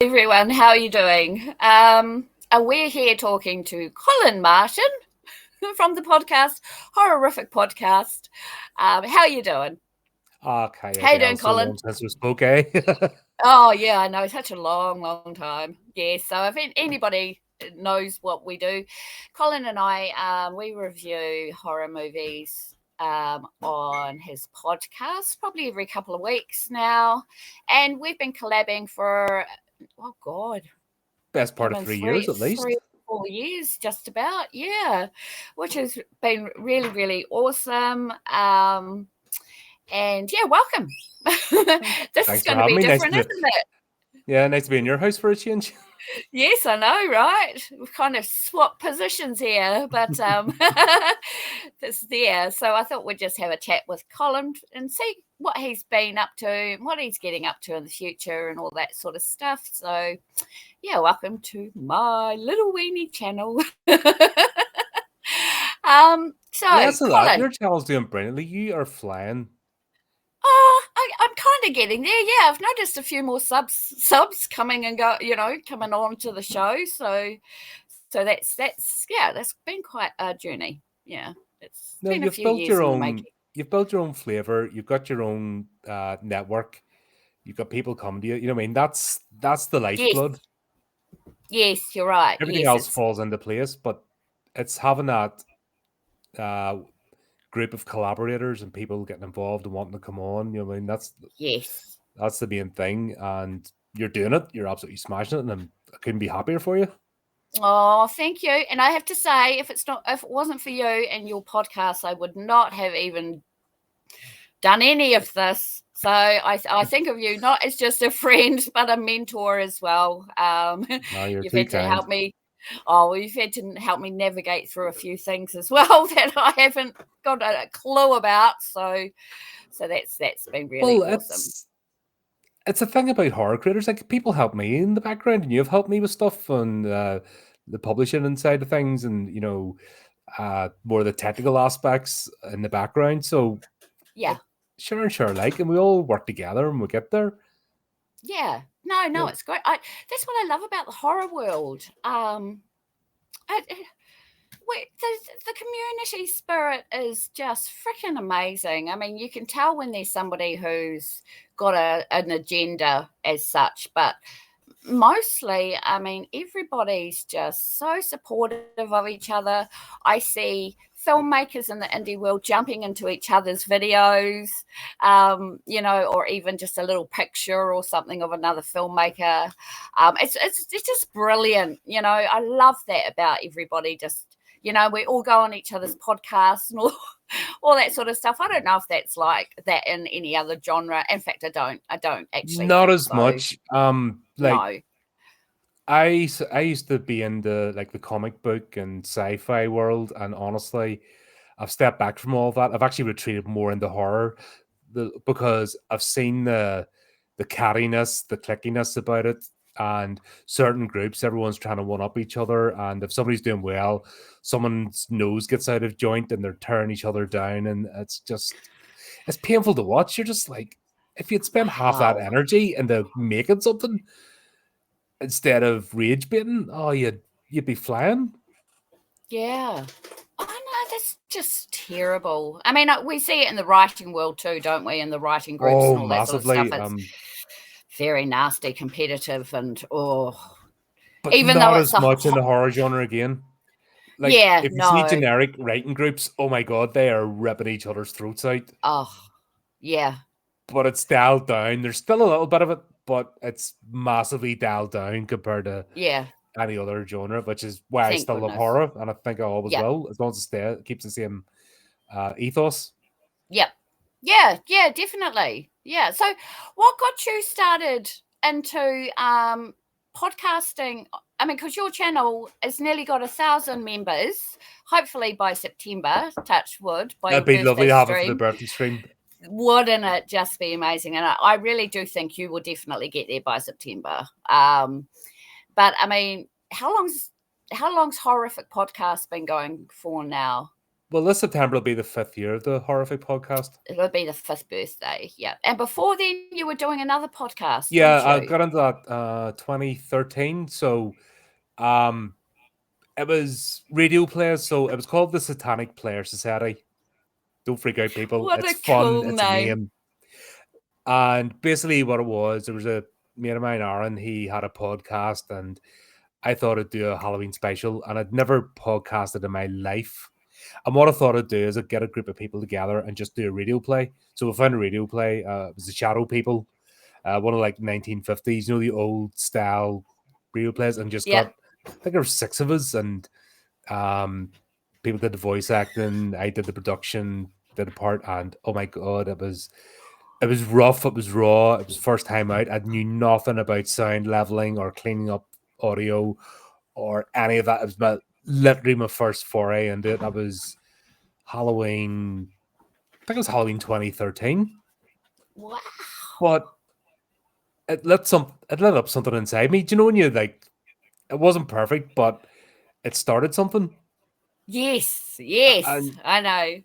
everyone, how are you doing? And we're here talking to Colin Martin from the podcast, HORRORific Podcast. How are you doing? Okay. How you doing, Colin? Since we spoke, eh? Oh, yeah, I know. Such a long time. Yeah, so if anybody knows what we do, Colin and I, we review horror movies on his podcast probably every couple of weeks now. And we've been collabing for, oh, God. Best part of 3 years at least. 3 or 4 years, just about, yeah, which has been really, really awesome. And yeah, welcome. This is going to be different, isn't it? Yeah, nice to be in your house for a change. Yes, I know, right? We've kind of swapped positions here, but it's there. So I thought we'd just have a chat with Colin and see what he's been up to, what he's getting up to in the future and all that sort of stuff. So yeah, welcome to my little weenie channel. Colin, your channel's doing brilliantly. You are flying. I'm kind of getting there. Yeah, I've noticed a few more subs coming and coming on to the show. So that's been quite a journey. Yeah, it's been a few years in the making. You've built your own flavor. You've got your own network. You've got people coming to you. You know what I mean? That's the lifeblood. Yes, you're right. Everything else falls into place, but it's having that group of collaborators and people getting involved and wanting to come on. You know what I mean? That's the main thing, and you're doing it. You're absolutely smashing it, and I couldn't be happier for you. Oh, thank you. And I have to say, if it wasn't for you and your podcast, I would not have even done any of this. So I think of you not as just a friend, but a mentor as well. You've had to help me. Oh, well, you've had to help me navigate through a few things as well that I haven't got a clue about. So that's been really awesome. It's a thing about horror creators. Like, people help me in the background, and you've helped me with stuff on the publishing inside of things, and more of the technical aspects in the background. So yeah, sure, and we all work together and we get there. Yeah, no, it's great. That's what I love about the horror world. The community spirit is just freaking amazing. I mean, you can tell when there's somebody who's got an agenda as such, but mostly, I mean, everybody's just so supportive of each other. I see filmmakers in the indie world jumping into each other's videos, or even just a little picture or something of another filmmaker. It's just brilliant. I love that about everybody. Just, we all go on each other's podcasts and all that sort of stuff. I don't know if that's like that in any other genre. In fact, I don't actually. Not as much. No. I used to be in the comic book and sci-fi world, and honestly, I've stepped back from all that. I've actually retreated more into horror because I've seen the cattiness, the clickiness about it, and certain groups, everyone's trying to one-up each other, and if somebody's doing well, someone's nose gets out of joint and they're tearing each other down, and it's painful to watch. You're just like, if you'd spend half that energy into making something instead of rage baiting, you'd be flying. Yeah. Oh no, that's just terrible. I mean, we see it in the writing world too, don't we? In the writing groups and all massively. That sort of stuff. It's very nasty, competitive, and but even not though it's as much in the horror genre again. Like, if you see generic writing groups, oh my god, they are ripping each other's throats out. Oh, yeah. But it's dialed down. There's still a little bit of it, but it's massively dialed down compared to any other genre, which is why I still love horror, and I think I always will, as long as it keeps the same ethos. Yep. Yeah, definitely. Yeah. So what got you started into podcasting? I mean, because your channel has nearly got 1,000 members, hopefully by September, touch wood. That'd be lovely to have it for the birthday stream. Wouldn't it just be amazing? And I really do think you will definitely get there by September. But I mean, how long's HORRORific Podcast been going for now? Well, this September will be the 5th year of the Horrific Podcast. It'll be the 5th birthday. Yeah. And before then, you were doing another podcast, Yeah, weren't I you? got into that 2013. So um it was radio players, so it was called the Satanic Player Society. Don't freak out, people. What It's a fun, cool it's a name. name. And basically what it was, there was a mate of mine, Aaron, he had a podcast, and I thought I'd do a Halloween special, and I'd never podcasted in my life. And what I thought I'd do is I'd get a group of people together and just do a radio play. So we found a radio play. It was the Shadow People, one of like 1950s, the old style radio plays, and just Yep. got, I think there were 6 of us, and people did the voice acting. I did the production, did a part, and oh my god, it was rough, it was raw, it was first time out. I knew nothing about sound leveling or cleaning up audio or any of that. It was literally my first foray into it. That was Halloween, I think it was Halloween 2013. Wow. But it lit up something inside me. Do you know when you like, it wasn't perfect, but it started something. Yes, And I know.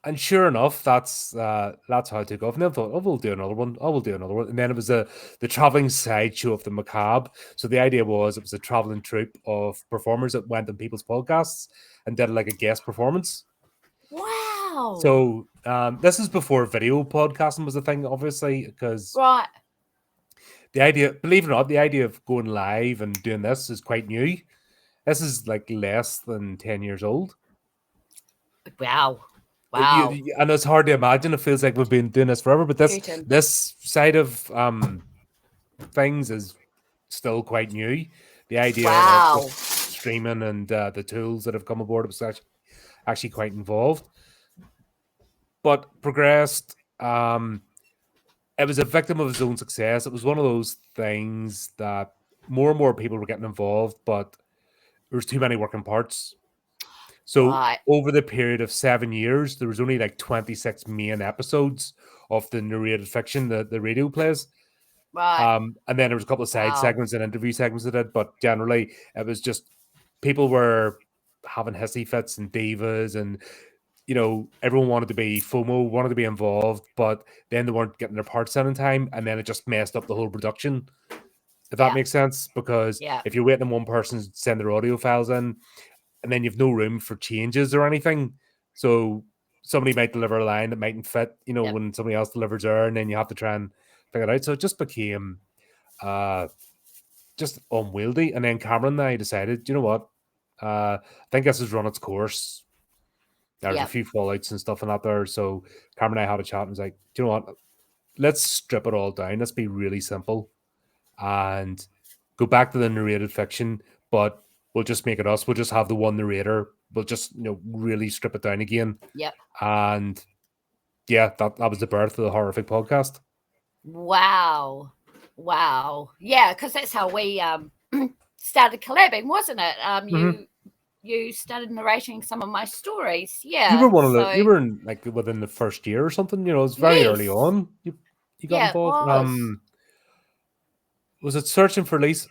And sure enough, that's how I took off. And then I thought, oh, we'll do another one. Oh, we'll do another one. And then it was the traveling sideshow of the macabre. So the idea was it was a traveling troupe of performers that went on people's podcasts and did like a guest performance. Wow. So this is before video podcasting was a thing, obviously, because Right. the idea, believe it or not, the idea of going live and doing this is quite new. This is like less than 10 years old. Wow. Wow. And it's hard to imagine. It feels like we've been doing this forever, but this side of things is still quite new. The idea of streaming and the tools that have come aboard was actually quite involved, but progressed. It was a victim of its own success. It was one of those things that more and more people were getting involved, but there was too many working parts. So over the period of 7 years, there was only like 26 main episodes of the narrated fiction, the radio plays. Right. And then there was a couple of side segments and interview segments that did, but generally it was just people were having hissy fits and divas, and everyone wanted to be FOMO, wanted to be involved, but then they weren't getting their parts done in time, and then it just messed up the whole production. If that makes sense, because if you're waiting on one person to send their audio files in, and then you've no room for changes or anything. So somebody might deliver a line that mightn't fit, when somebody else delivers there, and then you have to try and figure it out. So it just became just unwieldy. And then Cameron and I decided, you know what? I think this has run its course. There's a few fallouts and stuff in that there. So Cameron and I had a chat and was like, do you know what? Let's strip it all down. Let's be really simple and go back to the narrated fiction, but we'll just make it us. We'll just have the one narrator. We'll just, really strip it down again. Yep. And yeah, that was the birth of the HORRORific Podcast. Wow. Yeah, because that's how we started collabing, wasn't it? You started narrating some of my stories. Yeah. You were one of you were in like within the first year or something, it was very early on. You got involved. Was it Searching for Lucy?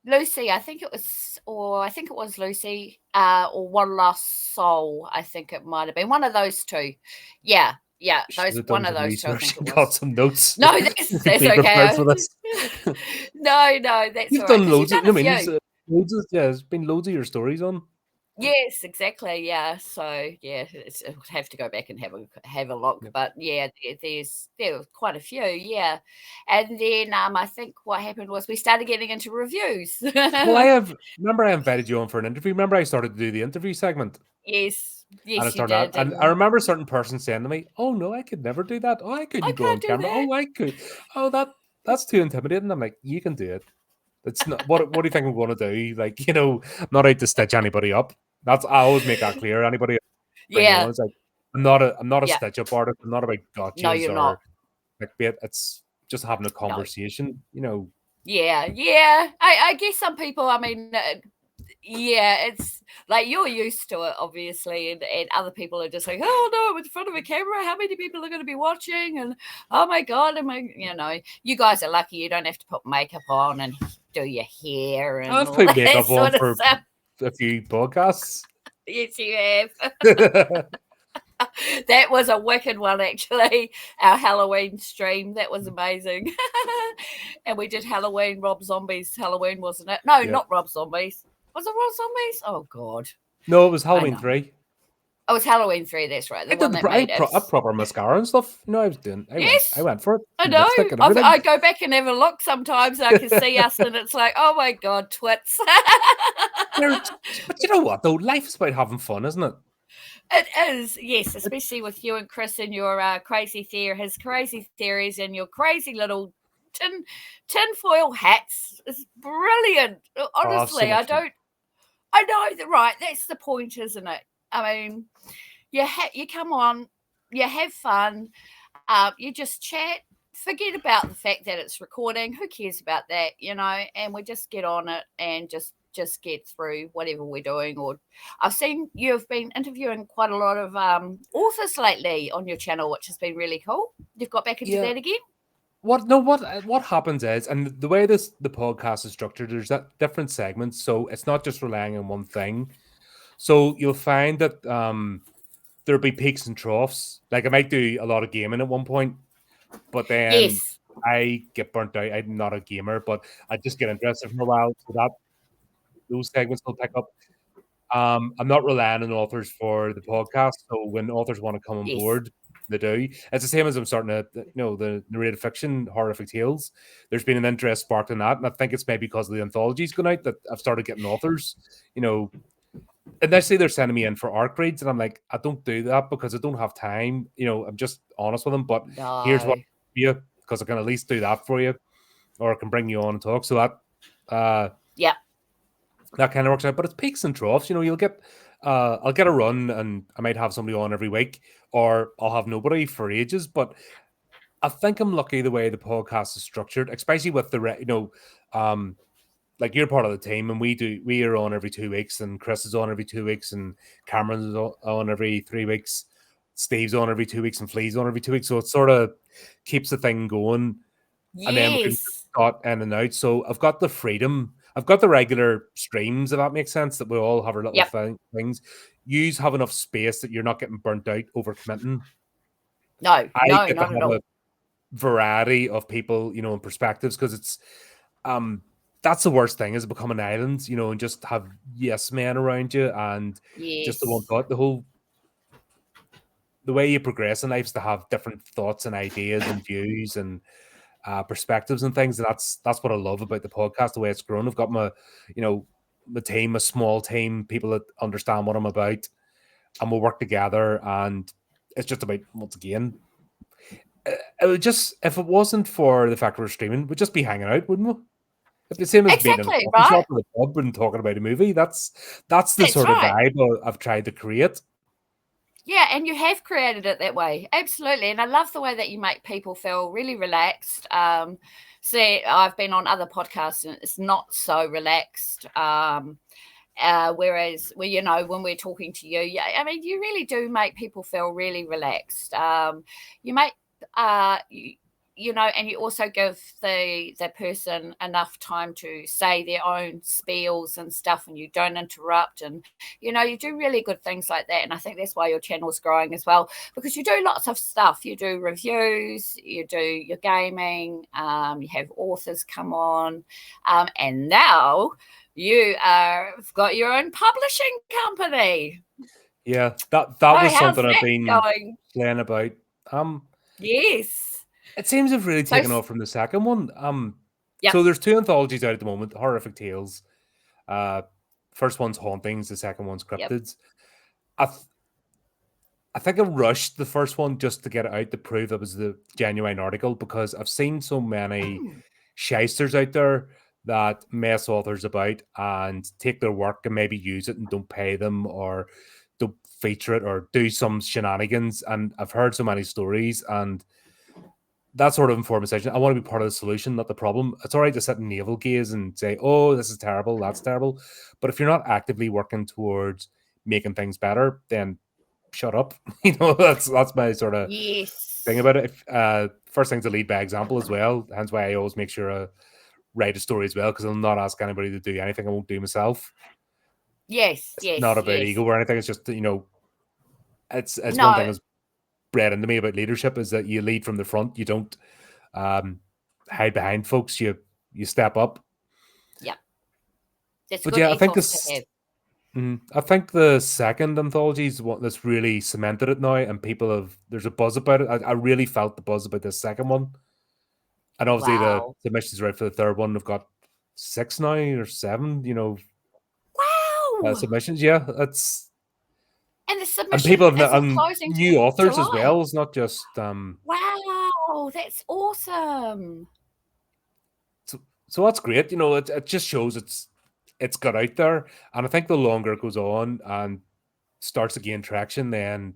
Lucy, I think it was Lucy, or One Lost Soul. I think it might have been one of those two. Yeah, one of those two. I think it was. Got some notes. No, that's okay. No, that's you've done loads. There's been loads of your stories on. Yes, exactly. Yeah. So yeah, it would have to go back and have a look. Yep. But yeah, there were quite a few. Yeah, and then I think what happened was we started getting into reviews. Well, I invited you on for an interview. Remember, I started to do the interview segment. Yes, and you did. And I remember a certain person saying to me, "Oh no, I could never do that. Oh, I couldn't go on camera. Oh, I could. Oh, that's too intimidating." I'm like, "You can do it. It's not. What do you think I'm going to do? Like, I'm not out to stitch anybody up. I always make that clear. Anybody, it's like I'm not a stitch up artist. I'm not about gotchas. No, you're not. Clickbait. It's just having a conversation. No. Yeah. I guess some people. I mean, it's like you're used to it, obviously, and other people are just like, oh no, I'm in front of a camera. How many people are going to be watching? And oh my god, you guys are lucky. You don't have to put makeup on and do your hair and I've put makeup on for a few podcasts. Yes, you have. That was a wicked one, actually. Our Halloween stream. That was amazing. And we did Halloween, Rob Zombie's Halloween, wasn't it? No, Yep. not Rob Zombies. Was it Rob Zombies? Oh, God. No, it was Halloween 3. Oh, it was Halloween 3, that's right. The one that made it. Proper mascara and stuff. You know, I went for it. I know. Lipstick and everything. I go back and have a look sometimes and I can see us and it's like, oh my God, twits. But you know what, though? Life is about having fun, isn't it? It is, yes, especially with you and Chris and your his crazy theories and your crazy little tinfoil hats. It's brilliant. Honestly, so I know that, right? That's the point, isn't it? I mean, you come on, you have fun, you just chat, forget about the fact that it's recording. Who cares about that, you know? And we just get on it and just get through whatever we're doing. Or I've seen you've been interviewing quite a lot of authors lately on your channel, which has been really cool. You've got back into that again. What happens is, and the way the podcast is structured, there's that different segments, so it's not just relying on one thing. So you'll find that there'll be peaks and troughs. Like I might do a lot of gaming at one point, but then I get burnt out. I'm not a gamer, but I just get interested for a while. So that those segments will pick up. I'm not relying on authors for the podcast. So when authors want to come on board, they do. It's the same as I'm starting to, the narrated fiction, horrific tales. There's been an interest sparked in that. And I think it's maybe because of the anthologies going out that I've started getting authors, initially they're sending me in for arc reads. And I'm like, I don't do that because I don't have time. I'm just honest with them. But here's what you, because I can at least do that for you, or I can bring you on and talk. So that, that kind of works out, but it's peaks and troughs. You'll get, I'll get a run, and I might have somebody on every week, or I'll have nobody for ages. But I think I'm lucky the way the podcast is structured, especially with the, like you're part of the team, and we are on every 2 weeks, and Chris is on every 2 weeks, and Cameron's on every 3 weeks, Steve's on every 2 weeks, and Flea's on every 2 weeks. So it sort of keeps the thing going. And then we can got in and out. So I've got the freedom. I've got the regular streams, if that makes sense, that we all have our little things. You have enough space that you're not getting burnt out over committing. I get to not have a variety of people, and perspectives, because it's that's the worst thing, is become an island, and just have yes men around you, and just the one thought. The way you progress in life is to have different thoughts and ideas and views and perspectives and things. And that's what I love about the podcast, the way it's grown. I've got my team, a small team, people that understand what I'm about, and we'll work together. And it's just about, once again, it would just, if it wasn't for the fact we're streaming, we'd just be hanging out, wouldn't we? It's the same as being in a coffee shop or a pub and talking about a movie. That's the sort of vibe I've tried to create. Yeah, and you have created it that way. Absolutely. And I love the way that you make people feel really relaxed. See, I've been on other podcasts and it's not so relaxed. Whereas, when we're talking to you, I mean, you really do make people feel really relaxed. You make, and you also give the person enough time to say their own spiels and stuff, and you don't interrupt, and you do really good things like that. And I think that's why your channel's growing as well, because you do lots of stuff. You do reviews, you do your gaming, you have authors come on, and now you have got your own publishing company. Yeah, that was something I've been playing about. Yes. It seems to have really taken off from the second one. So there's 2 anthologies out at the moment, Horrific Tales. First one's Hauntings, the second one's Cryptids. I think I rushed the first one just to get it out to prove it was the genuine article, because I've seen so many shysters out there that mess authors about and take their work and maybe use it and don't pay them, or don't feature it, or do some shenanigans. And I've heard so many stories, and that sort of informed decision. I want to be part of the solution, not the problem. It's all right to sit and navel gaze and say, oh, this is terrible, that's terrible. But if you're not actively working towards making things better, then shut up. That's my sort of thing about it. First thing's to lead by example as well. Hence why I always make sure I write a story as well, because I'll not ask anybody to do anything I won't do myself. Yes, It's not yes, about yes. ego or anything. It's just, it's one thing No, that's bred into me about leadership is that you lead from the front. You don't hide behind folks. You step up. yeah, that's a But good yeah, ethos to have. I think the second anthology is what that's really cemented it now, and there's a buzz about it. I really felt the buzz about the second one, and obviously the Wow. submissions are out for the third one. They've got 6 now or 7, Wow. submissions. Yeah, that's And the and submission people have isn't and closing new till authors as July. well. It's not just Wow, that's awesome. so that's great. It just shows it's got out there, and I think the longer it goes on and starts to gain traction, then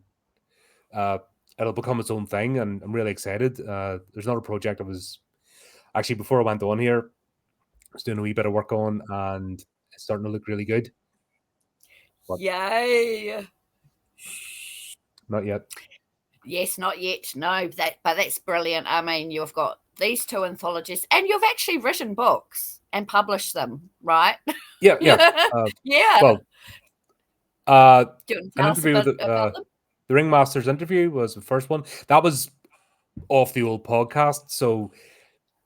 uh, it'll become its own thing, and I'm really excited. There's another project I was actually before I went on here, I was doing a wee bit of work on, and it's starting to look really good, but Yay. not yet. Yes, not yet. No, but that's brilliant. I mean, you've got these 2 anthologies, and you've actually written books and published them, right? Yeah, yeah. Yeah. Well, Do you want to an tell us a interview with bit about them? the Ringmaster's interview was the first one. That was off the old podcast. So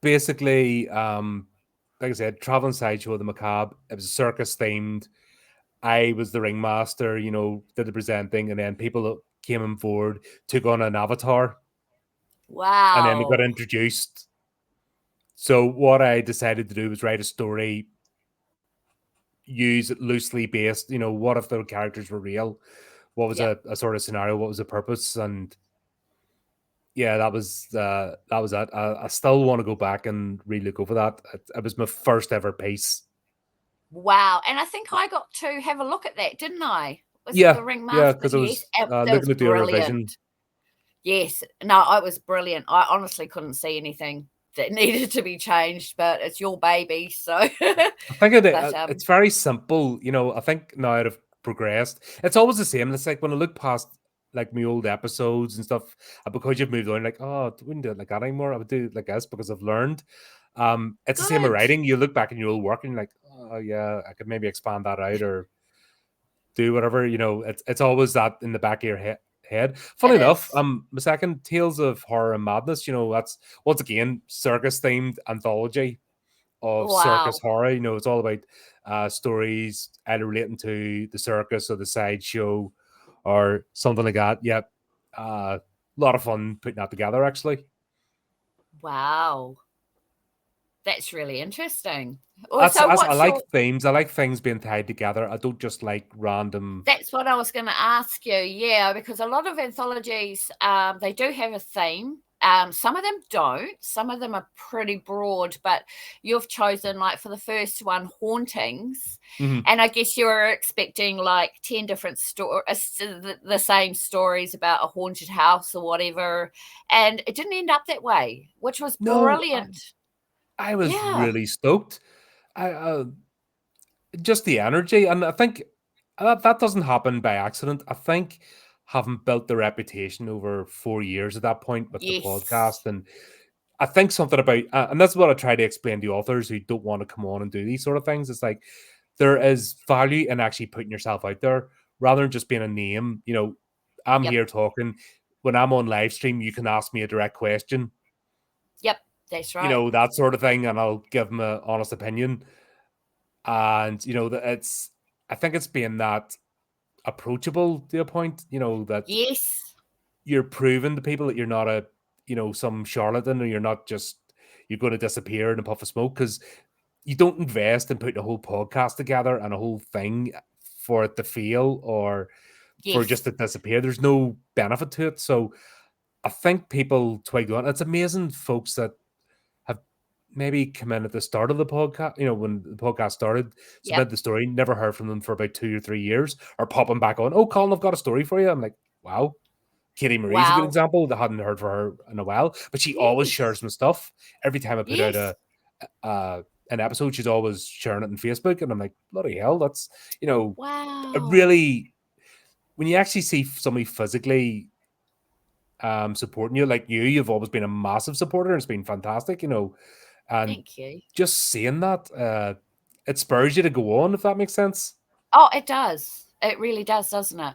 basically, like I said, traveling sideshow of the macabre. It was circus themed. I was the ringmaster, did the presenting, and then people came on board, took on an avatar, and then they got Wow. introduced. So what I decided to do was write a story, use it loosely based. What if the characters were real? What was Yep. a sort of scenario? What was the purpose? And yeah, that. I still want to go back and relook over that. It was my first ever piece. Wow. And I think I got to have a look at that, didn't I? Was it Yeah, the yeah, Ringmaster? because I Yes. was That was looking at the other vision. brilliant. Yes. No, it was brilliant. I honestly couldn't see anything that needed to be changed, but it's your baby. So, I think but it's very simple. I think now I've progressed. It's always the same. It's like when I look past like my old episodes and stuff, because you've moved on, like, oh, I wouldn't do it like that anymore. I would do it like this because I've learned. It's the same with good. writing. You look back in your old work and you're like, oh yeah, I could maybe expand that out or do whatever. It's always that in the back of your head. Funny It enough, is. my second Tales of Horror and Madness. That's once again circus themed anthology of Wow. circus horror. It's all about stories either relating to the circus or the sideshow or something like that. Yep. A lot of fun putting that together, actually. Wow. That's really interesting. That's, So that's I what's like your themes. I like things being tied together. I don't just like random. that's what I was going to ask you. Yeah, because a lot of anthologies, they do have a theme. Some of them don't. Some of them are pretty broad, but you've chosen, like, for the first one, Hauntings. Mhm. And I guess you were expecting like 10 different stories, the same stories about a haunted house or whatever. And it didn't end up that way, which was No, brilliant. I was Yeah. really stoked. I just the energy, and I think that doesn't happen by accident. I think having built the reputation over 4 years at that point with the Yes. podcast, and I think something about, and that's what I try to explain to authors who don't want to come on and do these sort of things. It's like there is value in actually putting yourself out there rather than just being a name. I'm Yep. here talking. When I'm on live stream, you can ask me a direct question, Yep. That's right. that sort of thing, and I'll give them an honest opinion. And that I think it's being that approachable to a point, that Yes. you're proving to people that you're not some charlatan, or you're going to disappear in a puff of smoke, because you don't invest in putting a whole podcast together and a whole thing for it to fail or for just Yes. to disappear. There's no benefit to it. So I think people twig on. It's amazing folks that have maybe come in at the start of the podcast, when the podcast started, Yep. submit the story, never heard from them for about 2 or 3 years, or popping back on, oh, Colin, I've got a story for you. I'm like, wow. Katie Marie's a good Wow. example. That hadn't heard from her in a while, but she always shares Yes. my stuff. Every time I put out Yes. an episode, she's always sharing it on Facebook, and I'm like, bloody hell, that's a Wow. really, when you actually see somebody physically supporting you, like you've always been a massive supporter, and it's been fantastic, and Thank you. just seeing that, it spurs you to go on, if that makes sense. Oh, it does. It really does, doesn't it?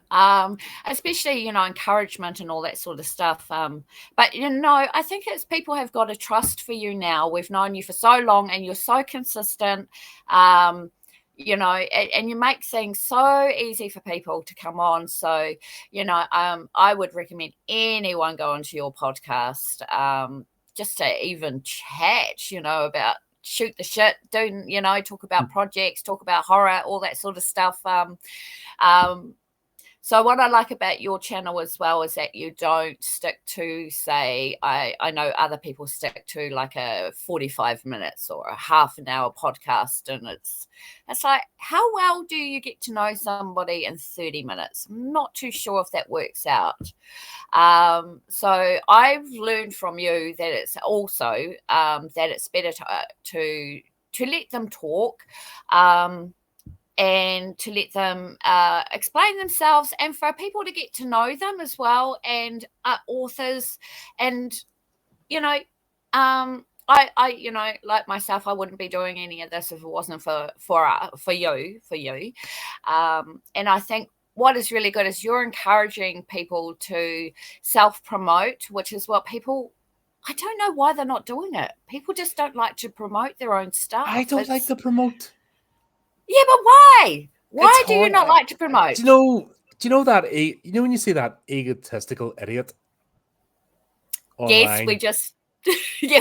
Especially, encouragement and all that sort of stuff. But, I think it's people have got a trust for you now. We've known you for so long and you're so consistent, and you make things so easy for people to come on. So, I would recommend anyone go onto your podcast, just to even chat, about shoot the shit, talk about projects, talk about horror, all that sort of stuff. So what I like about your channel as well is that you don't stick to, say, I know other people stick to like a 45 minutes or a half an hour podcast, and it's like, how well do you get to know somebody in 30 minutes? I'm not too sure if that works out. So I've learned from you that it's also that it's better to let them talk, and to let them explain themselves, and for people to get to know them as well, and authors. And I like myself, I wouldn't be doing any of this if it wasn't for you. And I think what is really good is you're encouraging people to self-promote, which is what people, I don't know why they're not doing it. People just don't like to promote their own stuff. I don't like to promote. Yeah, but why? Why do you not like to promote? Do you know that when you see that egotistical idiot online? Yes,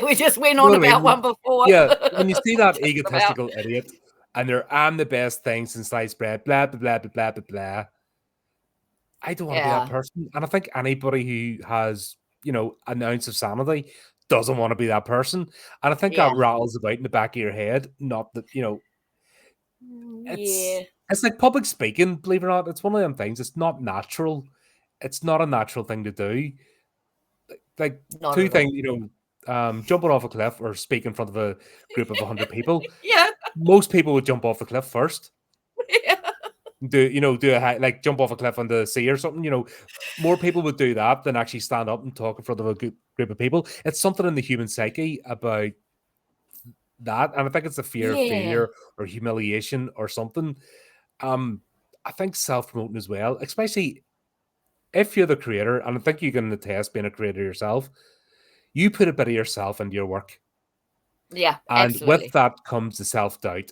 we just went on about one before. Yeah, when you see that egotistical idiot and I'm the best thing since sliced bread, blah blah blah blah blah blah blah. I don't want to be that person, and I think anybody who has an ounce of sanity doesn't want to be that person, and I think that rattles about in the back of your head. Not that it's like public speaking, believe it or not. It's one of them things. It's not natural. It's not a natural thing to do. Like not two things, jumping off a cliff or speak in front of a group of 100 people. Yeah. Most people would jump off the cliff first. Yeah. Jump off a cliff on the sea or something. More people would do that than actually stand up and talk in front of a group of people. It's something in the human psyche about that, and I think it's a fear of failure or humiliation or something. I think self-promoting as well, especially if you're the creator, and I think you can attest being a creator yourself, you put a bit of yourself into your work. Yeah, and absolutely. with that comes the self-doubt.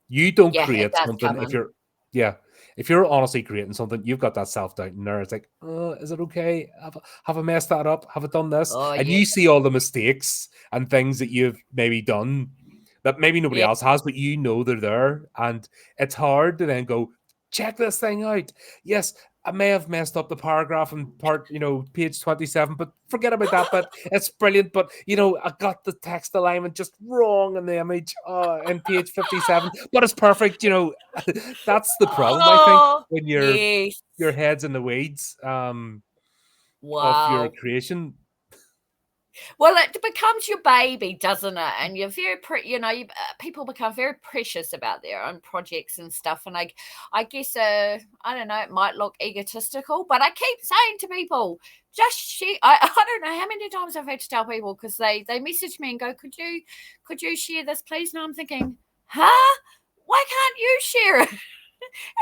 You don't create something if you're honestly creating something, you've got that self-doubt in there. It's like, is it okay? Have I messed that up? Have I done this? You see all the mistakes and things that you've maybe done that maybe nobody else has, but they're there. And it's hard to then go, check this thing out. Yes, I may have messed up the paragraph in page 27, but forget about that. But it's brilliant. But, I got the text alignment just wrong in the image in page 57, but it's perfect. That's the problem, I think, when your head's in the weeds of your creation. Well, it becomes your baby, doesn't it? And you're very, people become very precious about their own projects and stuff. And I guess, I don't know, it might look egotistical, but I keep saying to people, just share. I don't know how many times I've had to tell people, because they message me and go, could you share this, please? And I'm thinking, huh? Why can't you share it?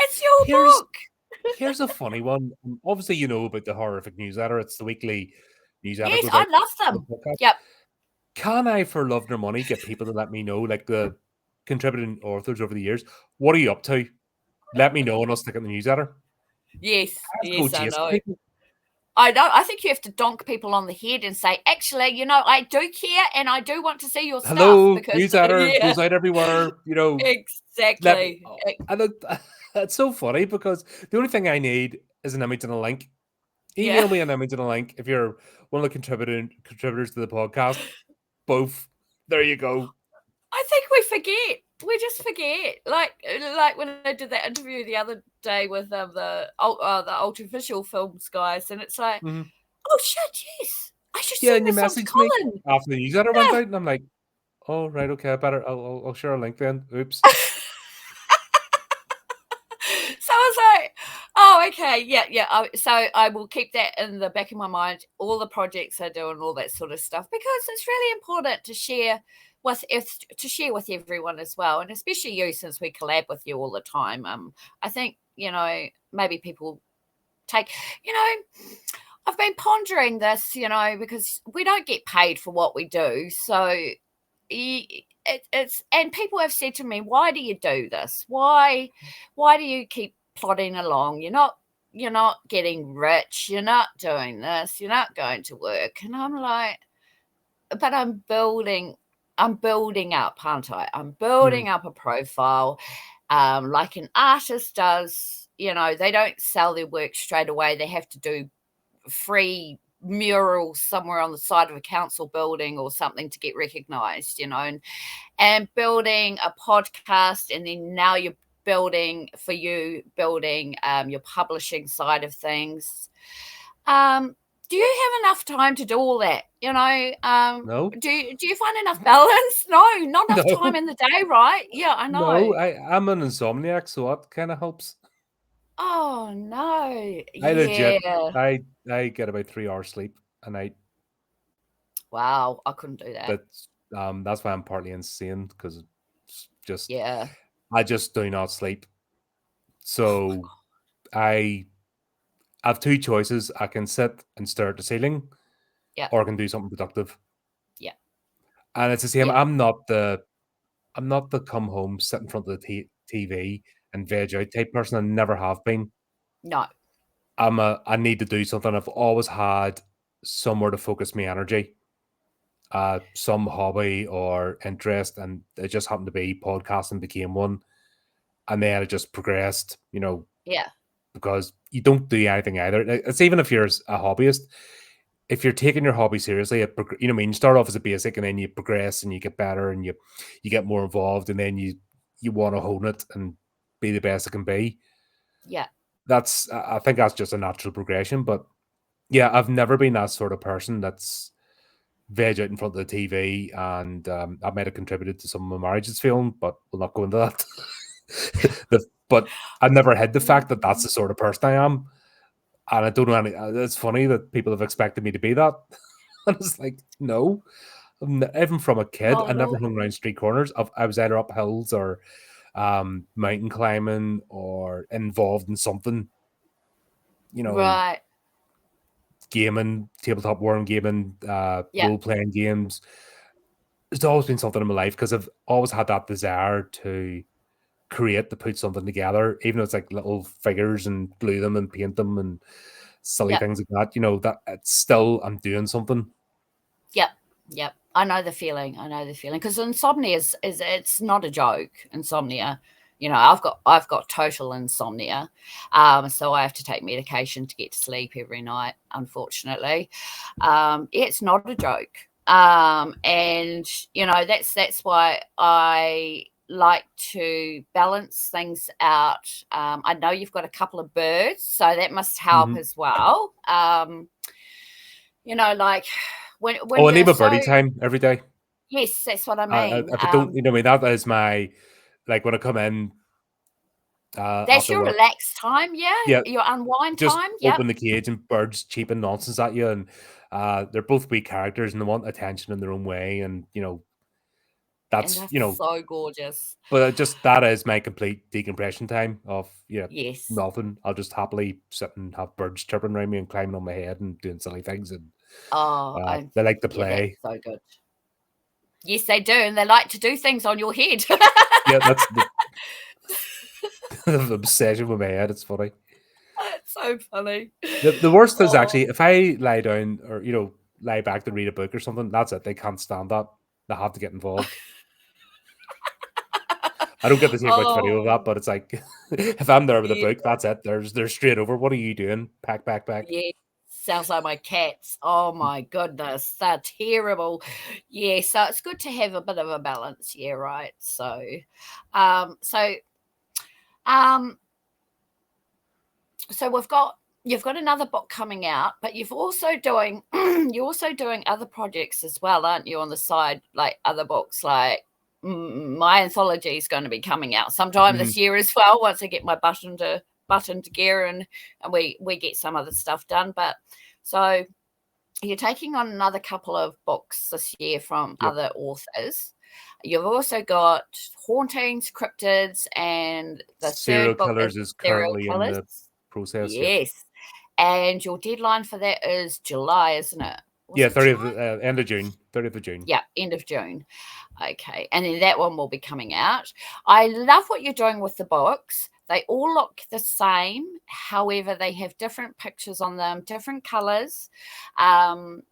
It's your book. Here's a funny one. Obviously, about the HORRORific newsletter. It's the weekly newsletter. Yes, I love them. Yep. Can I, for love nor money, get people to let me know, like the contributing authors over the years, what are you up to? Let me know and I'll stick it in the newsletter. Yes, I know. I know. I think you have to donk people on the head and say, actually, I do care and I do want to see your stuff. Because newsletter goes out everywhere, Exactly. And it's so funny because the only thing I need is an image and a link. Email me an image and a link if you're one of the contributors to the podcast. Both. There you go. I think we forget. We just forget. Like when I did that interview the other day with the Ultraficial Films guys, and it's like, oh shit, yes, I should send this on to Colin. Me after the newsletter went out, and I'm like, oh right, okay, I'll share a link then. Oops. So I was like, oh, okay, yeah. So I will keep that in the back of my mind, all the projects I do and all that sort of stuff, because it's really important to share to share with everyone as well, and especially you, since we collab with you all the time. I think, maybe people take, I've been pondering this, because we don't get paid for what we do. So it's and people have said to me, why do you do this? Why do you keep plodding along? You're not getting rich. You're not doing this. You're not going to work. And I'm like, but I'm building up, aren't I? I'm building up a profile, like an artist does. They don't sell their work straight away. They have to do free murals somewhere on the side of a council building or something to get recognized, and building a podcast, and then now you're building your publishing side of things. Do you have enough time to do all that? No. Do you find enough balance? No, not enough No. time in the day, right? Yeah, I know. No, I'm an insomniac, so that kind of helps. Oh no. I legit, Yeah. I get about 3 hours sleep a night. Wow, I couldn't do that. That's why I'm partly insane, because just Yeah. I just do not sleep. Oh my So God. I have two choices. I can sit and stare at the ceiling, Yeah. or I can do something productive. Yeah. And it's the same. Yeah. I'm not the come home, sit in front of the TV and veg out type person. I never have been. No. I need to do something. I've always had somewhere to focus my energy, some hobby or interest, and it just happened to be podcasting became one, and then it just progressed. Yeah. Because you don't do anything either. It's even if you're a hobbyist, if you're taking your hobby seriously, what I mean, you start off as a basic, and then you progress and you get better, and you get more involved, and then you want to hone it and be the best it can be. Yeah. I think that's just a natural progression. But yeah, I've never been that sort of person that's veg out in front of the TV, and I might have contributed to some of my marriage's failing, but we'll not go into that. But I've never hid the fact that that's the sort of person I am, and I don't know any. It's funny that people have expected me to be that, and it's like, no. Even from a kid, Oh I never no. hung around street corners. I was either up hills or mountain climbing or involved in something, Right. gaming, tabletop warm gaming, Yeah. role playing games. There's always been something in my life because I've always had that desire to create, to put something together, even if it's like little figures and glue them and paint them and silly Yeah. things like that. That it's still, I'm doing something. Yep. Yep. I know the feeling. Because insomnia is it's not a joke. Insomnia. I've got total insomnia. So I have to take medication to get to sleep every night, unfortunately. It's not a joke. And that's why I like to balance things out. I know you've got a couple of birds, so that must help as well. Like when I you're need my so, birdie time every day. yes, that's what I mean. If I don't, I mean, that is my, like, when I come in That's after your work, relaxed time, yeah? yeah, Your unwind just time, yep. open the cage and birds cheeping nonsense at you, and they're both wee characters and they want attention in their own way, and And that's they're so gorgeous. but just that is my complete decompression time of Yes. nothing. I'll just happily sit and have birds chirping around me and climbing on my head and doing silly things, and Oh, they like to yeah, that's play. so good. Yes, they do, and they like to do things on your head. Yeah, that's the obsession with my head. It's funny. It's so funny. The worst is Oh. actually if I lie down or lie back to read a book or something. That's it. They can't stand that. They have to get involved. I don't get to take much video of that, but it's like if I'm there with a Yeah, book, that's it. They're straight over. What are you doing? Pack, pack, pack. yeah. Sounds like my cats. Oh my goodness, they're terrible. Yeah, so it's good to have a bit of a balance. Yeah, right. So, so, um, so you've got another book coming out, but you're also doing other projects as well, aren't you? On the side, like other books, like my anthology is going to be coming out sometime this year as well. Once I get my butt into gear and we get some other stuff done. But so you're taking on another couple of books this year from other authors. You've also got Hauntings, Cryptids, and the Serial third book Killers is is Serial currently in Killers. the process. Yep. Yes. And your deadline for that is July, isn't it? Was Yeah, it 30th, July? end of June, 30th of June. Yeah, end of June. Okay. And then that one will be coming out. I love what you're doing with the books. They all look the same. However, they have different pictures on them, different colors. And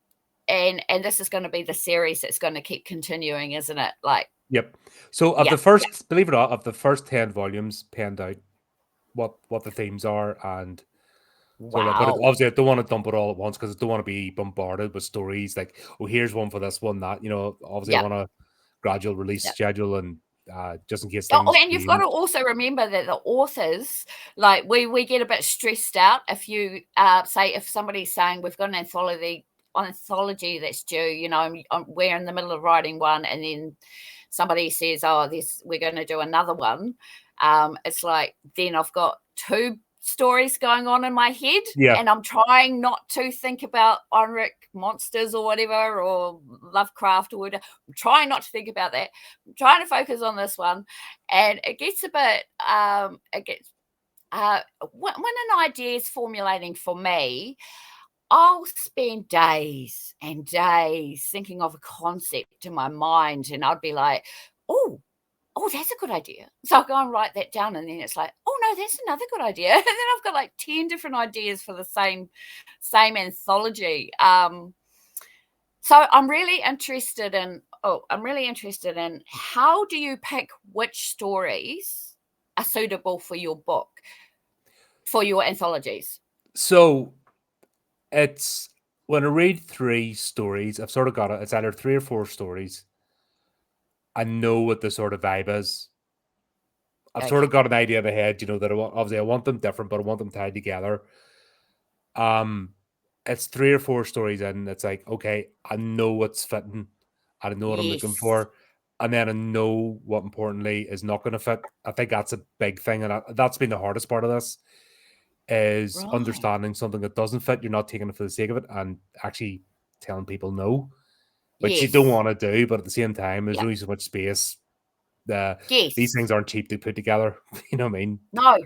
this is going to be the series that's going to keep continuing, isn't it? Like, Yep. So of yeah, the first, believe it or not, of the first 10 volumes penned out what the themes are and sort of, but wow. obviously I don't want to dump it all at once because I don't want to be bombarded with stories like, oh, here's one for this one, that, obviously I Yeah. want a gradual release Yeah. schedule and just in case Oh, things and you've got change. to also remember that the authors, like we get a bit stressed out if you say, if somebody's saying we've got an anthology that's due, we're in the middle of writing one, and then somebody says, oh, we're going to do another one. It's like, then I've got two stories going on in my head, Yeah. and I'm trying not to think about Onric monsters or whatever, or Lovecraft or whatever. I'm trying not to think about that. I'm trying to focus on this one, and it gets a bit when an idea is formulating for me, I'll spend days and days thinking of a concept in my mind, and I'd be like, oh, that's a good idea. So I'll go and write that down, and then it's like, oh no, that's another good idea. And then I've got like 10 different ideas for the same anthology. So I'm really interested in how do you pick which stories are suitable for your book, for your anthologies? So it's when I read 3 stories, I've sort of got it. It's either 3 or 4 stories. I know what the sort of vibe is. I've sort of Okay. got an idea in my head, that obviously I want them different, but I want them tied together. It's 3 or 4 stories in. It's like, okay, I know what's fitting, and I know what I'm looking Yes. for, and then I know what importantly is not going to fit. I think that's a big thing, and that's been the hardest part of this is Right. understanding something that doesn't fit. You're not taking it for the sake of it, and actually telling people no, which you don't Yes. want to do, but at the same time, there's Yeah. only so much space. These Yes. things aren't cheap to put together. You know what I mean? No.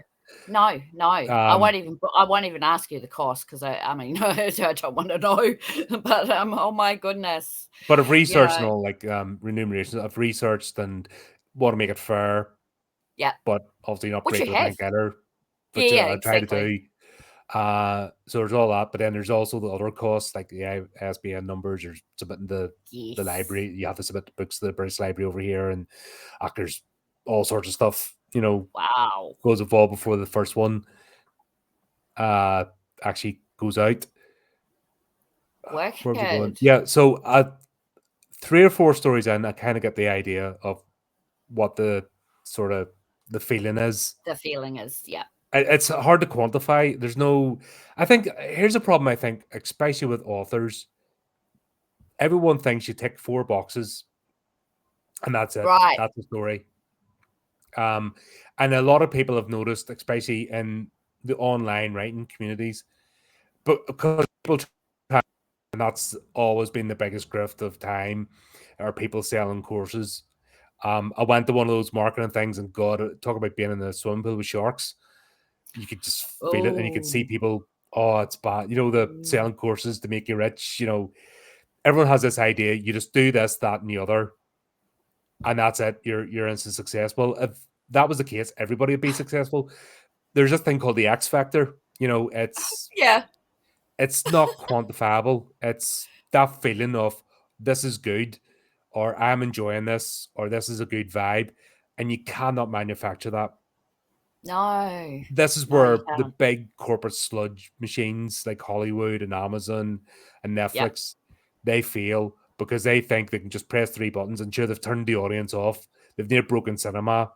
No. I Um, won't even ask you the cost, because I mean, I don't want to know. But oh my goodness. but I've You researched and know, all like remunerations. I've researched and want to make it fair, yeah. but obviously not Which break you the have. bank either. Yeah, But yeah, I try to exactly. do. So there's all that, but then there's also the other costs like the ISBN numbers. You're submitting the Yes. library. You have to submit the books to the British Library over here, and there's all sorts of stuff. Wow. Goes involved before the first one actually goes out. Where was I going? Wicked. Yeah, so 3 or 4 stories in, I kind of get the idea of what the sort of the feeling is. The feeling is, yeah. It's hard to quantify. There's no. I think here's a problem. I think, especially with authors, everyone thinks you tick 4 boxes, and that's it. Right. That's the story. And a lot of people have noticed, especially in the online writing communities, but because people try, and that's always been the biggest grift of time, are people selling courses. I went to one of those marketing things, and God, talk about being in the swimming pool with sharks. You could just feel it, and you could see Oh. people. Oh, it's bad. The Mm. selling courses to make you rich. Everyone has this idea. You just do this, that, and the other, and that's it. You're instant successful. If that was the case, everybody would be successful. There's this thing called the X factor. Yeah. It's not quantifiable. It's that feeling of this is good, or I'm enjoying this, or this is a good vibe, and you cannot manufacture that. No. This is No, you where the can't. big corporate sludge machines like Hollywood and Amazon and Yep. Netflix, they fail because they think they can just press 3 buttons and sure they've turned the audience off. They've near broken cinema.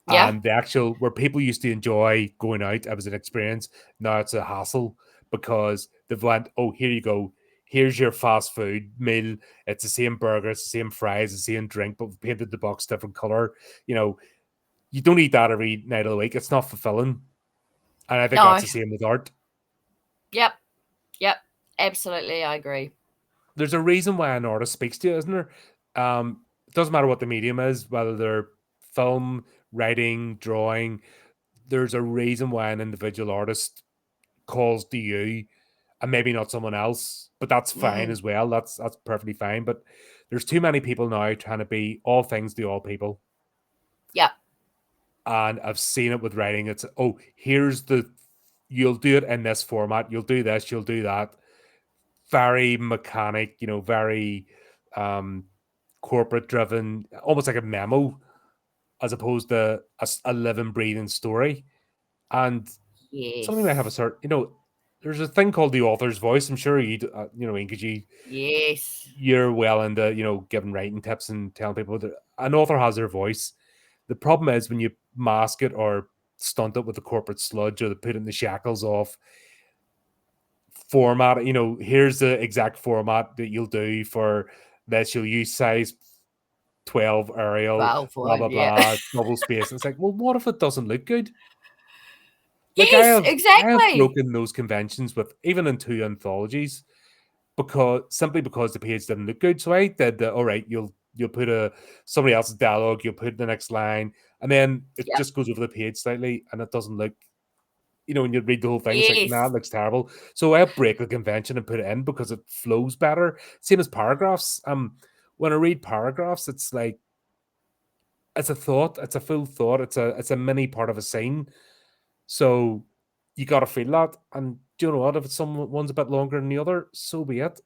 Yeah. And the actual where people used to enjoy going out, it was an experience. Now it's a hassle because they've went, oh, here you go. Here's your fast food meal. It's the same burger, it's the same fries, the same drink, but we've painted the box different color. You don't eat that every night of the week. It's not fulfilling. And I think that's No. the same with art. Yep. Yep. Absolutely, I agree. There's a reason why an artist speaks to you, isn't there? it doesn't matter what the medium is, whether they're film, writing, drawing. There's a reason why an individual artist calls to you and maybe not someone else, but that's fine Mm, as well. That's perfectly fine. But there's too many people now trying to be all things to all people. yeah. And I've seen it with writing. It's, oh, here's the, you'll do it in this format, you'll do this, you'll do that. Very mechanic, very um corporate driven, almost like a memo, as opposed to a living, breathing story. And something might have a Yes. certain, there's a thing called the author's voice. I'm sure Ian, because Yes. you're well into, giving writing tips and telling people that an author has their voice. The problem is when you mask it or stunt it with the corporate sludge or they put it in the shackles of format, here's the exact format that you'll do for this. You'll use size 12 Arial, 12 blah, one, blah, yeah. blah, double space. And it's like, well, what if it doesn't look good? Like Yes, I have exactly. broken those conventions with even in two anthologies because the page didn't look good. So I did the all right, you'll put somebody else's dialogue, you'll put the next line, and then it Yep. just goes over the page slightly and it doesn't look, when you read the whole thing, it's like, nah, Yes. it looks terrible. So I break the convention and put it in because it flows better. Same as paragraphs. When I read paragraphs, it's like it's a thought, it's a full thought, it's a mini part of a scene. So you gotta feel that. And do you know what? If it's someone's a bit longer than the other, so be it.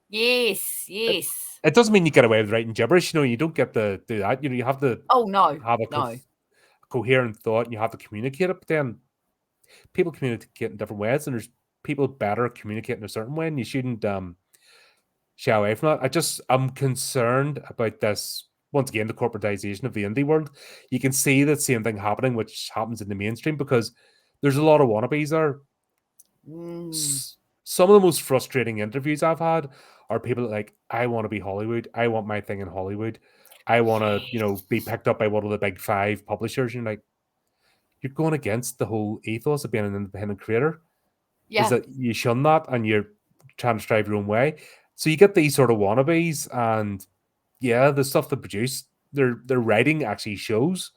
Yes, It, yes. it doesn't mean you get away with writing gibberish. You don't get to do that. You have to Oh, no, have a no. coherent thought and you have to communicate it. But then people communicate in different ways, and there's people better communicating a certain way, and you shouldn't shy away from that. I'm concerned about this. Once again, the corporatization of the indie world. You can see that same thing happening, which happens in the mainstream because there's a lot of wannabes there. Mm, Some of the most frustrating interviews I've had are people that like, I want to be Hollywood. I want my thing in Hollywood. I want to, yes. be picked up by one of the big five publishers. And you're like, you're going against the whole ethos of being an independent creator. Is Yeah. that you shun that and you're trying to strive your own way. So you get these sort of wannabes, and yeah, the stuff they produce, their writing actually shows.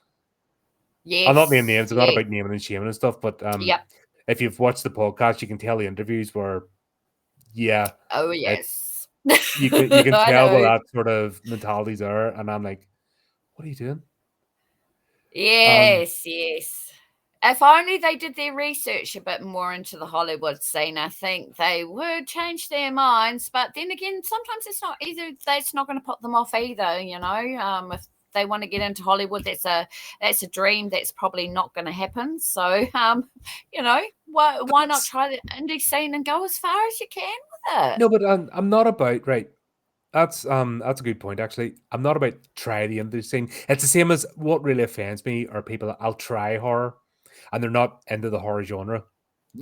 I'll not name Yes, names. I'm not yes. about naming and shaming and stuff, but Yep. if you've watched the podcast, you can tell the interviews where, yeah, Oh, it yes. you can I tell that know. that sort of mentality's there, and I'm like, what are you doing? Um, Yes, yes. If only they did their research a bit more into the Hollywood scene, I think they would change their minds. But then again, sometimes it's not either. That's not going to put them off either. If they want to get into Hollywood, that's a dream that's probably not going to happen. So, why not that's try the indie scene and go as far as you can with it? no, but I'm not about right. That's a good point actually. I'm not about try the indie scene. It's the same as what really offends me are people that I'll try horror and they're not into the horror genre.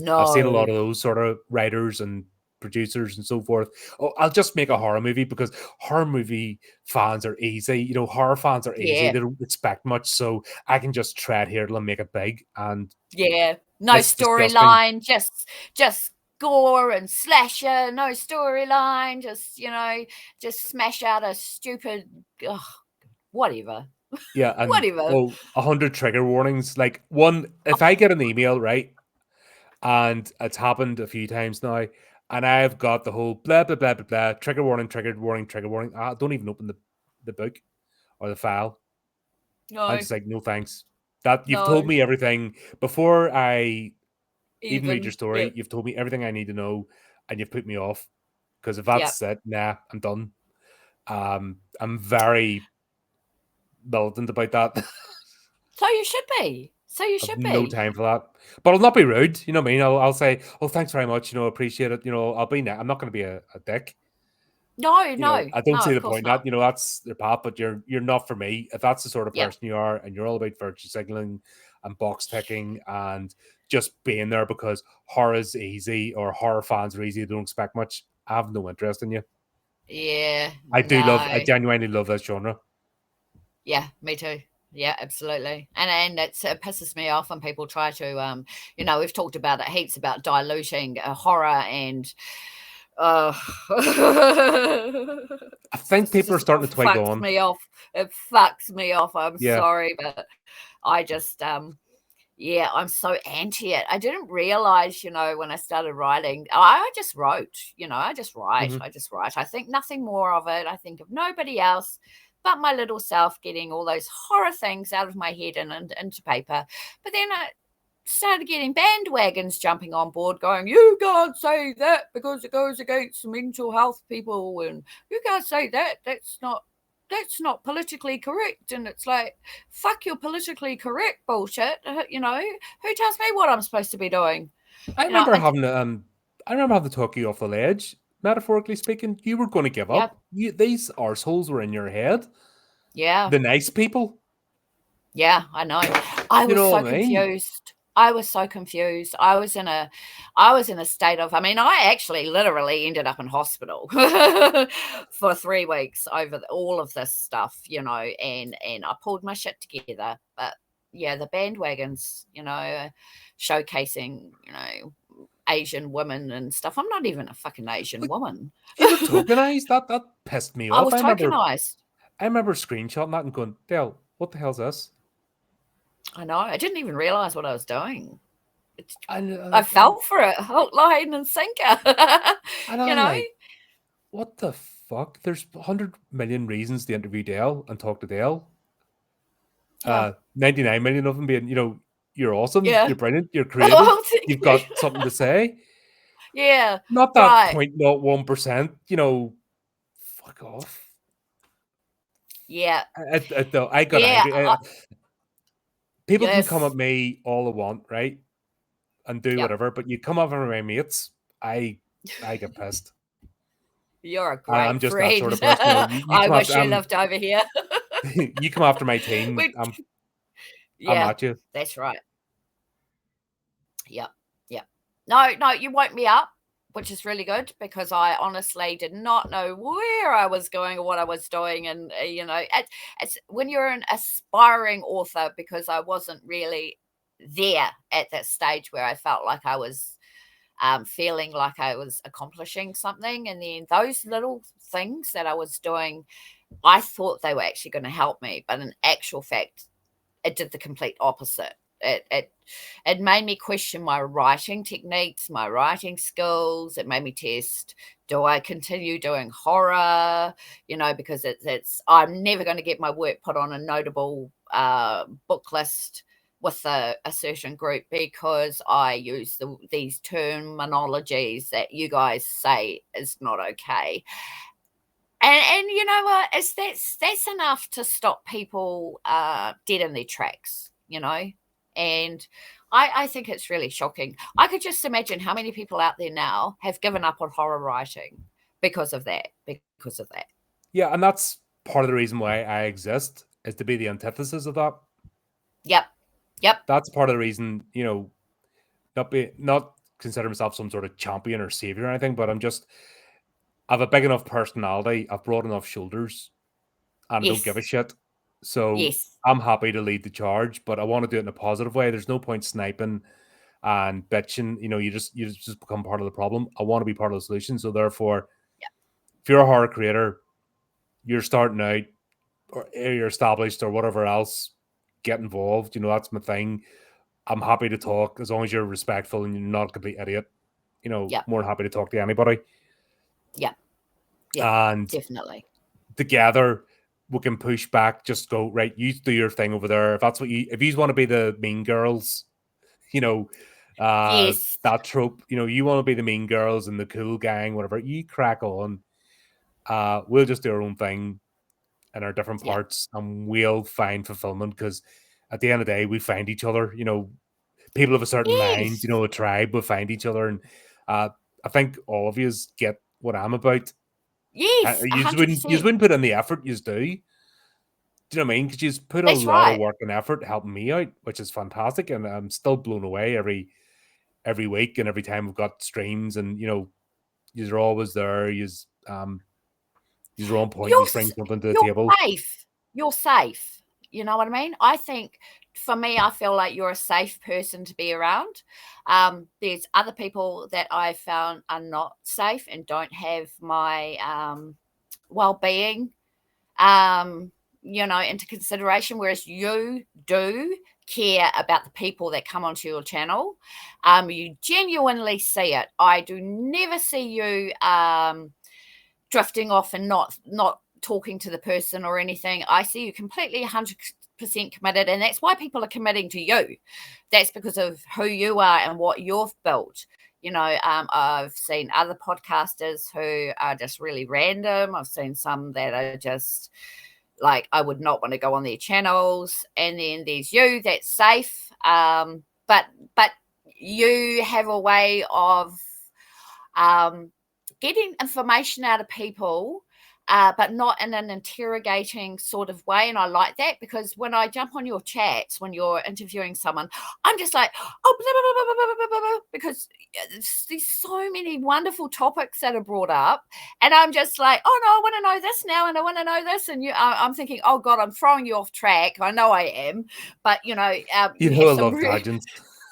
I've seen a lot No. of those sort of writers and producers and so forth. Oh, I'll just make a horror movie because horror movie fans are easy. Horror fans are easy. Yeah. They don't expect much, so I can just tread here and make it big. And Yeah, no it's disgusting. storyline, just gore and slasher, no storyline, just smash out a stupid ugh, whatever. Yeah, and Whatever. 100 trigger warnings. Like one, if I get an email right, and it's happened a few times now, and I've got the whole blah blah blah blah blah trigger warning, trigger warning, trigger warning. I don't even open the book or the file. I'm No, just like, no thanks. That you've told no, me everything before I even read your even story. yep, You've told me everything I need to know, and you've put me off. Because if yep. that's it, nah, I'm done. I'm very militant about that. So you should be. So you I've should no be. time for that. But I'll not be rude. You know what I mean? I'll say, oh, thanks very much. Appreciate it. I'll be. I'm not going to be a dick. No, no, I don't no, see of the course point in not. that. That's their path, but you're not for me. If that's the sort of Yep. person you are, and you're all about virtue signaling and box ticking and just being there because horror is easy or horror fans are easy, they don't expect much. I have no interest in you. Yeah, I no. genuinely love this genre. Yeah, me too. Yeah, absolutely. And it pisses me off when people try to we've talked about it heaps about diluting horror and Uh, I think people are starting to twig fucks on. me off. It fucks me off. I'm Yeah. sorry, but I just yeah, I'm so anti it. I didn't realize, when I started writing, I just wrote, I just write. Mhm. I just write. I think nothing more of it. I think of nobody else but my little self getting all those horror things out of my head and into paper. But then I started getting bandwagons jumping on board going, you can't say that because it goes against mental health people, and you can't say that. That's not politically correct. And it's like, fuck your politically correct bullshit. Who tells me what I'm supposed to be doing? I remember having to talk you off the ledge. Metaphorically speaking, you were going to give Yeah, up. These arseholes were in your head. yeah, The nice people. yeah, I know. I You was know so what I mean? confused. I was so confused. I was in a state of, I actually literally ended up in hospital for 3 weeks over all of this stuff, and I pulled my shit together. But yeah, the bandwagons, showcasing, Asian women and stuff. I'm not even a fucking Asian Like, woman. you look tokenized. That pissed me I off. was tokenized. I remember screenshotting that and going, Dale, what the hell's this? I know. I didn't even realize what I was doing. I And fell for it, hook, line, and sinker. I'm you know? like, what the fuck? There's 100 million reasons to interview Dale and talk to Dale. Yeah. 99 million of them being, you're awesome, Yeah. you're brilliant, you're creative, Well, thank you've you. got something to say. Yeah. Not that Right. 0.01%, fuck off. Yeah. I got Yeah. angry. People can come Yes. at me all they want, right? And do Yep. whatever, but you come over my mates, I get pissed. You're a I'm great just that sort friend. of person. You I come wish after you lived over here. you come after my team, We- I'm yeah, at you. that's right. Yep. Yep. No, you woke me up, which is really good, because I honestly did not know where I was going or what I was doing. And, it's when you're an aspiring author, because I wasn't really there at that stage where I felt like I was feeling like I was accomplishing something. And then those little things that I was doing, I thought they were actually going to help me. But in actual fact, it did the complete opposite. It made me question my writing techniques, my writing skills. It made me test, do I continue doing horror? Because it's I'm never going to get my work put on a notable book list with a certain group, because I use these terminologies that you guys say is not okay. And you know what? That's enough to stop people dead in their tracks, And I think it's really shocking. I could just imagine how many people out there now have given up on horror writing because of that. Because of that. Yeah, and that's part of the reason why I exist, is to be the antithesis of that. Yep. Yep. That's part of the reason, not consider myself some sort of champion or savior or anything, but I have a big enough personality, I've broad enough shoulders, and I don't give a Yes. shit. So Yes. I'm happy to lead the charge, but I want to do it in a positive way. There's no point sniping and bitching. You just become part of the problem. I want to be part of the solution. So therefore, Yep. if you're a horror creator, you're starting out, or you're established or whatever else, get involved. That's my thing. I'm happy to talk as long as you're respectful and you're not a complete idiot. Yep. More than happy to talk to anybody. Yep. Yep. And Definitely. together we can push back. Just go, right, you do your thing over there. If you want to be the mean girls, Yes. that trope, you want to be the mean girls and the cool gang, whatever, you crack on. We'll just do our own thing in our different Yep. parts, and we'll find fulfillment, because at the end of the day we find each other. People of a certain mind, Yes. a tribe will find each other. And I think all of you get what I'm about. Yes. You 100%. wouldn't put in the effort, you do. Do you know what I mean? Because you put a That's lot of right. work and effort helping me out, which is fantastic, and I'm still blown away every week and every time we've got streams, and you're always there. You're on point. You're You bring something to the you're table. safe. You're safe. You know what I mean? I think for me, I feel like you're a safe person to be around. There's other people that I found are not safe and don't have my well-being, into consideration, whereas you do care about the people that come onto your channel. You genuinely see it. I do never see you drifting off and not talking to the person or anything. I see you completely 100% committed, and that's why people are committing to you. That's because of who you are and what you've built. I've seen other podcasters who are just really random. I've seen some that are just like, I would not want to go on their channels. And then there's you that's safe. But you have a way of getting information out of people, but not in an interrogating sort of way. And I like that, because when I jump on your chats, when you're interviewing someone, I'm just like, oh, blah, blah, blah, blah, blah, blah, blah, because there's so many wonderful topics that are brought up. And I'm just like, oh, no, I want to know this now, and I want to know this. And I'm thinking, oh, God, I'm throwing you off track. I know I am. But, you I have some love tangents.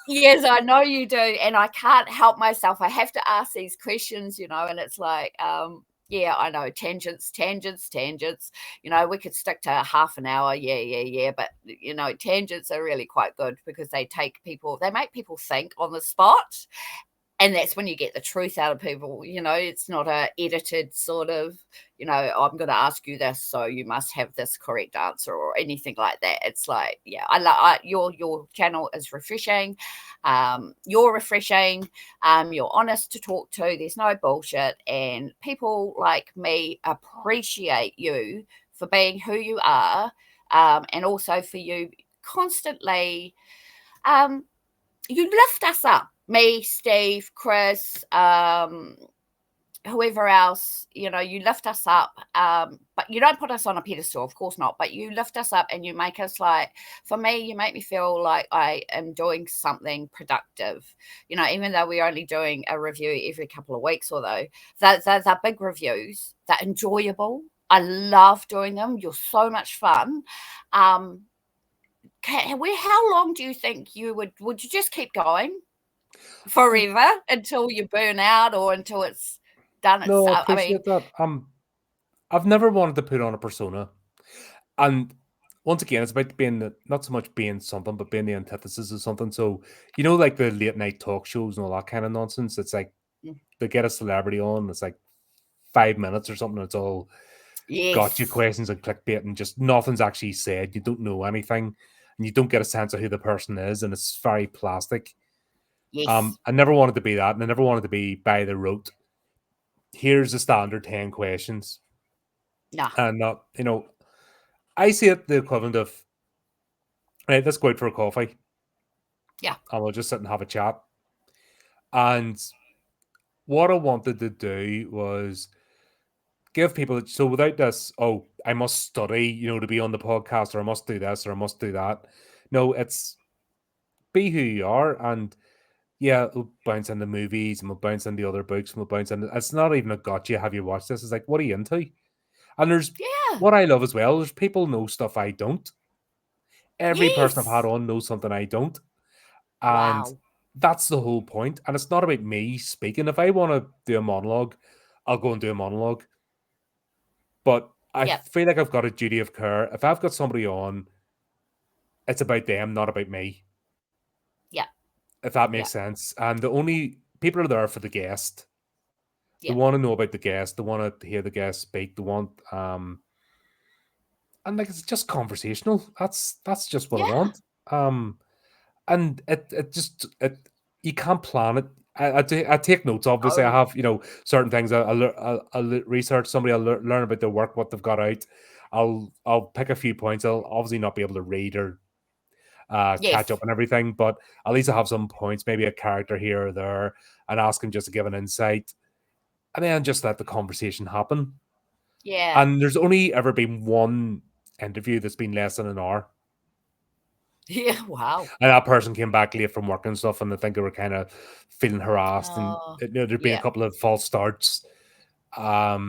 Yes, I know you do. And I can't help myself. I have to ask these questions, and it's like, yeah, I know, tangents. We could stick to half an hour. Yeah. But, tangents are really quite good, because they make people think on the spot. And that's when you get the truth out of people. It's not a edited sort of, I'm going to ask you this, so you must have this correct answer, or anything like that. It's like, yeah, your channel is refreshing. You're refreshing. You're honest to talk to. There's no bullshit. And people like me appreciate you for being who you are, and also for you constantly, you lift us up. Me, Steve, Chris, whoever else, you lift us up, but you don't put us on a pedestal, of course not, but you lift us up, and you make us like, for me, you make me feel like I am doing something productive, even though we're only doing a review every couple of weeks, although they're big reviews, they're enjoyable. I love doing them. You're so much fun. How long do you think would you just keep going forever until you burn out, or until it's done No, I itself? I mean, appreciate that. I've never wanted to put on a persona, and once again, it's about being not so much being something, but being the antithesis of something. So like the late night talk shows and all that kind of nonsense. It's like they get a celebrity on. It's like 5 minutes or something. It's all gotcha yes, questions and clickbait, and just nothing's actually said. You don't know anything, and you don't get a sense of who the person is, and it's very plastic. yes, I never wanted to be that, and I never wanted to be by the rote. Here's the standard 10 questions. no, And I see it the equivalent of, right, let's go out for a coffee. yeah, And we'll just sit and have a chat. And what I wanted to do was give people, so without this, oh, I must study, to be on the podcast, or I must do this, or I must do that. No, it's be who you are. And yeah, we'll bounce into movies, and we'll bounce into other books, and we'll bounce into, it's not even a gotcha. Have you watched this? It's like, what are you into? And there's yeah, what I love as well. There's people know stuff I don't. Every person I've had yes. on knows something I don't. And Wow. that's the whole point. And it's not about me speaking. If I want to do a monologue, I'll go and do a monologue. But I Yep, feel like I've got a duty of care. If I've got somebody on, it's about them, not about me, yep, if that makes yep, sense. And the only people are there for the guest. They yep, want to know about the guest. They want to hear the guest speak. They want and like it's just conversational. That's just what I yeah. want. And it you can't plan it. I take notes. Obviously, I Oh, have certain things. I'll research somebody. I'll learn about their work, what they've got out. I'll pick a few points. I'll obviously not be able to read or catch yes, up on everything, but at least I have some points, maybe a character here or there, and ask him just to give an insight, and then just let the conversation happen. yeah, And there's only ever been one interview that's been less than an hour. yeah. Wow. And that person came back late from work and stuff, and I think they were kind of feeling harassed, and Oh, there'd been a yeah. couple of false starts. But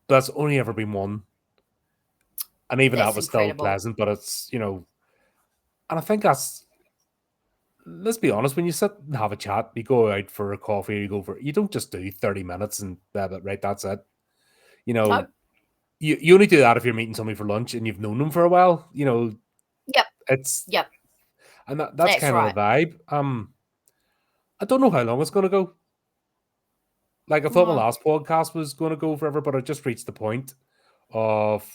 that's only ever been one, and even that That's was still incredible. pleasant. But it's And I think that's, let's be honest, when you sit and have a chat, you go out for a coffee, you don't just do 30 minutes and right, that's it. You know, No. you only do that if you're meeting somebody for lunch and you've known them for a while. You know, Yep. it's, Yep. and that's That's kind of right. the vibe. I don't know how long it's going to go. Like, I thought my Mm. last podcast was going to go forever, but I just reached the point of,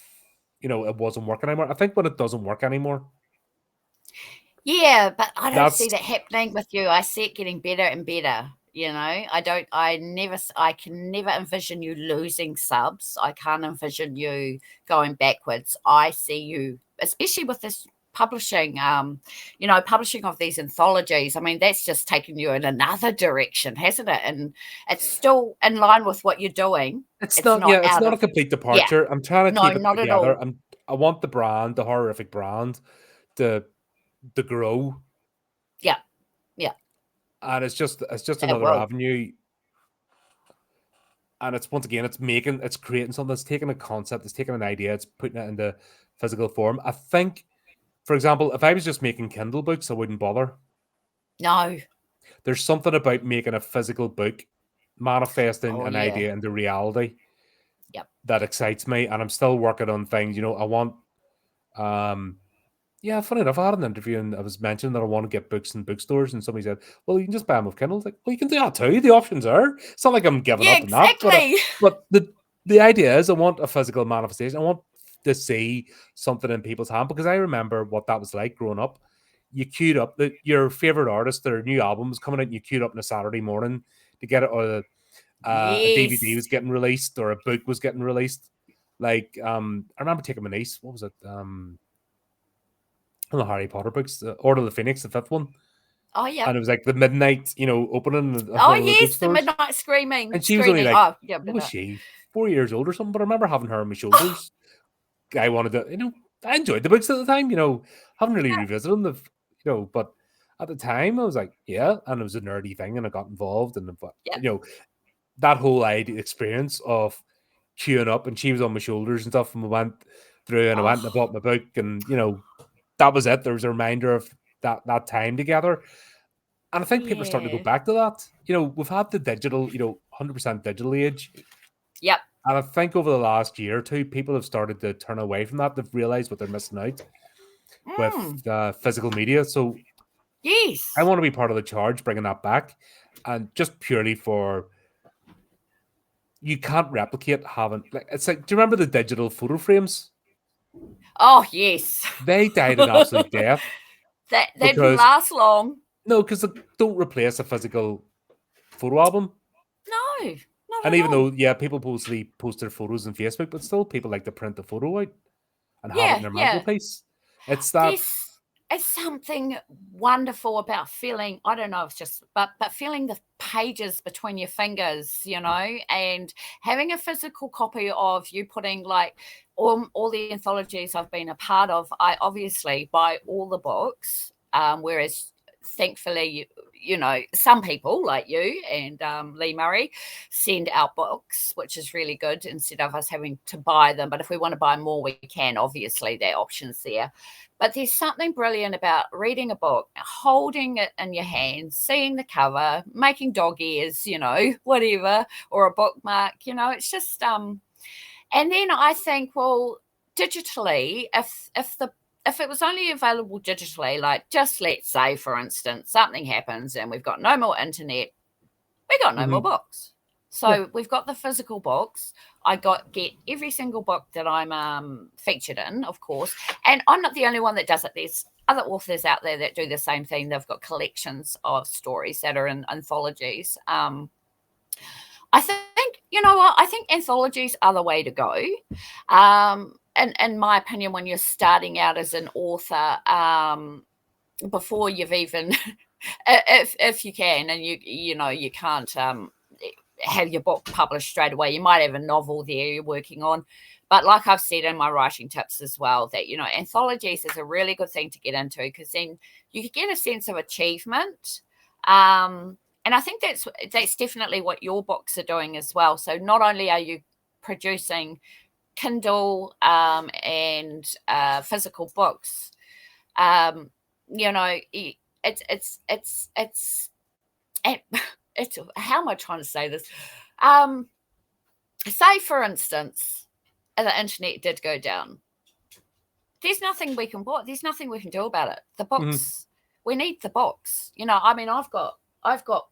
it wasn't working anymore. I think when it doesn't work anymore, Yeah, but I don't see that's that happening with you. I see it getting better and better. I can never envision you losing subs. I can't envision you going backwards. I see you, especially with this publishing, publishing of these anthologies. I mean, that's just taken you in another direction, hasn't it? And it's still in line with what you're doing. it's It's not, not yeah, it's out not a of, complete yeah, departure. I'm trying to no, keep it not at together. all. I want the brand, the horrific brand, to grow, Yeah, yeah, and it's just it another will. avenue. And it's, once again, it's creating something. It's taking a concept, it's taking an idea, it's putting it into physical form. I think, for example, if I was just making Kindle books, I wouldn't bother. No. There's something about making a physical book, manifesting Oh, an yeah. idea into reality, Yep. that excites me. And I'm still working on things. I want, yeah, funny enough, I had an interview and I was mentioning that I want to get books in bookstores, and somebody said, "Well, you can just buy them with Kindle." Like, well, you can do that too. The options are. It's not like I'm giving Yeah, up on that, exactly. but the idea is, I want a physical manifestation. I want to see something in people's hand, because I remember what that was like growing up. You queued up your favorite artist, their new album was coming out, and you queued up on a Saturday morning to get it, or a DVD Yes. was getting released, or a book was getting released. Like, I remember taking my niece. What was it? One of the Harry Potter books, Order of the Phoenix, the fifth one, Oh, yeah. and it was like the midnight, opening at Oh, one of the yes, the bookstores, midnight screaming and she was only screening. like, Oh, yeah, what but was that. she, 4 years old or something? But I remember having her on my shoulders. I wanted to, I enjoyed the books at the time. Haven't really Yeah, revisited them. But at the time I was like, yeah, and it was a nerdy thing, and I got involved, and yeah. that whole idea experience of queuing up, and she was on my shoulders and stuff, and we went through, and I went and I Oh, bought my book, and that was it. There was a reminder of that time together. And I think people are starting to go yeah. back to that. We've had the digital, 100% digital age. Yep. And I think over the last year or two, people have started to turn away from that. They've realized what they're missing out with Mm, physical media. So I yes. want to be part of the charge, bringing that back. And just purely for, you can't replicate having, like, it's like, do you remember the digital photo frames? Oh, yes. They died an absolute death That didn't because, last long. no, because they don't replace a physical photo album. No, not And at even though, all. yeah, people mostly post their photos on Facebook, but still people like to print the photo out and have it in Yeah, their yeah. mantelpiece. It's that, There's is something wonderful about feeling, I don't know, it's just but feeling the pages between your fingers, and having a physical copy of you putting like all the anthologies I've been a part of. I obviously buy all the books, whereas thankfully some people like you and Lee Murray send out books, which is really good, instead of us having to buy them. But if we want to buy more, we can. Obviously, there are options there. But there's something brilliant about reading a book, holding it in your hands, seeing the cover, making dog ears, whatever, or a bookmark. It's just and then I think, well, digitally, if it was only available digitally, like, just let's say, for instance, something happens and we've got no more internet, we got no more mhm, books. yeah, So we've got the physical books. I get every single book that I'm featured in, of course. And I'm not the only one that does it. There's other authors out there that do the same thing. They've got collections of stories that are in anthologies. I think, you know what? I think anthologies are the way to go. In my opinion, when you're starting out as an author, before you've even, if you can, and you can't have your book published straight away. You might have a novel there you're working on. But like I've said in my writing tips as well, that, anthologies is a really good thing to get into, because then you can get a sense of achievement. And I think that's definitely what your books are doing as well. So not only are you producing Kindle and physical books, you know, it's it's how am I trying to say this? Say for instance, the internet did go down. There's nothing we can there's nothing we can do about it. The Mhm. books, we need the books. You know, I mean, I've got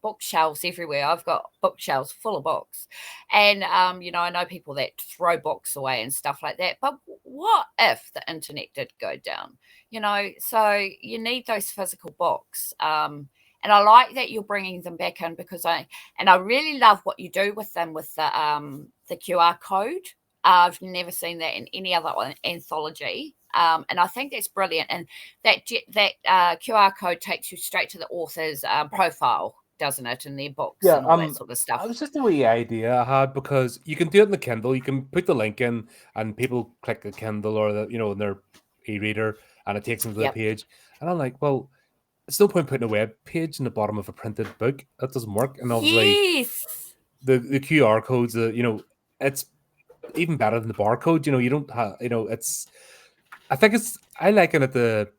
bookshelves everywhere. I've got bookshelves full of books, and you know, I know people that throw books away and stuff like that. But what if the internet did go down? You know, so you need those physical books. And I like that you're bringing them back in because I really love what you do with them with the QR code. I've never seen that in any other anthology. And I think that's brilliant. And that QR code takes you straight to the author's profile, doesn't it, in their books Yeah, and all that sort of it stuff. was just a wee idea I had because you can do it in the Kindle. You can put the link in, and people click the Kindle or in their e-reader, and it takes them to the Yep. page. And I'm like, well, it's no point putting a web page in the bottom of a printed book. That doesn't work. And obviously, Yes. the QR codes, it's even better than the barcode. You don't have, it's. I think I liken it to.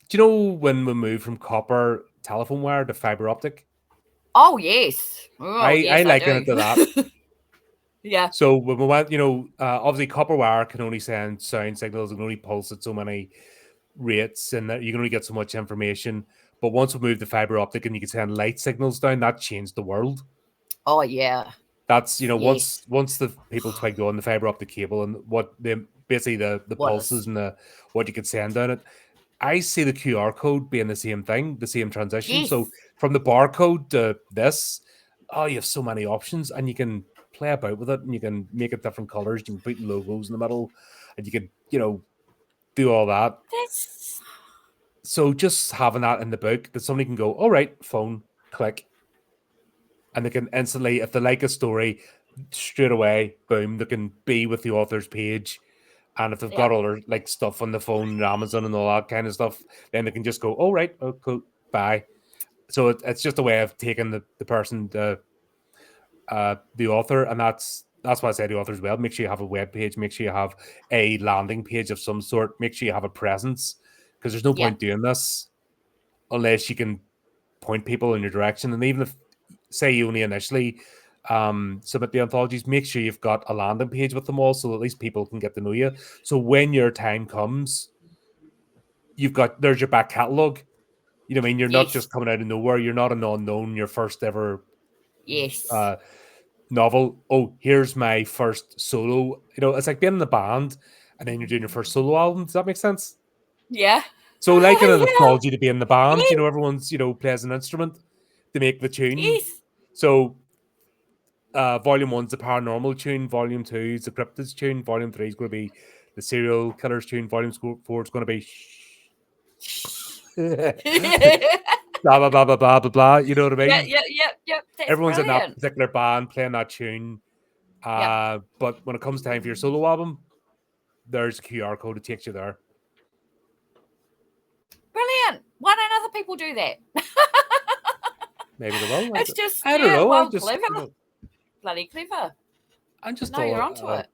Do you know when we moved from copper telephone wire to fiber optic? Oh, yes. Oh, I yes, I liken it to that. do. Yeah. So when we went, obviously copper wire can only send sound signals and only pulse at so many rates, and that you can only get so much information. But once we moved to fiber optic and you can send light signals down, that changed the world. Oh, yeah. That's Yes. once the people twigged on the fiber optic cable and what basically the What pulses is? and the what you could send down it. I see the QR code being the same thing, the same transition. Yes. So from the barcode to this, oh, you have so many options, and you can play about with it, and you can make it different colors. You can put logos in the middle, and you can do all that. That's. So just having that in the book that somebody can go, all right, phone, click, and they can instantly, if they like a story, straight away, boom, they can be with the author's page. And if they've Yeah. got other like stuff on the phone, Amazon and all that kind of stuff, then they can just go, oh right, oh cool, bye. So it's just a way of taking the person, the author, and that's why I say the author as well. Make sure you have a web page, make sure you have a landing page of some sort, make sure you have a presence, because there's no Yeah. point doing this unless you can point people in your direction. And even if, say, you only initially submit the anthologies, make sure you've got a landing page with them all, so at least people can get to know you. So when your time comes, there's your back catalog. You know what I mean? You're not Yes. just coming out of nowhere. You're not an unknown. Your first ever Yes. uh, novel. Oh, here's my first solo. It's like being in the band and then you're doing your first solo album. Does that make sense? Yeah. So, like in an Yeah. anthology to be in the band, Yes. everyone's plays an instrument to make the tune. Yes. So, volume one's the paranormal tune. Volume two is the cryptids tune. Volume three is going to be the serial killers tune. Volume four is going to be blah blah blah blah blah blah blah. You know what I Yeah, mean? yeah, yeah, yeah. That's Everyone's in that brilliant. particular band playing that tune. Yep. But when it comes time for your solo album, there's a QR code that takes you there. Brilliant. Why don't other people do that? Maybe they will. It's just, I don't yeah, know. well, clever. Bloody clever. I'm just No, you're onto it.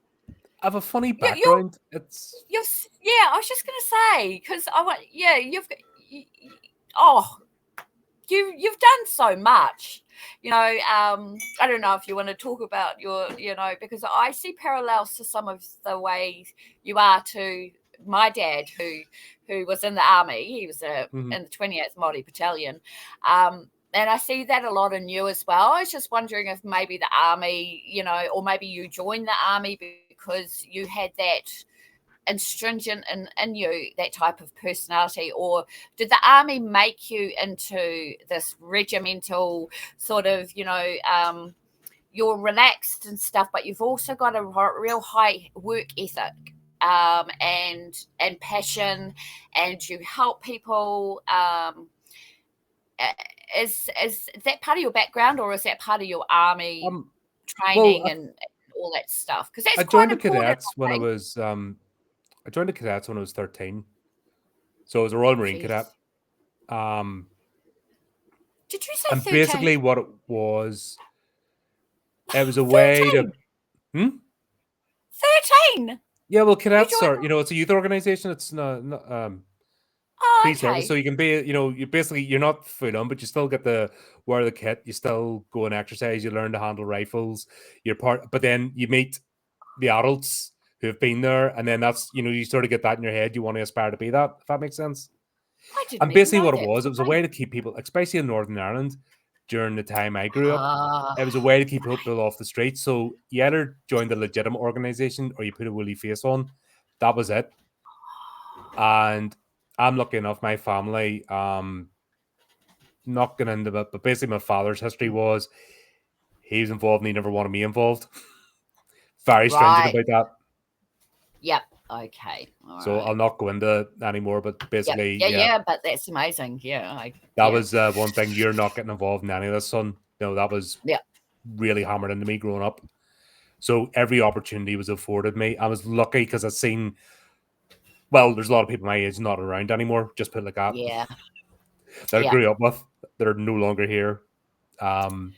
I have a funny You, you're, background. It's yeah, I was just going to say, because I want, yeah, oh, you've done so much. I don't know if you want to talk about because I see parallels to some of the ways you are to my dad, who was in the army. He was in the 28th Māori Battalion. And I see that a lot in you as well. I was just wondering if maybe the army, or maybe you joined the army because you had that stringent in you, that type of personality, or did the army make you into this regimental sort of, you're relaxed and stuff, but you've also got a real high work ethic, and passion, and you help people. Is that part of your background, or is that part of your army training well, and all that stuff? Because that's I quite joined the important, cadets I when think. I joined the cadets when I was 13. So I was a Royal Marine cadet. Jeez. Did you say And 13? basically what it was a way to 13? 13? yeah, well, You cadets joined? are, it's a youth organization. It's not free service, okay. so you can be, you're not full on, but you still get to wear the kit. You still go and exercise. You learn to handle rifles. But then you meet the adults who have been there, and then that's you sort of get that in your head. You want to aspire to be that, if that makes sense. I didn't And even basically, know what that. it was a way to keep people, especially in Northern Ireland, during the time I grew up. Ah, It was a way to keep people off the street. So you either joined a legitimate organization or you put a woolly face on. That was it. And I'm lucky enough, my family, not getting into it, but basically my father's history was he was involved and he never wanted me involved. Very stringent right. about that. Yep. Okay. All So right. I'll not go into anymore. But basically, Yeah. But that's amazing. that was one thing. You're not getting involved in any of this, son. That was really hammered into me growing up. So every opportunity was afforded me. I was lucky because I've seen, well, there's a lot of people my age not around anymore. Just put it like that. Yeah. That I grew up with. They're no longer here. Double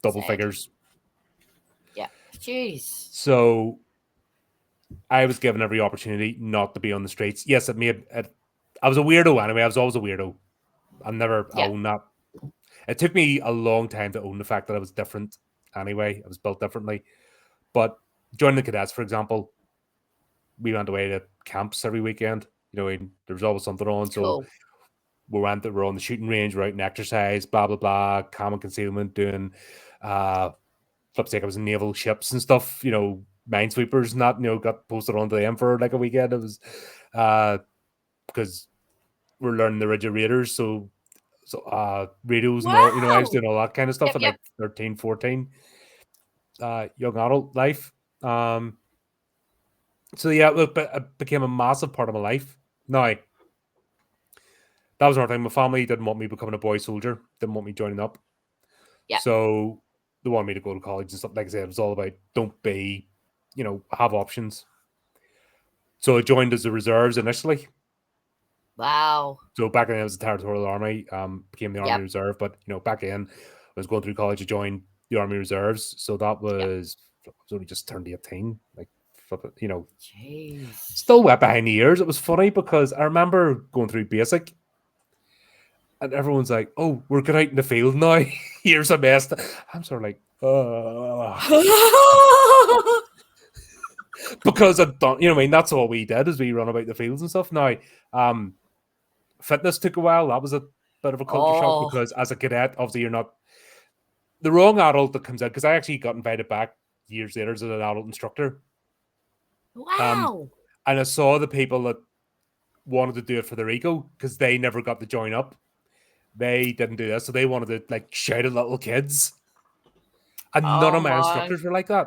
Sad. figures. Yeah. Jeez. So I was given every opportunity not to be on the streets. Yes, I was a weirdo anyway. I was always a weirdo. I never owned that. It took me a long time to own the fact that I was different anyway. I was built differently. But joining the cadets, for example, we went away to camps every weekend. There was always something on. Cool. So we're on the shooting range, we're out in exercise, blah, blah, blah, common concealment, doing flip's sake, I was in naval ships and stuff, minesweepers and that, got posted onto them for like a weekend. It was because we're learning the rigid raiders, so radios and all, I was doing all that kind of stuff at like 13, 14, young adult life. So yeah, look, but it became a massive part of my life. Now, that was another thing. My family didn't want me becoming a boy soldier, didn't want me joining up. Yeah. So they wanted me to go to college and stuff. Like I said, it was all about don't be, have options. So I joined as the reserves initially. Wow. So back then I was a territorial army, became the Army Reserve. But back then I was going through college, I joined the Army Reserves. So that was I was only just turned 18. Like, Jeez. Still wet behind the ears. It was funny because I remember going through basic. And everyone's like, "Oh, we're going out in the field now. Here's a mess." I'm sort of like, because I don't, that's all we did is we run about the fields and stuff. Now, fitness took a while. That was a bit of a culture shock because as a cadet, obviously you're not the wrong adult that comes out. Because I actually got invited back years later as an adult instructor. Wow. And I saw the people that wanted to do it for their ego because they never got to join up. They didn't do this, so they wanted to like shout at little kids. And none of my instructors were like that.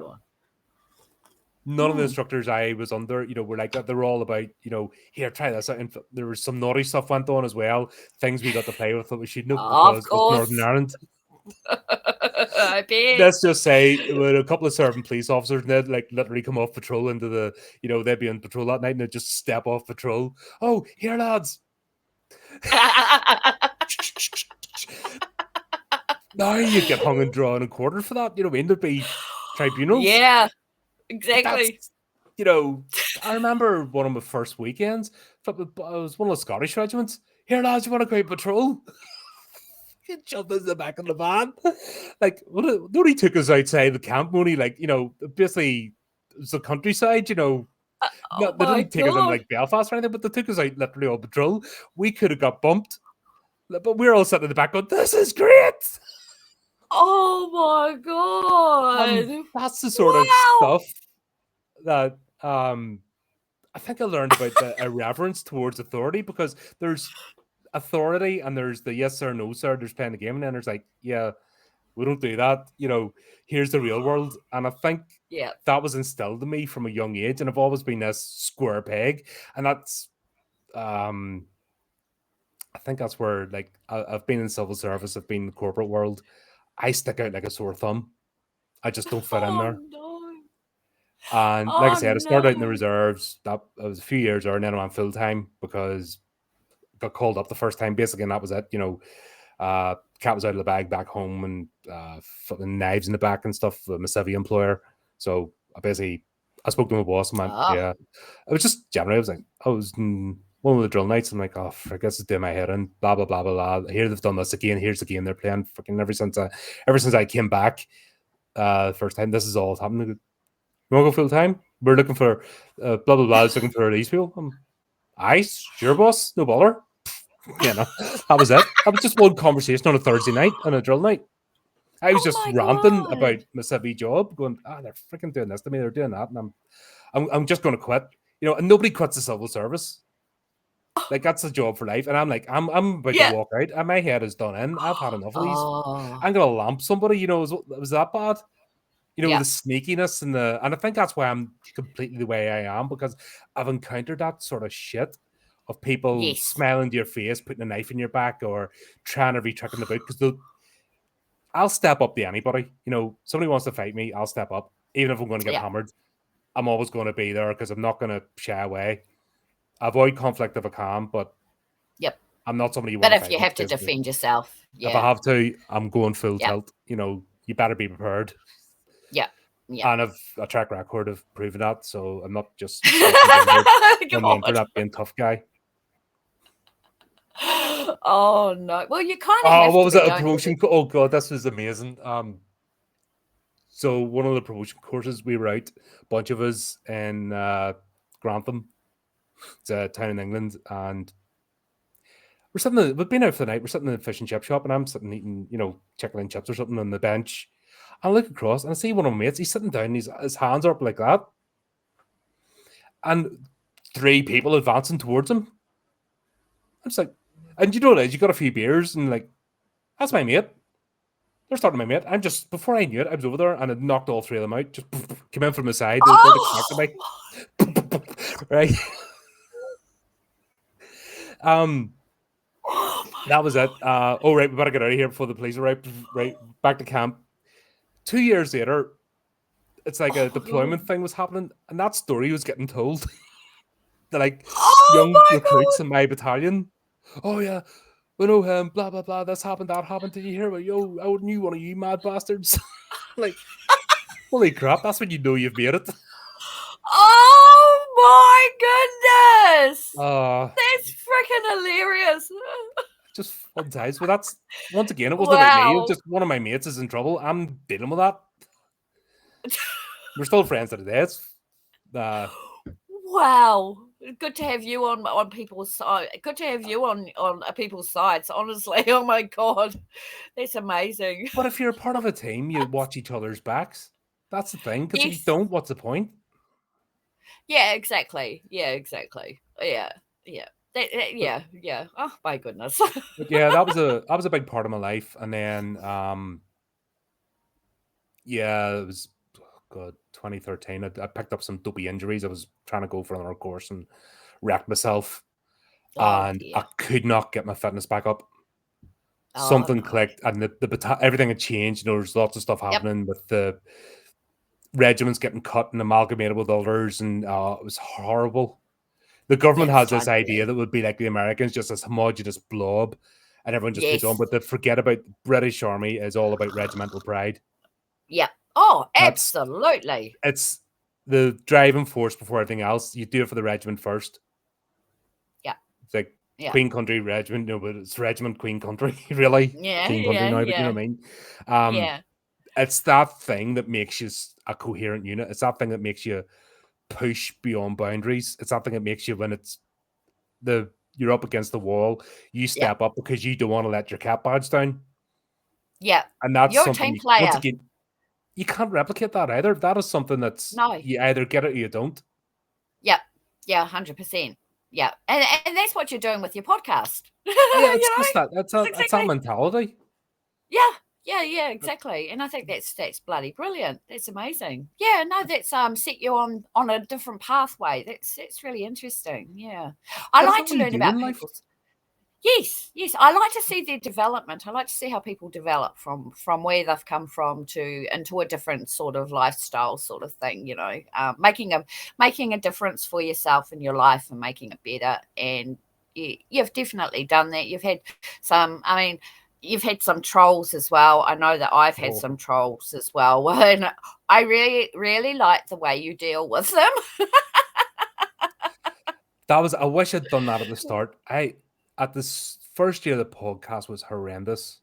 None of the instructors I was under, were like that. They were all about, here, try this out. And there was some naughty stuff went on as well. Things we got to play with that we shouldn't have because it's Northern Ireland. I bet. Let's just say with a couple of serving police officers, and they'd like literally come off patrol into the, they'd be on patrol that night and they'd just step off patrol. Oh, here, lads. Now you get hung and drawn and quartered for that. There'd be tribunals. Yeah, exactly. I remember one of my first weekends. It was one of the Scottish regiments. Here, lads, you want to go out patrol? He jumped in the back of the van. Like, nobody took us outside the camp, only like, basically it was the countryside, they didn't take us in like Belfast or anything, but they took us out literally on patrol. We could have got bumped, but we were all sitting in the back going, "This is great." Oh my god. That's the sort of stuff that I think I learned about the irreverence towards authority, because there's authority and there's the yes sir, no sir, there's playing the game, and then there's like, yeah, we don't do that. Here's the real world. And I think that was instilled in me from a young age, and I've always been this square peg. And that's I think that's where, like, I've been in civil service, I've been in the corporate world. I stick out like a sore thumb. I just don't fit in there. No. And like I said, I started out in the reserves. That was a few years there, and then I went full time because I got called up the first time, basically, and that was it. Cat was out of the bag back home, and fucking knives in the back and stuff. My civvy employer. So I spoke to my boss and went, yeah. It was just generally, I was like, one of the drill nights, I'm like, oh, frick, this is doing my head in, blah, blah, blah, blah, blah. Here they've done this again, here's again, they're playing fucking ever since I came back first time, this is all happening. You want to go full time? We're looking for blah, blah, blah, looking for these people. Sure, boss, no bother. You know, that was it. That was just one conversation on a Thursday night, on a drill night. I was just ranting about my civvy job, going, they're freaking doing this to me, they're doing that, and I'm just going to quit. You know, and nobody quits the civil service. Like, that's the job for life. And I'm like, I'm about to walk out, and my head is done in. I've had enough of these. I'm gonna lamp somebody. You know, was that bad? You know, the sneakiness and I think that's why I'm completely the way I am, because I've encountered that sort of shit of people smiling to your face, putting a knife in your back, or trying every trick in the book. Because I'll step up to anybody. You know, somebody wants to fight me, I'll step up, even if I'm going to get hammered. I'm always going to be there because I'm not going to shy away. Avoid conflict if I can, but I'm not somebody you want to fight. But if you have to defend yourself, if I have to, I'm going full tilt. You know, you better be prepared. Yeah. And I've a track record of proving that, so I'm not just not being tough guy. Oh no! Well, you kind of. Have what was that? A promotion? Oh god, this was amazing. So one of the promotion courses, we were out, a bunch of us in Grantham. It's a town in England, and we're sitting. We've been out for the night. We're sitting in the fish and chip shop, and I'm sitting eating, you know, chicken and chips or something on the bench. I look across and I see one of my mates. He's sitting down. And his hands are up like that, and 3 people advancing towards him. I'm just like, and you know what it is? You got a few beers, and like, that's my mate. They're starting my mate. I'm just, before I knew it, I was over there and I knocked all 3 of them out. Just came in from the side. They weren't expecting me. Right. That was it. Right, we better get out of here before the police arrive. Right, back to camp. 2 years later, it's like a deployment thing was happening, and that story was getting told. They're like, young recruits in my battalion. Oh yeah, we know him. Blah blah blah. This happened. That happened. Did you hear about? Yo, I knew one of you mad bastards. Like, holy crap! That's when you know you've made it. Oh my goodness! That's freaking hilarious. Just fun times. But that's, once again, it wasn't about me. It was just one of my mates is in trouble. I'm dealing with that. We're still friends today. It's wow. Good to have you on people's side. Good to have you on people's sides. Honestly, oh my god, that's amazing. But if you're a part of a team, you watch each other's backs. That's the thing. Because if you don't, what's the point? Yeah, exactly. Yeah, exactly. Yeah. Oh my goodness. But yeah, that was a big part of my life. And then it was 2013. I picked up some dopey injuries. I was trying to go for another course and wrecked myself. I could not get my fitness back up. Something clicked, and everything had changed. You know, there's lots of stuff happening with the regiments getting cut and amalgamated with others, and it was horrible. The government has this idea that would be like the Americans, just this homogenous blob, and everyone just puts on. But they forget about the British Army is all about regimental pride. Yeah. Oh, absolutely. It's the driving force before everything else. You do it for the regiment first. Yeah. It's like Queen Country Regiment, no, but it's Regiment Queen Country, really. Yeah. Queen Country now, but you know what I mean? It's that thing that makes you a coherent unit. It's that thing that makes you push beyond boundaries. It's that thing that makes you, when you're up against the wall, you step up because you don't want to let your cap badge down. Yeah. And that's you're something a team player. Once again, you can't replicate that either. That is something that's you either get it or you don't. Yeah. Yeah, 100%. Yeah. And that's what you're doing with your podcast. Yeah, it's just that. That's that mentality. Yeah, exactly. And I think that's bloody brilliant. That's amazing. Yeah, no, that's set you on a different pathway. That's really interesting. Yeah. I like to learn about people's. Yes. I like to see their development. I like to see how people develop from where they've come from into a different sort of lifestyle sort of thing, you know, making a difference for yourself in your life and making it better. And you've definitely done that. You've had you've had some trolls as well. I know that I've had some trolls as well. And I really, really like the way you deal with them. I wish I'd done that at the start. At this first year, the podcast was horrendous.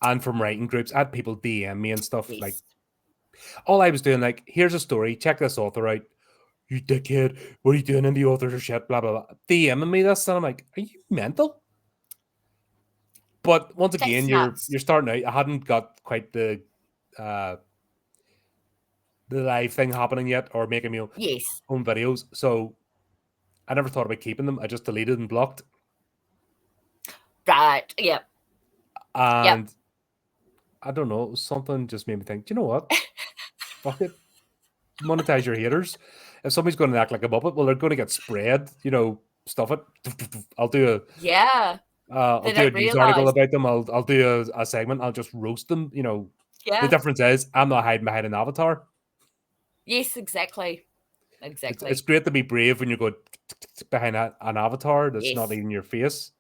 And from writing groups, I had people DM me and stuff. Like, Yes. all I was doing, like, here's a story, check this author out. You dickhead, what are you doing in the author's shit? Blah, blah, blah. DMing me this, and I'm like, are you mental? But once again, That's you're nuts. starting out. I hadn't got quite the live thing happening yet, or making my Yes. own videos. So I never thought about keeping them. I just deleted and blocked. Right. Yep. And I don't know, something just made me think, do you know what? Fuck it. Monetize your haters. If somebody's going to act like a Muppet, well, they're going to get spread, stuff it. I'll do Yeah. I'll They do a don't news article realize. about them. I'll do a segment. I'll just roast them. The Yeah. difference is I'm not hiding behind an avatar. Yes, exactly. Exactly. It's great to be brave when you go behind an avatar that's not Yes. even your face.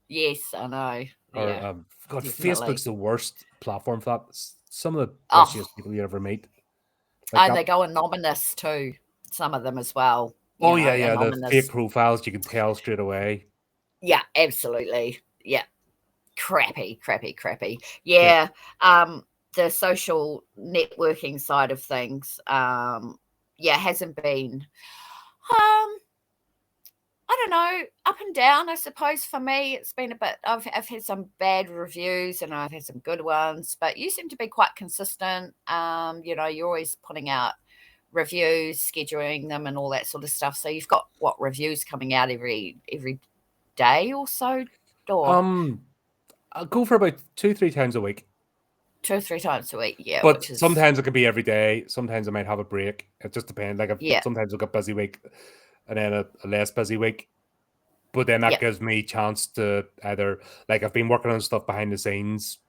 Yes, I know. Or Yeah. God, Definitely. Facebook's the worst platform for that. Some of the bitchiest people you ever meet. Like And they go anonymous too. Some of them as well. Oh yeah, the Anonymous. fake profiles, you can tell straight away. Yeah, absolutely. Yeah. Crappy. Yeah. The social networking side of things, hasn't been I don't know, up and down, I suppose. For me, it's been a bit, I've had some bad reviews and I've had some good ones, but you seem to be quite consistent. You're always putting out reviews, scheduling them and all that sort of stuff. So you've got reviews coming out every day or so? Or I'll go for about 2-3 times a week. 2 or 3 times a week, yeah. But Which is sometimes it could be every day. Sometimes I might have a break. It just depends. Like sometimes I've got a busy week and then a less busy week. But then that gives me a chance to either, like, I've been working on stuff behind the scenes,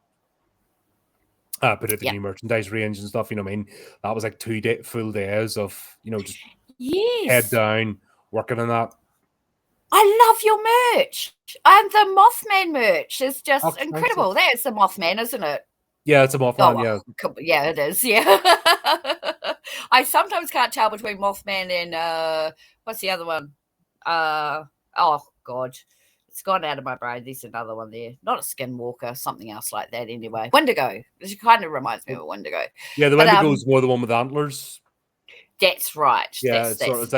put it in the merchandise range and stuff. You know what I mean? That was like 2 full days of just head down working on that. I love your merch. And the Mothman merch is just incredible. That's the Mothman, isn't it? Yeah, it's a Mothman, yeah. Yeah, it is, yeah. I sometimes can't tell between Mothman and, what's the other one? Oh, God. It's gone out of my brain. There's another one there. Not a Skinwalker, something else like that anyway. Wendigo. It kind of reminds me of a Wendigo. Yeah, the Wendigo's more the one with antlers. That's right. Yeah, it's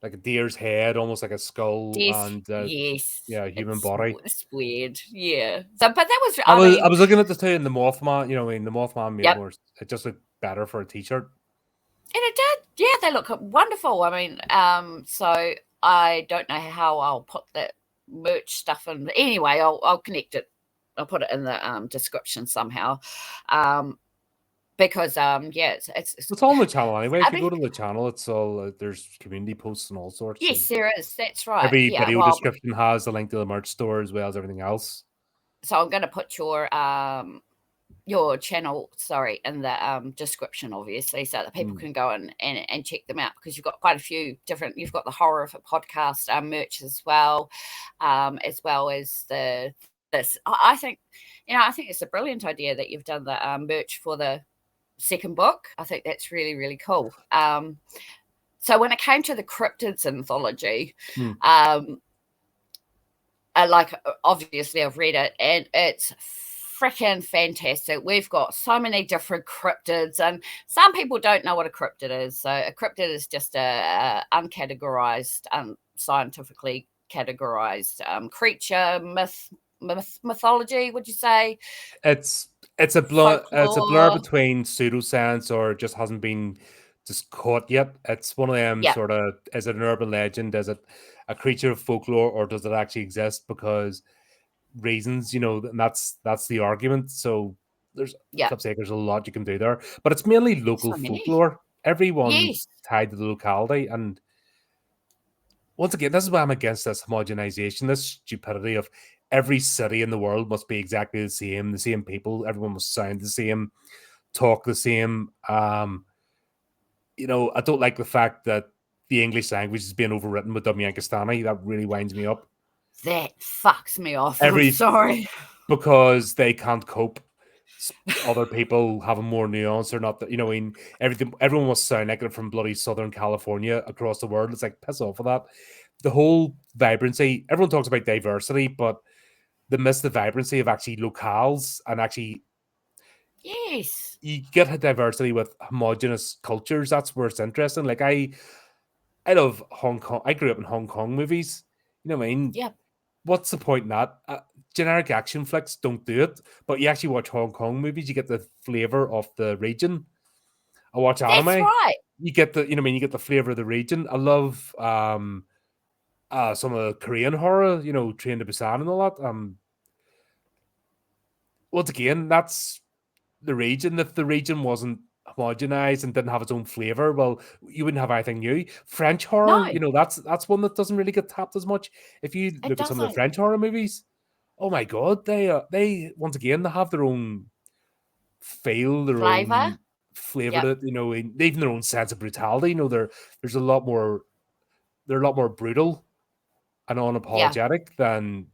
like a deer's head, almost like a skull, and human body. It's weird, yeah. So, but that was. I was looking at the two in the Mothman. The Mothman made more. It just looked better for a t-shirt. And it did, yeah. They look wonderful. I mean, so I don't know how I'll put that merch stuff in. Anyway, I'll connect it. I'll put it in the description somehow. Because it's on the channel anyway. If you go to the channel, it's all there's community posts and all sorts. Yes, there is. That's right. Every video description has a link to the merch store as well as everything else. So I'm going to put your channel, in the description, obviously, so that people can go and check them out, because you've got quite a few different. You've got the HORRORific Podcast merch as well as this. I think it's a brilliant idea that you've done the merch for the second book. I think that's really, really cool. So when it came to the Cryptids anthology, obviously I've read it and it's freaking fantastic. We've got so many different cryptids, and some people don't know what a cryptid is. So a cryptid is just a uncategorized, unscientifically categorized creature, mythology, would you say? It's a blur between pseudoscience or just hasn't been just caught yet. It's one of them sort of, is it an urban legend? Is it a creature of folklore, or does it actually exist because reasons, and that's the argument. So there's a lot you can do there, but it's mainly local folklore. Everyone's tied to the locality, and once again, this is why I'm against this homogenization, this stupidity of every city in the world must be exactly the same people, everyone must sound the same, talk the same. I don't like the fact that the English language is being overwritten with Dumyankistani. That really winds me up. That fucks me off. I'm sorry. Because they can't cope. other people having more nuance or not. That, you know, I mean, everyone must sound like it from bloody Southern California across the world. It's like, piss off with that. The whole vibrancy. Everyone talks about diversity, but they miss the vibrancy of actually locales and actually Yes. you get a diversity with homogenous cultures. That's where it's interesting. Like I love Hong Kong. I grew up in Hong Kong movies. You know what I mean? Yep. What's the point in that? Generic action flicks don't do it, but you actually watch Hong Kong movies, you get the flavor of the region. I watch That's anime, right. you get the, you know what I mean, you get the flavor of the region. I love some of the Korean horror, you know, Train to Busan and all that. Once again, that's the region. If the region wasn't homogenized and didn't have its own flavor, well, you wouldn't have anything new. French horror, No, you know, that's one that doesn't really get tapped as much. If you it look at some of the doesn't. French horror movies, oh my god, they once again they have their own feel, their Flavor. own flavor Yep. to it, you know, even their own sense of brutality. You know, there's a lot more, they're a lot more brutal and Yeah. unapologetic than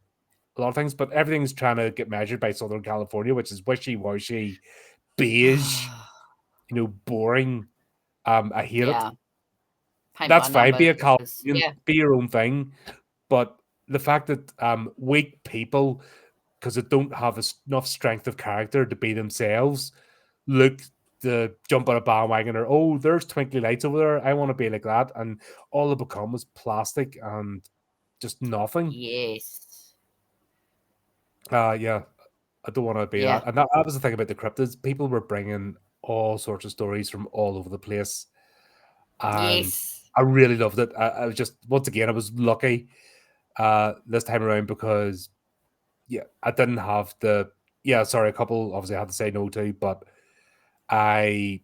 a lot of things, but everything's trying to get measured by Southern California, which is wishy-washy, beige, you know, boring. I hate it. Yeah. Paint That's by fine. Be numbers. a Californian, Yeah. be your own thing. But the fact that weak people, because they don't have enough strength of character to be themselves, look to jump on a bandwagon or, oh, there's twinkly lights over there. I want to be like that. And all they become is plastic and just nothing. Yes. Yeah, I don't want to be Yeah. that. And that was the thing about the cryptids. People were bringing all sorts of stories from all over the place. And Yes. I really loved it. I was just, once again, I was lucky this time around because, yeah, I didn't have the, yeah, sorry, a couple obviously I had to say no to, but I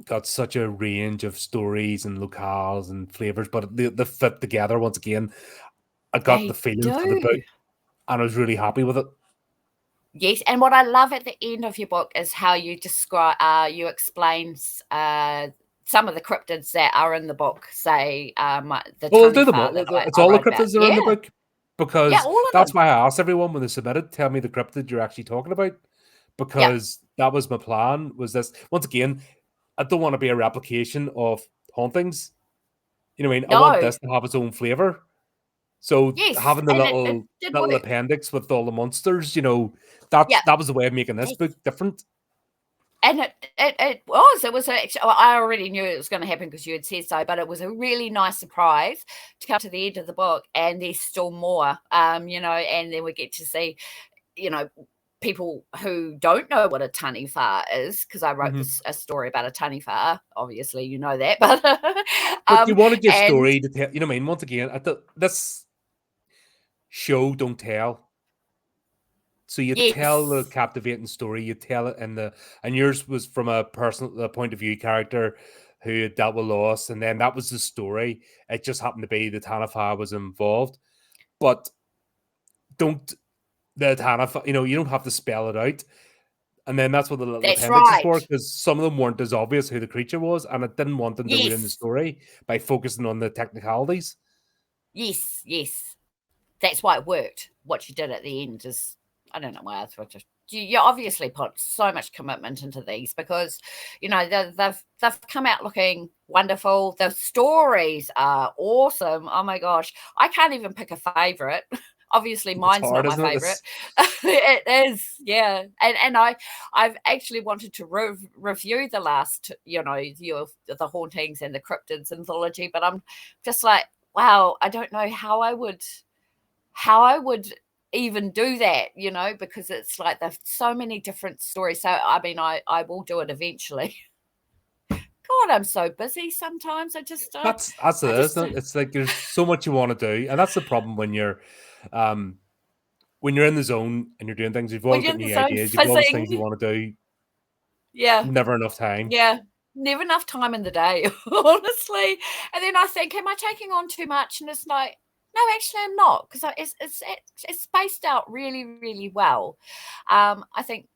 got such a range of stories and locales and flavors, but they fit together once again. I got the They feeling for the book do. and I was really happy with it. Yes, and what I love at the end of your book is how you describe, you explain some of the cryptids that are in the book. Say, the Well, I'll do them Taniwha all. that It's I all the wrote about. cryptids that are in the Yeah, book yeah, because all of that's them. why I asked everyone when they submitted, tell me the cryptid you're actually talking about, Yeah, because that was my plan. Was this once again? I don't want to be a replication of Hauntings. You know what I mean? I want no, this to have its own flavor. So yes, having the and it little did little work. appendix with all the monsters, you know, Yeah, that was the way of making this yes. book different. And it was actually, I already knew it was going to happen because you had said so, but it was a really nice surprise to come to the end of the book and there's still more, and then we get to see, you know, people who don't know what a taniwha is, because I wrote Mhm. this a story about a taniwha. Obviously, you know that, but But you wanted your and story to tell. You know what I mean? Once again, this show don't tell. So you tell the yes, captivating story. You tell it in the, and yours was from a personal point of view character who had dealt with loss, and then that was the story. It just happened to be the Tanafa was involved, but don't the Tanafa. You know, you don't have to spell it out. And then that's what the little that's appendix is right. for, because some of them weren't as obvious who the creature was, and I didn't want them to ruin the Yes, story by focusing on the technicalities. yes, yes. That's why it worked. What you did at the end is, I don't know why I thought you obviously put so much commitment into these because, they've come out looking wonderful. The stories are awesome. Oh my gosh, I can't even pick a favorite. Obviously, It's mine's not hard, my isn't it? favorite. It is, yeah. And I've actually wanted to review the last, the Hauntings and the Cryptids anthology, but I'm just like, wow, I don't know how I would even do that, because it's like there's so many different stories. So I mean, I will do it eventually. God, I'm so busy sometimes. That's it, I just isn't it? It's like there's so much you want to do, and that's the problem um when you're in the zone and you're doing things. You've when always you're got in the new zone ideas. You've always things you fizzing, want to do. yeah, Never enough time. yeah, never enough time in the day, honestly. And then I think, am I taking on too much? And it's like, no, actually, I'm not, because it's spaced out really, really well. I think,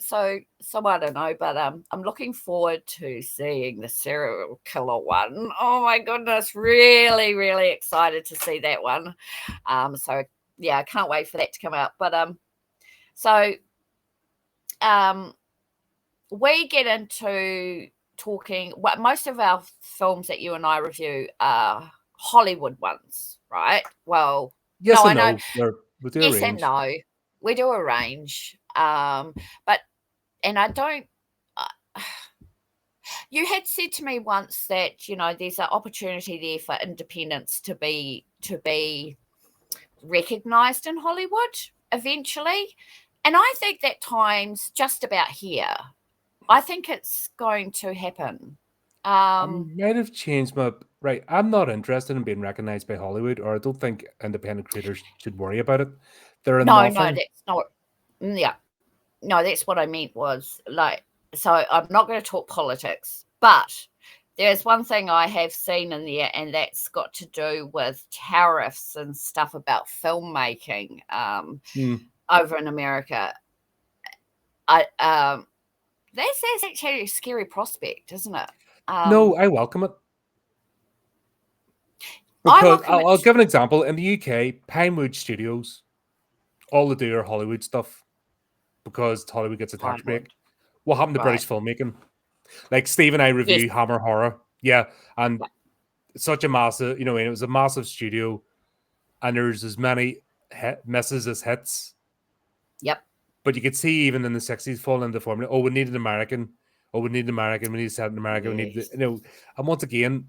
so I don't know, but I'm looking forward to seeing the serial killer one. Oh my goodness, really, really excited to see that one. So yeah, I can't wait for that to come out. But so we get into talking. Most of our films that you and I review are Hollywood ones, right? Well, Yes no, I and know. no. We do a Yes and range. no. We do a range, but and I don't. You had said to me once that there's an opportunity there for independence to be recognised in Hollywood eventually, and I think that time's just about here. I think it's going to happen. I might have changed my right. I'm not interested in being recognized by Hollywood, or I don't think independent creators should worry about it. They're a No, nothing. that's not. Yeah, no, that's what I meant was like. So I'm not going to talk politics, but there's one thing I have seen in there, and that's got to do with tariffs and stuff about filmmaking over in America. That's actually a scary prospect, isn't it? No, I welcome it. I Because welcome I'll it. give an example. In the UK, Pinewood Studios, all they do are Hollywood stuff because Hollywood gets a tax break. Pinewood. What happened to Right. British filmmaking? Like Steve and I review Yes. Hammer Horror. Yeah. And such a massive, it was a massive studio and there's as many misses as hits. Yep. But you could see even in the 60s falling into the formula. Oh, we need an American. Oh, we need an American. We need to set in America. Yes. We need, and once again,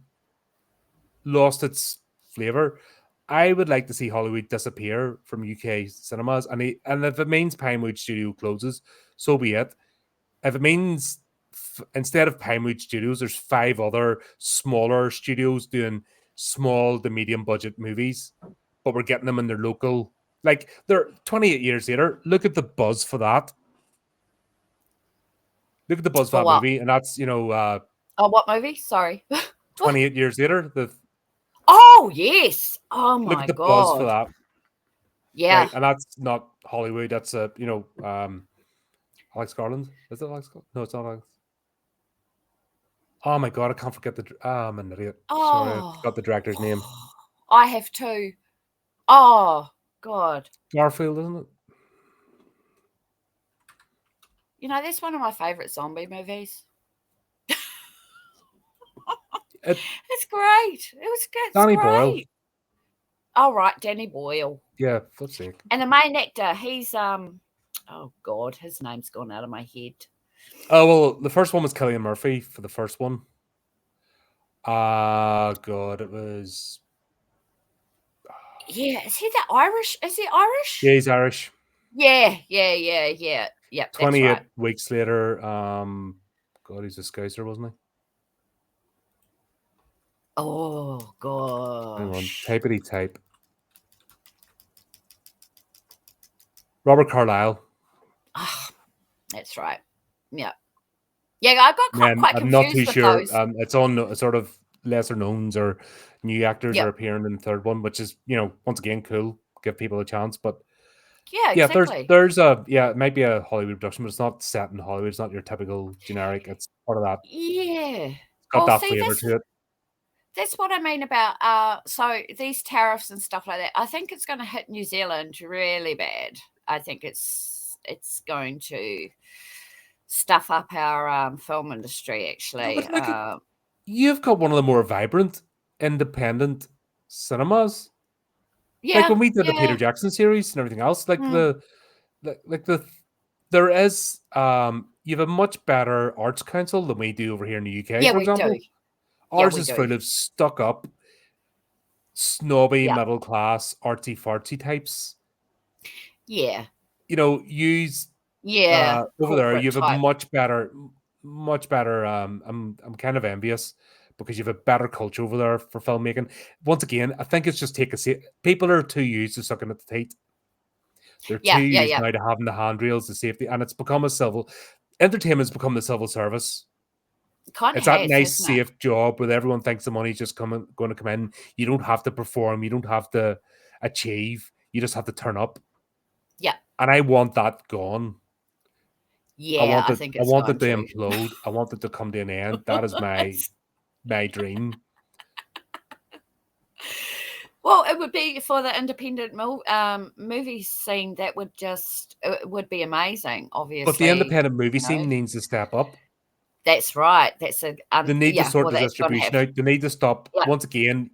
lost its flavor. I would like to see Hollywood disappear from UK cinemas, and if it means Pinewood Studio closes, so be it. If it means instead of Pinewood Studios, there's 5 other smaller studios doing small to medium budget movies, but we're getting them in their local. Like they're 28 years later. Look at the buzz for that. Look at the buzz for that what? movie, and that's what movie? Sorry. 28 years later. Oh yes. Oh Look my at the buzz for god. that. Yeah. Right, and that's not Hollywood. That's Alex Garland. Is it Alex Garland? No, it's not Alex. Oh my god, I can't forget I'm an idiot. Sorry, I forgot the director's name. I have too. Oh god. Garfield, isn't it? That's one of my favourite zombie movies. It's great. It was good. Danny Boyle. Oh right, Danny Boyle. Yeah, flip's sake. And the main actor, he's oh god, his name's gone out of my head. Oh well, the first one was Cillian Murphy for the first one. God, it was. Yeah, is he the Irish? Is he Irish? Yeah, he's Irish. Yeah. Yep, 28 that's right. weeks later, God, he's a Scouser, wasn't he? Oh gosh. Hang on, typity type. Robert Carlyle. Oh, that's right. Yeah. Yeah, I got quite confused. I'm not too sure. Those. It's on sort of lesser knowns or new actors are appearing in the third one, which is, once again, cool. Give people a chance. But yeah, exactly. There's it might be a Hollywood production, but it's not set in Hollywood. It's not your typical generic. It's part of that. Yeah. It's got that flavor to it. That's what I mean about so these tariffs and stuff like that. I think it's going to hit New Zealand really bad. I think it's going to stuff up our film industry, actually. You've got one of the more vibrant, independent cinemas. Yeah, like when we did the Peter Jackson series and everything else, there is you have a much better arts council than we do over here in the UK. Yeah, for example. do. Ours is full of stuck up, snobby, middle class, artsy fartsy types. Yeah. Use over there. You have a much better. I'm kind of envious because you have a better culture over there for filmmaking. Once again, I think it's just people are too used to sucking at the teat. They're too used now to having the handrails, the safety, and it's become entertainment's become the civil service. It's that nice, safe job where everyone thinks the money's just going to come in. You don't have to perform. You don't have to achieve. You just have to turn up. Yeah. And I want that gone. Yeah, I want it to implode. I want it to come to an end. That is my dream. Well, it would be for the independent movie scene. That would just it would be amazing. But the Obviously, independent movie you know. scene needs to step up. That's right. That's a They need to yeah. sort Well, the that's going to distribution have out. They need to stop, yeah. once again,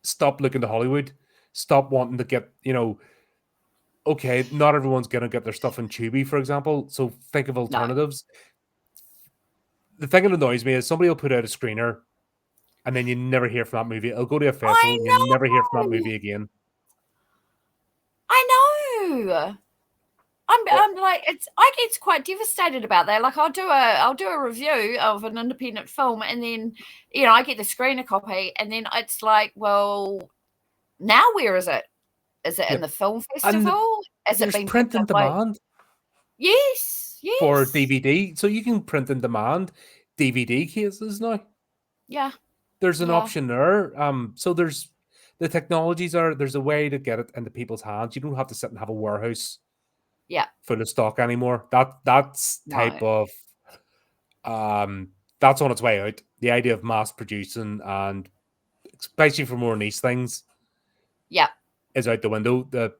stop looking to Hollywood. Stop wanting to get, okay, not everyone's going to get their stuff in Tubi, for example. So think of No, alternatives. The thing that annoys me is somebody will put out a screener and then you never hear from that movie. It'll go to a I festival, you never hear from that know. movie again. I know. I'm like I get quite devastated about that. Like I'll do a review of an independent film, and then I get the screener copy, and then it's like, well, now where is it? Is it in Yep. the film And festival? Has it there's been print picked and up by? demand Yes, for yes, DVD. So you can print and demand DVD cases now. yeah, There's an yeah, option there. So there's the technologies are there's a way to get it into people's hands. You don't have to sit and have a warehouse yeah. full of stock anymore. That's type No, of that's on its way out. The idea of mass producing and especially for more niche things yeah, is out the window. The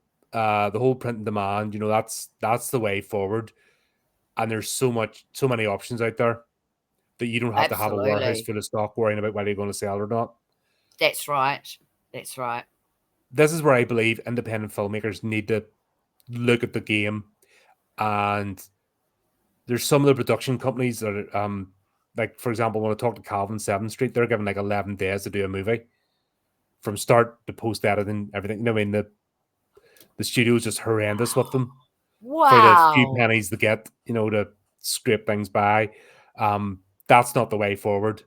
whole print and demand, that's the way forward. And there's so many options out there that you don't have to have a warehouse absolutely. full of stock worrying about whether you're going to sell or not. That's right. That's right. This is where I believe independent filmmakers need to look at the game. And there's some of the production companies that are, like, for example, when I talk to Calvin 7th Street, they're given like 11 days to do a movie from start to post editing, everything. I mean, the studio is just horrendous with them for the few Wow. pennies they get, to scrape things by. That's not the way forward.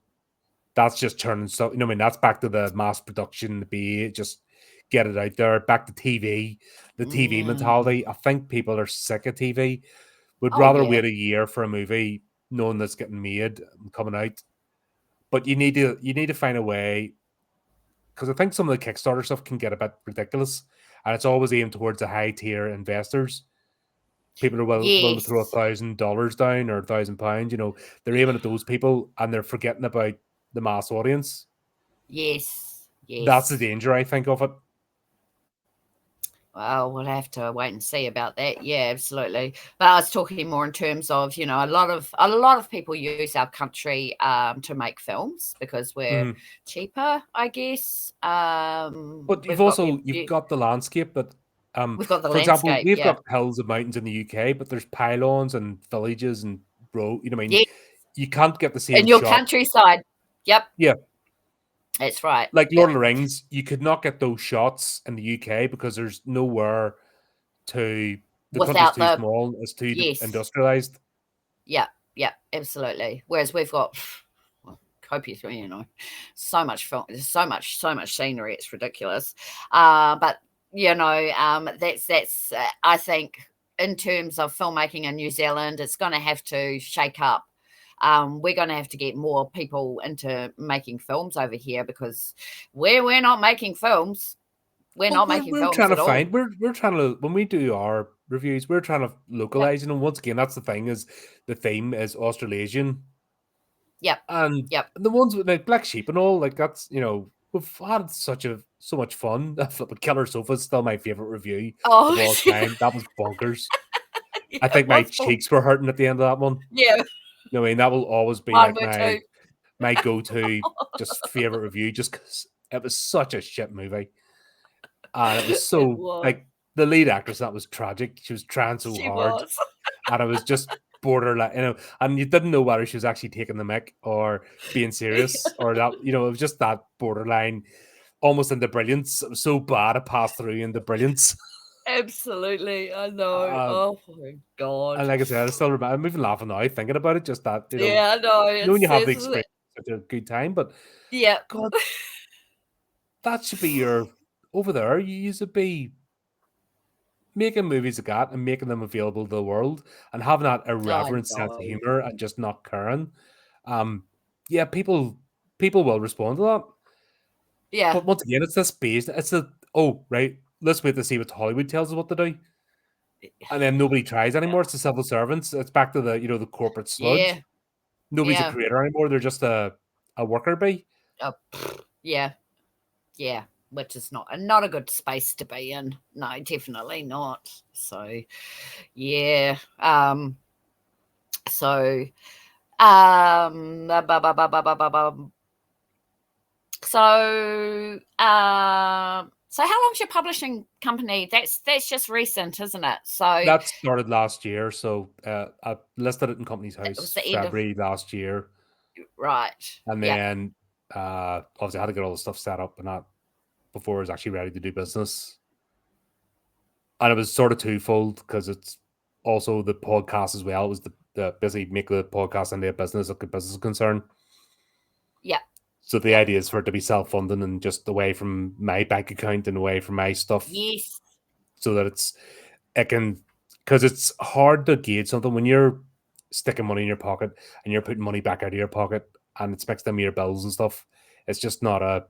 That's just turning stuff. I mean, that's back to the mass production, just get it out there. Back to TV, the TV Mm. mentality. I think people are sick of TV. Would Oh rather yeah. wait a year for a movie knowing that's getting made and coming out. But you need to find a way, because I think some of the Kickstarter stuff can get a bit ridiculous, and it's always aimed towards the high tier investors. People are willing to throw Yes. $1,000 down or £1,000. They're aiming at those people, and they're forgetting about the mass audience. Yes. That's the Yes. danger, I think, of it. Well, we'll have to wait and see about that. Yeah, absolutely. But I was talking more in terms of, a lot of people use our country to make films because we're Mhm. cheaper, I guess. But We've got you've got the landscape that, we've got the for example, landscape. we've Yeah. got hills and mountains in the UK, but there's pylons and villages and road. I mean, Yeah. you can't get the In same your shot. countryside. Yep. Yeah, That's right. like Yep. Lord of the Rings, you could not get those shots in the UK because there's nowhere to. The country's Without too the small. It's too yes. industrialized. Yeah. Yeah. Absolutely. Whereas we've got copious, so much film, so much scenery. It's ridiculous. But that's I think in terms of filmmaking in New Zealand, it's going to have to shake up. We're going to have to get more people into making films over here because we're not making films. We're Well, not making we're films trying to at all. find we're trying to, when we do our reviews, we're trying to Yep. localize. Once again, that's the thing, is the theme is Australasian. Yep. And Yep. the ones with like Black Sheep and all, like that's we've had so much fun. Flipping Killer Sofa is still my favorite review Oh, of all time. That was bonkers. yeah, I think it my was fun. cheeks were hurting at the end of that one. Yeah, I mean, that will always be mine like were too. my go-to just favorite review, just because it was such a shit movie. And it was It so, was. like, the lead actress, that was tragic. She was trying so She hard, was. and it was just borderline, and you didn't know whether she was actually taking the mic or being serious, or that, it was just that borderline, almost into brilliance. It was so bad it passed through into brilliance. Absolutely, I know. Um, Oh my and god. like I said, I still remember. I'm even laughing now thinking about it. Just that, Yeah, I know. when you have the It's experience, it's a good time. But yeah. God, that should be your over there. You should be making movies like that and making them available to the world and having that I irreverent sense of know. humor and just not caring. Yeah, people will respond to that. Yeah. But once again, it's this base. It's a oh right. Let's wait to see what Hollywood tells us what to do, and then nobody tries Yeah. anymore. It's the civil servants. It's back to the corporate sludge. Yeah. Nobody's a Yeah. creator anymore. They're just a worker bee. Oh, yeah. Yeah. which is not a good space to be in. No, definitely not. So, yeah. So, um, bu- bu- bu- bu- bu- bu- bu- bu- so, so how long's your publishing company? That's just recent, isn't it? So That started last year. So I listed it in Company's it was House the end of February last year. right. And Yeah, then obviously I had to get all the stuff set up and that before I was actually ready to do business. And it was sort of twofold because it's also the podcast as well. It was the busy make the podcast into a business, like a business concern. yeah, So the yeah. idea is for it to be self-funding and just away from my bank account and away from my stuff, Yes. so that it can, because it's hard to gauge something when you're sticking money in your pocket and you're putting money back out of your pocket and it's mixed in with your bills and stuff. It's just not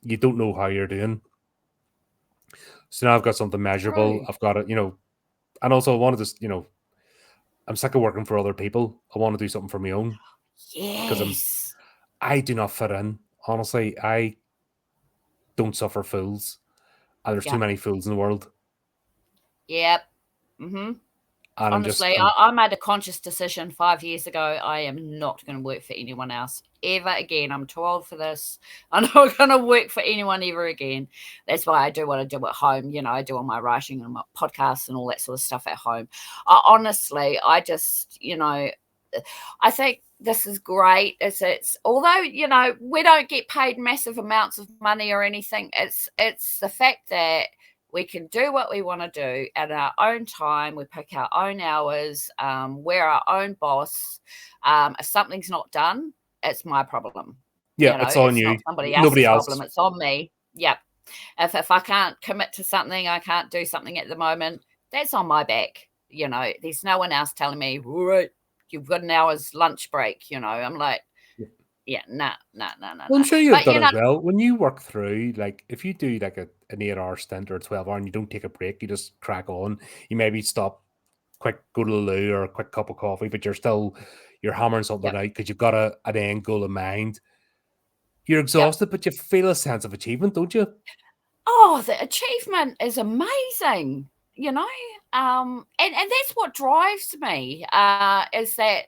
you don't know how you're doing. So now I've got something measurable. True. I've got it, and also I wanted to, I'm sick of working for other people. I want to do something for my own because Yes. I do not fit in. Honestly, I don't suffer fools. And there's too Yep. many fools in the world. Yep. Mm-hmm. And Honestly, I made a conscious decision 5 years ago. I am not going to work for anyone else ever again. I'm too old for this. I'm not going to work for anyone ever again. That's why I do what I do at home. I do all my writing and my podcasts and all that sort of stuff at home. Honestly, I just, I think this is great. It's although we don't get paid massive amounts of money or anything. It's the fact that we can do what we want to do at our own time. We pick our own hours. We're our own boss. If something's not done, it's my problem. yeah, it's on It's you. not somebody Nobody else's else. problem. It's on me. Yep. If I can't commit to something, I can't do something at the moment, that's on my back. There's no one else telling me, all right, you've got an hour's lunch break. I'm like, yeah, nah. Well, I'm sure you've But, done it as well. When you work through, like, if you do like an 8-hour stint or a 12-hour and you don't take a break, you just crack on. You maybe stop, quick go to the loo or a quick cup of coffee, but you're hammering something yep. out because you've got an end goal in mind. You're Yep. exhausted, but you feel a sense of achievement, don't you? Oh, the achievement is amazing, and that's what drives me, is that,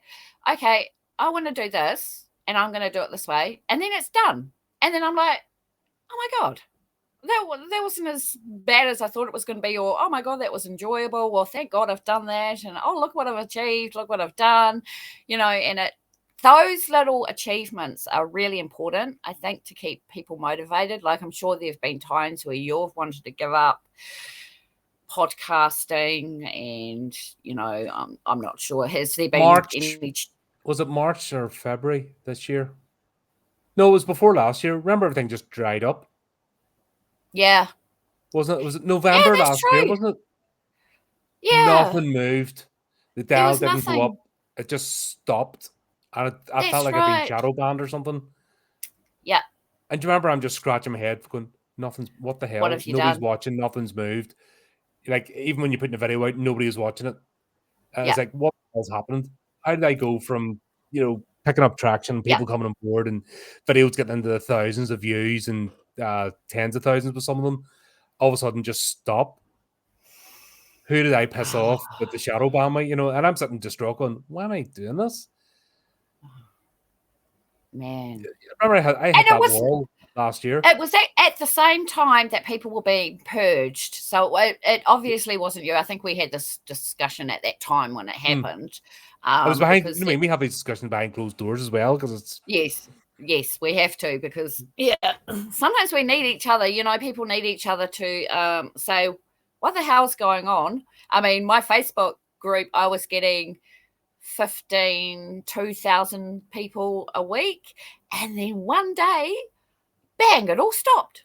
okay, I want to do this and I'm going to do it this way. And then it's done. And then I'm like, oh my God, that wasn't as bad as I thought it was going to be. Or, oh my God, that was enjoyable. Well, thank God I've done that. And oh, look what I've achieved. Look what I've done, and those little achievements are really important, I think, to keep people motivated. Like, I'm sure there have been times where you've wanted to give up podcasting and, I'm not sure. Has there been March, any... was it March or February this year? No, it was before last year. Remember, everything just dried up, Yeah. wasn't it? Was it Yeah, November that's last year? true. Wasn't it? Yeah. Nothing moved. The There dial was didn't go up. nothing. It just stopped. And I felt That's like I'd been right. shadow banned or something. Yeah. And do you remember I'm just scratching my head going, nothing's, what the What hell? have you Nobody's done? watching, nothing's moved. Like, even when you're putting a video out, nobody is watching it. And it's Yeah. like, what has happened? How did I go from, picking up traction, Yeah. people coming on board, and videos getting into the thousands of views and tens of thousands with some of them, all of a sudden just stop? Who did I piss off with the shadow ban me? And I'm sitting distraught going, why am I doing this? Man. Remember, I And hit it that was wall last year. It was at the same time that people were being purged. So it obviously wasn't you. I think we had this discussion at that time when it happened. I was behind, Because we have these discussions behind closed doors as well, because it's... yes, we have to, because sometimes we need each other. People need each other to say, what the hell's going on? I mean, my Facebook group, I was getting 2,000 people a week. And then one day, bang, it all stopped.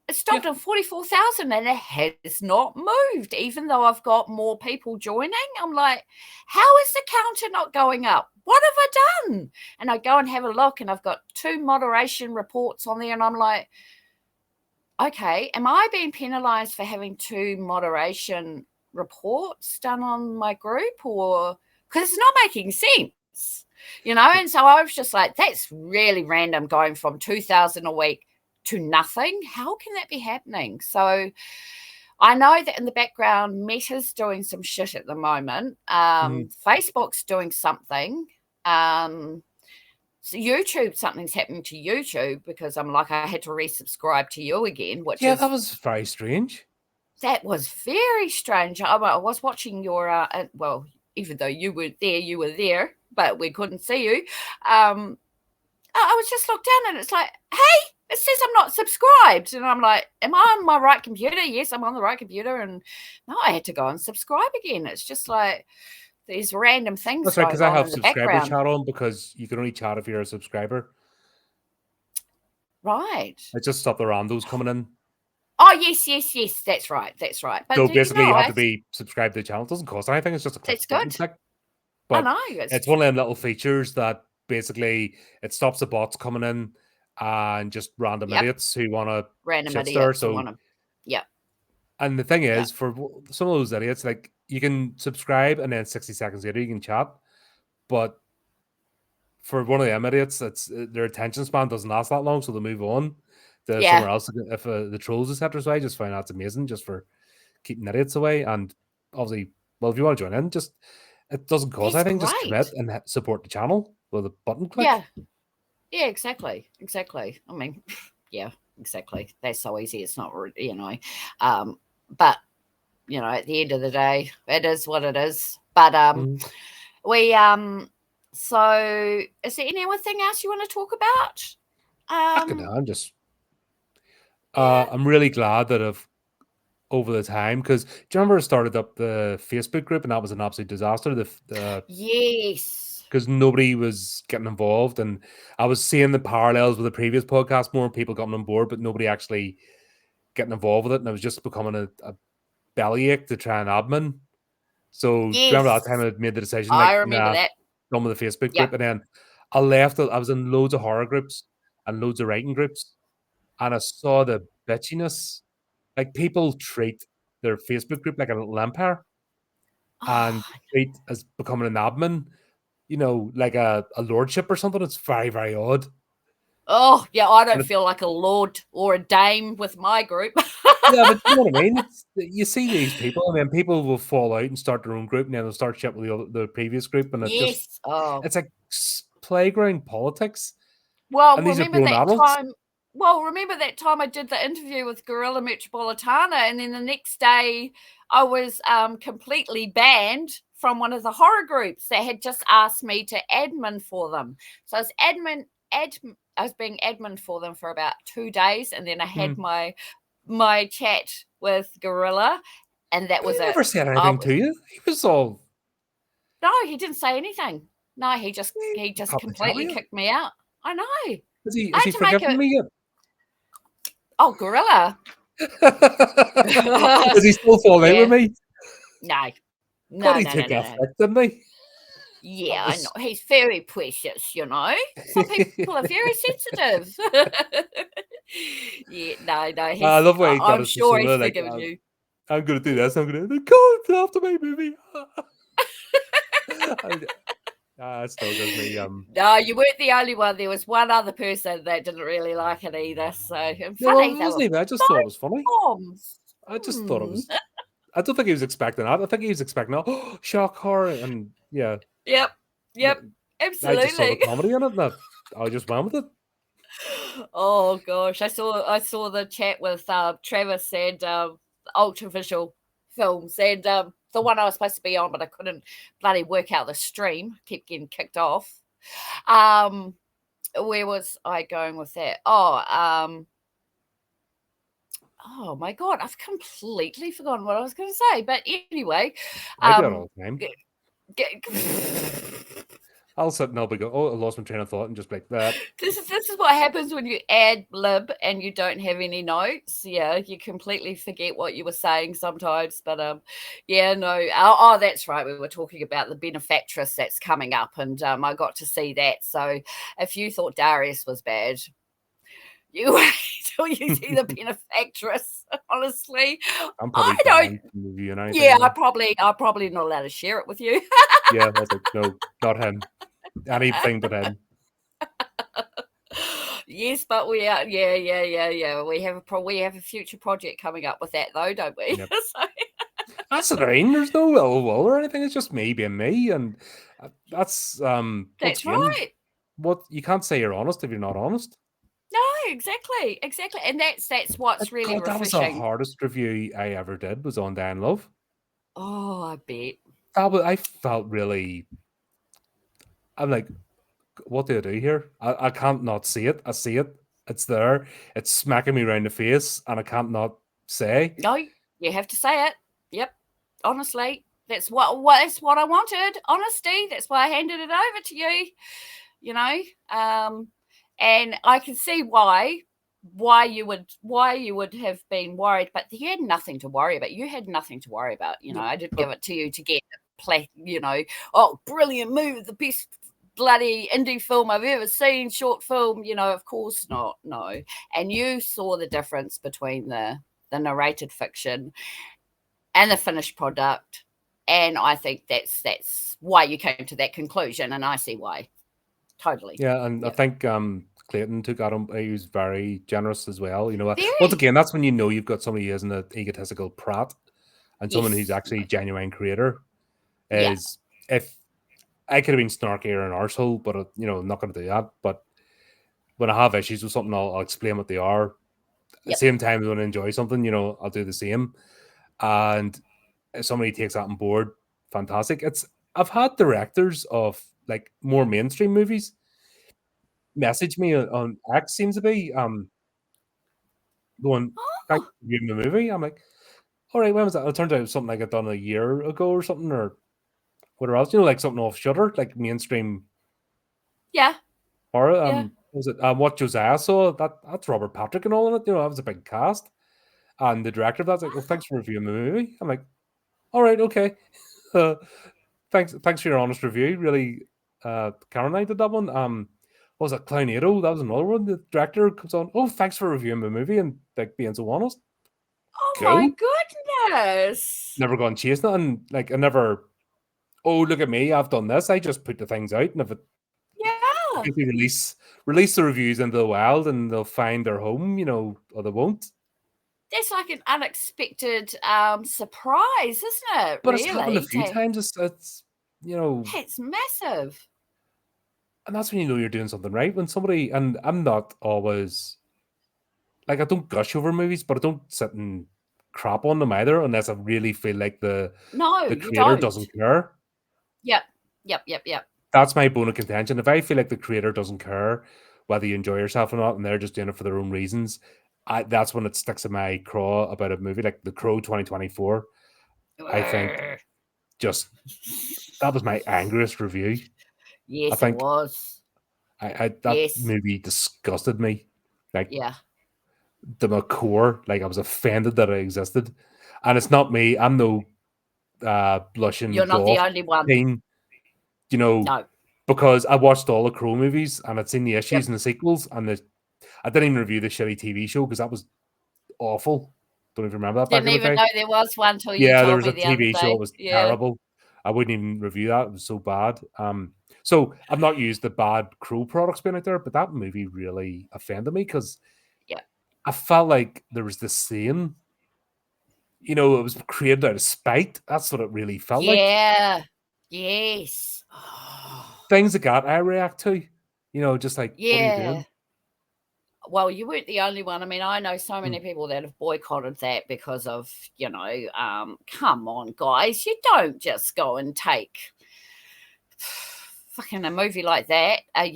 It stopped at 44,000 and it has not moved, even though I've got more people joining. I'm like, how is the counter not going up? What have I done? And I go and have a look and I've got 2 moderation reports on there. And I'm like, okay, am I being penalized for having 2 moderation reports done on my group? Or because it's not making sense, And so I was just like, that's really random, going from 2,000 a week to nothing. How can that be happening? So I know that in the background, Meta's doing some shit at the moment. Facebook's doing something. So YouTube, something's happening to YouTube because I'm like, I had to resubscribe to you again, which that was very strange. That was very strange. I was watching your, well, even though you weren't there, you were there, but we couldn't see you. I was just looked down and it's like, hey, it says I'm not subscribed. And I'm like, am I on my right computer? Yes, I'm on the right computer. And no, I had to go and subscribe again. It's just like these random things. That's right, because I have subscriber background. chat on because you can only chat if you're a subscriber. Right. It just stopped the randos coming in. Oh, yes. That's right. But so basically, you have to be subscribed to the channel. It doesn't cost anything. It's just a click. That's good. But I know. It's one of them little features that basically it stops the bots coming in and just random idiots who want to shitstar. So, And the thing is, for some of those idiots, like you can subscribe and then 60 seconds later you can chat. But for one of them idiots, it's their attention span doesn't last that long, so they move on to somewhere else. If the trolls, etc. So I just find that's amazing, just for keeping idiots away. And obviously, well, if you want to join in, just it doesn't cost anything. Just commit and support the channel with a button click. Yeah, exactly. I mean, yeah, exactly. That's so easy. It's not, but at the end of the day, it is what it is. But we so is there anything else you want to talk about? I'm really glad that I've over the time, because do you remember I started up the Facebook group and that was an absolute disaster? Yes, because nobody was getting involved, and I was seeing the parallels with the previous podcast. More people coming on board, but nobody actually getting involved with it, and it was just becoming a bellyache to try and admin. So do you remember that time I made the decision? I remember that. Done with the Facebook group, and then I left it. I was in loads of horror groups and loads of writing groups, and I saw the bitchiness. Like, people treat their Facebook group like a little empire, and treat as becoming an admin, like a lordship or something. It's very, very odd. Oh, yeah, I don't feel like a lord or a dame with my group. Yeah, but you know what I mean? You see these people, and then people will fall out and start their own group, and then they'll start shit with the previous group, and it's like playground politics. Well, remember that time I did the interview with Gorilla Metropolitana, and then the next day I was completely banned from one of the horror groups that had just asked me to admin for them. So I was I was being admin for them for about 2 days, and then I had my chat with Gorilla, and that was it. He never said anything to you. He was all... No, he didn't say anything. No, he just completely kicked me out. I know. Is he forgiven me yet? Oh, Gorilla. Does he still fall out with me? No. But he took effect, didn't he? Yeah, I know. He's very precious, Some people are very sensitive. Yeah, no. I love why he got us sure he's like, forgiven you. I'm going to do this. I'm going to go after my movie. It still does me. No, you weren't the only one. There was one other person that didn't really like it either. So funny. I just thought it was funny. I just thought it was. I don't think he was expecting that. I think he was expecting shock horror, and yeah. Yep. Absolutely. I just saw the comedy in it, and I just went with it. Oh gosh, I saw the chat with Travis and Ultravisual Films, and the one I was supposed to be on, but I couldn't bloody work out the stream. Kept getting kicked off. Where was I going with that? Oh my God, I've completely forgotten what I was going to say. But anyway, I do it all the time. I'll sit and I'll be I lost my train of thought and just like that. This is what happens when you ad lib and you don't have any notes. Yeah, you completely forget what you were saying sometimes. But yeah, no. Oh, that's right. We were talking about the benefactress that's coming up, and I got to see that. So if you thought Darius was bad, you wait till you see the benefactress. Honestly, I'm probably I'm probably not allowed to share it with you. Yeah, that's no, not him. Anything but him. Yes, but we are. Yeah. We have a future project coming up with that, though, don't we? Yep. So, That's the thing. There's no ill will or anything. It's just me being me, and that's once that's again, right. what you can't say you're honest if you're not honest. No, exactly, and that's what's really God, that was the refreshing. hardest review I ever did. Was on Dan Love. Oh, I bet. I felt really. I'm like, what do I do here? I can't not see it. I see it. It's there. It's smacking me around the face, and I can't not say. No, you have to say it. Yep. Honestly, that's what I wanted. Honesty. That's why I handed it over to you. You know, and I can see why you would have been worried, but you had nothing to worry about. You had nothing to worry about. You know, I didn't give But it to you to get oh, brilliant movie, the best bloody indie film I've ever seen, short film. Of course not. No. And you saw the difference between the narrated fiction and the finished product. And I think that's why you came to that conclusion. And I see why. Totally. yeah, and I Yep. think Clayton took out him. He was very generous as well. Once Very. again, that's when you know you've got somebody who isn't an egotistical prat, and someone who's Yes. actually a genuine creator. Yeah. Is if I could have been snarky or an arsehole, but I'm not going to do that. But when I have issues with something, I'll explain what they are. At the Yep. same time, when I enjoy something, I'll do the same. And if somebody takes that on board, fantastic. I've had directors of like more mainstream movies message me on X, seems to be going, thanks Oh, for viewing the movie. I'm like, all right, when was that? It turns out it was something like I'd done a year ago or something, or whatever else, like something off Shutter, like mainstream yeah. horror. Yeah. Was it What Josiah Saw? That's Robert Patrick and all in it. That was a big cast. And the director of that's like, oh, thanks for reviewing the movie. I'm like, all right, okay. Uh, thanks for your honest review. Really, Karen and I did that one. What was it, Clownado? That was another one. The director comes on, oh, thanks for reviewing the movie and like being so honest. Oh my Cool. goodness. Never gone chasing it, and like I never. Oh, look at me! I've done this. I just put the things out, and Yeah. if they release the reviews into the wild, and they'll find their home, or they won't. That's like an unexpected surprise, isn't it? But it's happened a Really? few times. It's That's massive. and that's when you know you're doing something right. When somebody, and I'm not always like, I don't gush over movies, but I don't sit and crap on them either, unless I really feel like the No, the you creator don't. doesn't care. Yep. Yep. That's my bone of contention. If I feel like the creator doesn't care whether you enjoy yourself or not, and they're just doing it for their own reasons, that's when it sticks in my craw about a movie like The Crow 2024. I think just that was my angriest review. I Yes, it think was. that Yes. movie disgusted me. Like Yeah. to my core, like I was offended that it existed. And it's not me. I'm no blushing You're not the goth only one. thing, you know, No. because I watched all the Crow movies and I'd seen the issues Yep. and the sequels, and I didn't even review the shitty TV show because that was awful. Don't even remember that back Didn't in the even day. know there was one till you Yeah, there told was me a the other TV show. It day. was Yeah. terrible. I wouldn't even review that. It was so bad. So I've not used the bad Crow products being out there, but that movie really offended me because Yeah. I felt like there was this scene. It was created out of spite. That's what it really felt like. Yeah. Yes. Oh, Things like that I react to. Just like, what are you yeah. doing? Well, you weren't the only one. I mean, I know so Mm. many people that have boycotted that because of, come on, guys, you don't just go and take fucking a movie like that, a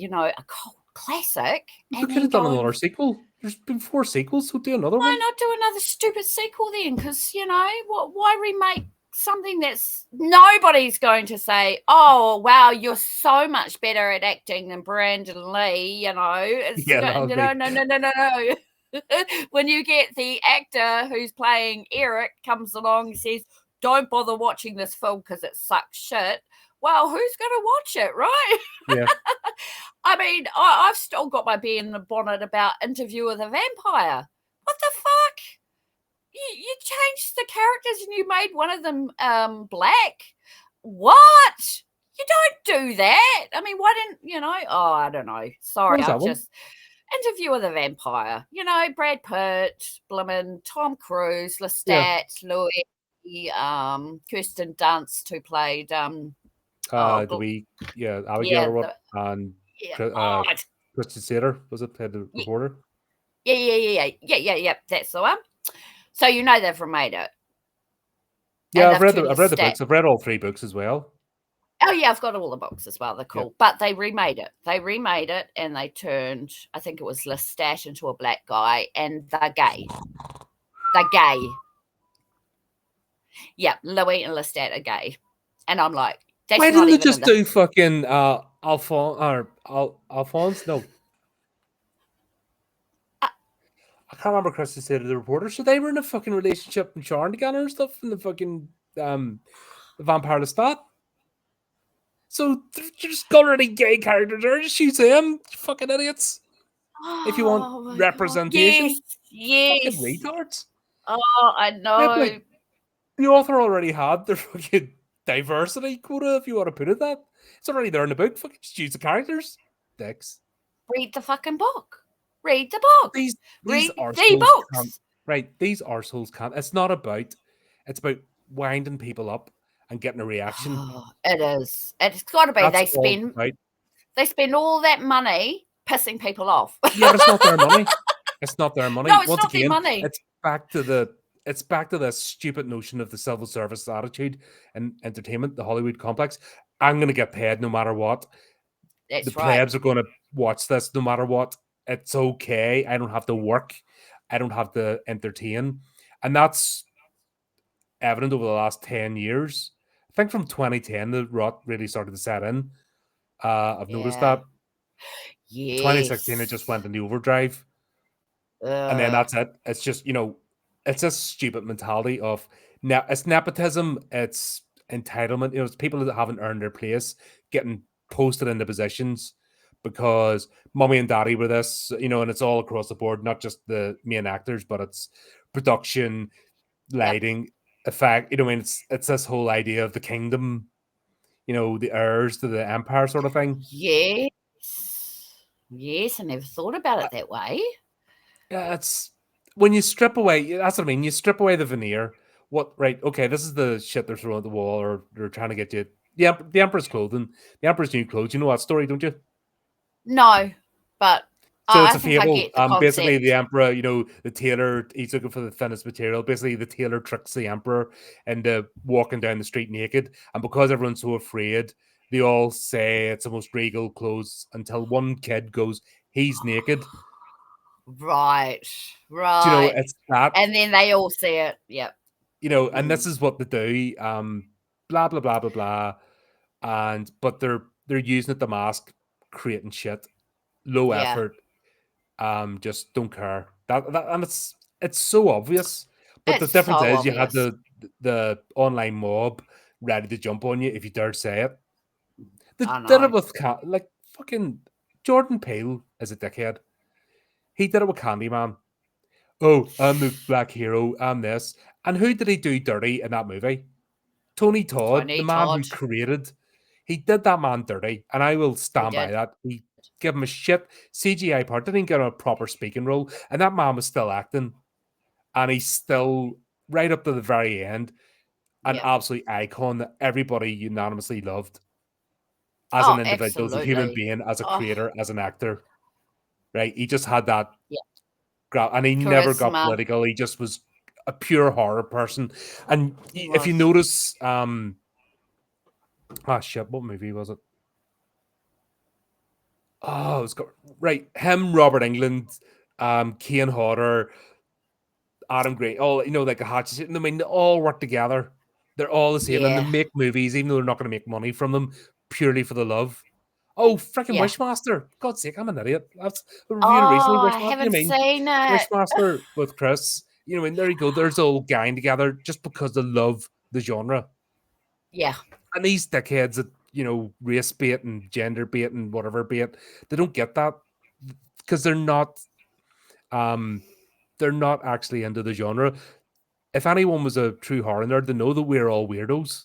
cult classic, They and could then have done go and another sequel. There's been 4 sequels, so do another why one. not do another stupid sequel then? Because why remake something that's nobody's going to say, oh wow, you're so much better at acting than Brandon Lee. It's Yeah, that would be. no. When you get the actor who's playing Eric comes along and says, don't bother watching this film because it sucks shit. Well, who's going to watch it, right? Yeah. I mean, I've still got my bee in the bonnet about Interview with a Vampire. What the fuck? You changed the characters and you made one of them black. What? You don't do that. I mean, why didn't? Oh, I don't know. What Sorry, was that one? Interview with a Vampire. You know, Brad Pitt, Blimmin, Tom Cruise, Yeah. Lestat, Louis, Kirsten Dunst, who played Abigail yeah, Roberts and yeah, Christian Slater, was it, played the reporter? yeah. That's the one. So you know they've remade it, Yeah, and I've they've read turned the books. I've read all 3 books as well. Oh yeah, I've got all the books as well. They're Yeah. cool, but they remade it. And they turned, I think it was Lestat into a black guy, and they're gay. They're gay. Yeah, Louis and Lestat are gay, and I'm like, that's Why not didn't they even in just the. do fucking Alphonse? No, I can't remember. Christian Slater, the reporter. So they were in a fucking relationship and Sharon together and stuff in the fucking the Vampire Lestat. So they're just already gay characters there. Just use them, fucking idiots. If you want Oh my god! representation, fucking Yes. retards. Oh, I Maybe, know. like, the author already had their fucking diversity quota, if you want to put it that. It's already there in the book. Fucking just use the characters. Dicks. Read the fucking book. Read the book. These Read the arseholes can't. books. Right, these arseholes can't. It's not about. It's about winding people up and getting a reaction. Oh, it is. It's got to be. That's all it's about. They spend all that money pissing people off. Yeah, but it's not their money. It's not their money. No, it's Once not again, their money. it's back to the stupid notion of the civil service attitude and entertainment, the Hollywood complex. I'm going to get paid no matter what. That's The right. plebs are going to watch this no matter what. It's okay. I don't have to work. I don't have to entertain. And that's evident over the last 10 years. I think from 2010, the rot really started to set in. I've noticed that. Yes. 2016, it just went into overdrive. And then that's it. It's just, it's a stupid mentality of it's nepotism, it's entitlement. It's people that haven't earned their place getting posted into positions because mommy and daddy were this, and it's all across the board, not just the main actors, but it's production, lighting, effect. It's this whole idea of the kingdom, the heirs to the empire sort of thing. Yes, I never thought about it that way. Yeah, it's when you strip away. That's what I mean. You strip away the veneer. What? Right? Okay, this is the shit they're throwing at the wall, or they're trying to get you. Yeah, the Emperor's clothing, the Emperor's new clothes. You know that story, don't you? No, but So it's I a think I fable. get the concept. Basically, the Emperor, the tailor, he's looking for the thinnest material. Basically, the tailor tricks the Emperor into walking down the street naked, and because everyone's so afraid, they all say it's the most regal clothes until one kid goes, "He's naked." Right. It's that. And then they all see it. Yep. And this is what they do. Blah blah blah blah blah, but they're using it to mask creating shit, low effort. Just don't care. And it's so obvious. But the difference is you had the online mob ready to jump on you if you dare say it. They did it with fucking Jordan Peele is a dickhead. He did it with Candyman. Oh, I'm the black hero. I'm this. And who did he do dirty in that movie? Tony Todd, the man who created. He did that man dirty, and I will stand by that. He gave him a shit CGI part. Didn't get a proper speaking role, and that man was still acting, and he's still right up to the very end, an absolute icon that everybody unanimously loved as an individual, as a human being, as a creator, as an actor. Right? He just had that. And he never got political. He just was a pure horror person. And if you notice, what movie was it? Oh, it's got him, Robert Englund, Kane Hodder, Adam Gray, all like a Hatchet. I mean, they all work together. They're all the same, and they make movies, even though they're not going to make money from them, purely for the love. Oh, freaking Wishmaster! God's sake, I'm an idiot. That's reviewing recently. Wishmaster, I haven't seen it. Wishmaster with Chris. There you go. There's all gang together just because they love the genre. Yeah. And these dickheads that, race bait and gender bait and whatever bait, they don't get that because they're not actually into the genre. If anyone was a true horror nerd, they know that we're all weirdos.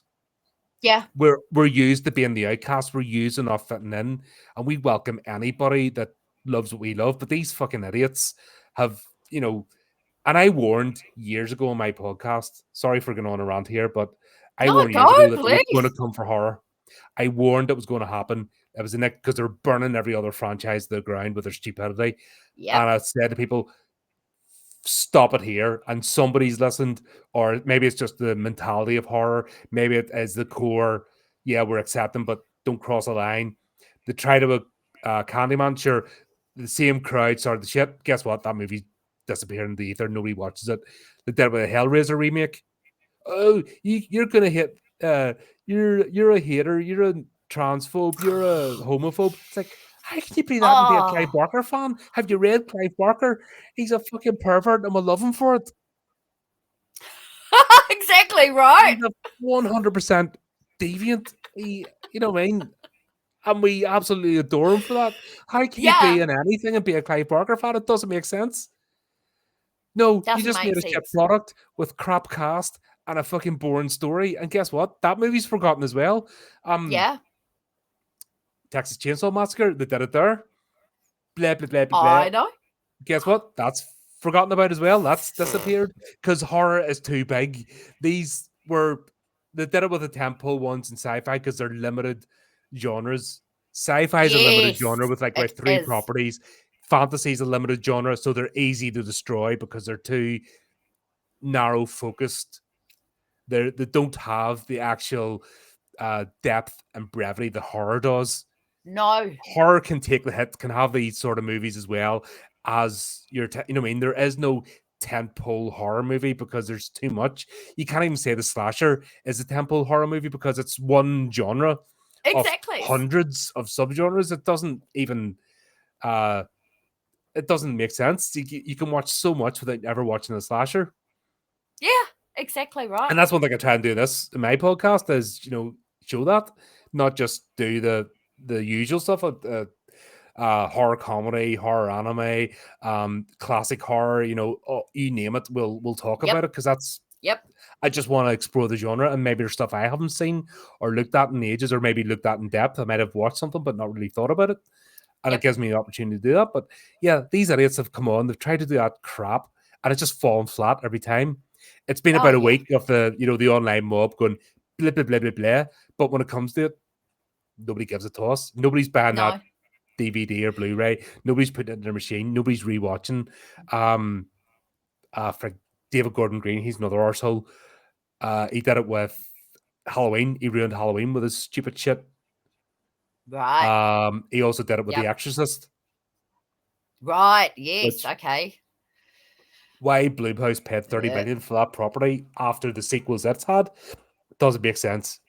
Yeah. We're used to being the outcast. We're used to not fitting in, and we welcome anybody that loves what we love, but these fucking idiots have, you know, and I warned years ago on my podcast, sorry for going on a rant here, but I No, warned go, years ago that it was going to please. come for horror. I warned it was going to happen. It was in it because they're burning every other franchise to the ground with their stupidity. Yep. And I said to people, stop it here. And somebody's listened, or maybe it's just the mentality of horror. Maybe it is the core, yeah, we're accepting, but don't cross a line. They try to Candyman, sure, the same crowd started the shit. Guess what? That movie disappeared in the ether. Nobody watches it. They did it with a Hellraiser remake. Oh, you're gonna hit. You're a hater. You're a transphobe. You're a homophobe. It's like, how can you be that and be a Clive Oh, Barker fan? Have you read Clive Barker? He's a fucking pervert, and we love him for it. exactly right. He's a 100% deviant. You know what I mean? And we absolutely adore him for that. How can you be Yeah, in anything and be a Clive Barker fan? It doesn't make sense. No, you doesn't just make made a shit sense. product with crap cast and a fucking boring story. And guess what? That movie's forgotten as well. Yeah, Texas Chainsaw Massacre, they did it there. Blah, blah, blah, blah, blah. I know. Guess what? That's forgotten about as well. That's disappeared because horror is too big. These were, they did it with the tentpole ones in sci-fi because they're limited genres. Sci-fi is a limited Yes, genre with like about it 3 is. properties. Fantasy is a limited genre, so they're easy to destroy because they're too narrow focused. They don't have the actual depth and brevity that horror does. No, Horror can take the hit, can have these sort of movies as well as your, you know what I mean? There is no tentpole horror movie because there's too much. You can't even say the slasher is a tentpole horror movie because it's one genre of exactly. hundreds of subgenres. It doesn't even it doesn't make sense. You can watch so much without ever watching a slasher. Yeah, exactly right. And that's one thing I try and do this in my podcast is, you know, show that, not just do the usual stuff of horror comedy, horror anime, classic horror, you know, you name it, we'll talk Yep, about it because that's, yep, I just want to explore the genre and maybe there's stuff I haven't seen or looked at in ages or maybe looked at in depth. I might have watched something but not really thought about it. And it yep. gives me the opportunity to do that. But yeah, these idiots have come on, they've tried to do that crap and it's just fallen flat every time. It's been Oh about a yeah, week of the, you know, the online mob going blah blah blah blah blah. But when it comes to it, nobody gives a toss. Nobody's buying that no. DVD or Blu-ray. Nobody's putting it in their machine. Nobody's rewatching. For David Gordon Green, he's another arsehole. He did it with Halloween. He ruined Halloween with his stupid shit. Right, He also did it with The yep, Exorcist. right. Yes, Which okay. why Blumhouse paid 30 Yeah. million for that property after the sequels it's had doesn't make sense.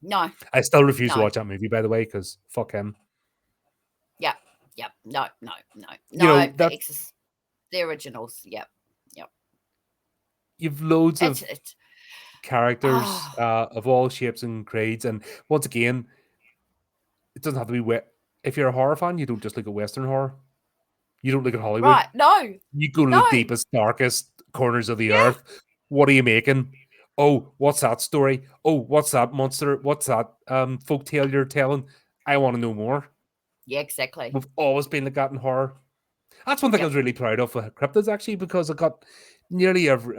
No, I still refuse to no. watch that movie, by the way, because fuck him. Yep, yep. No, no, no, You no. know The that Exorcist, the originals. Yep, yep. you've loads It's of it. characters Oh, of all shapes and grades, and once again, it doesn't have to be wet. If you're a horror fan, you don't just look at Western horror. You don't look at Hollywood. right. No, You go to no. the deepest, darkest corners of the Yeah, earth. What are you making? Oh, what's that story? Oh, what's that monster? What's that folk tale you're telling? I want to know more. yeah. Exactly. We've always been like that in horror. That's one thing I Yep. was really proud of with Cryptids actually, because I got nearly every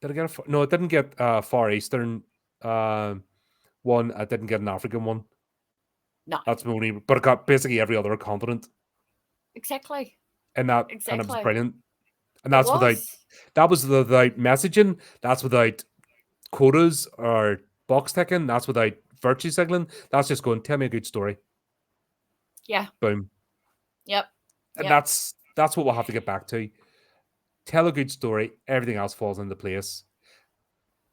did I get no, I didn't get Far Eastern one. I didn't get an African one. No. That's my only, but I got basically every other continent Exactly. in that, and it was Exactly. brilliant. And It that's without, was. that was without messaging. That's without quotas or box ticking. That's without virtue signaling. That's just going, tell me a good story. Yeah. Boom. Yep. And Yep. that's what we'll have to get back to. Tell a good story. Everything else falls into place.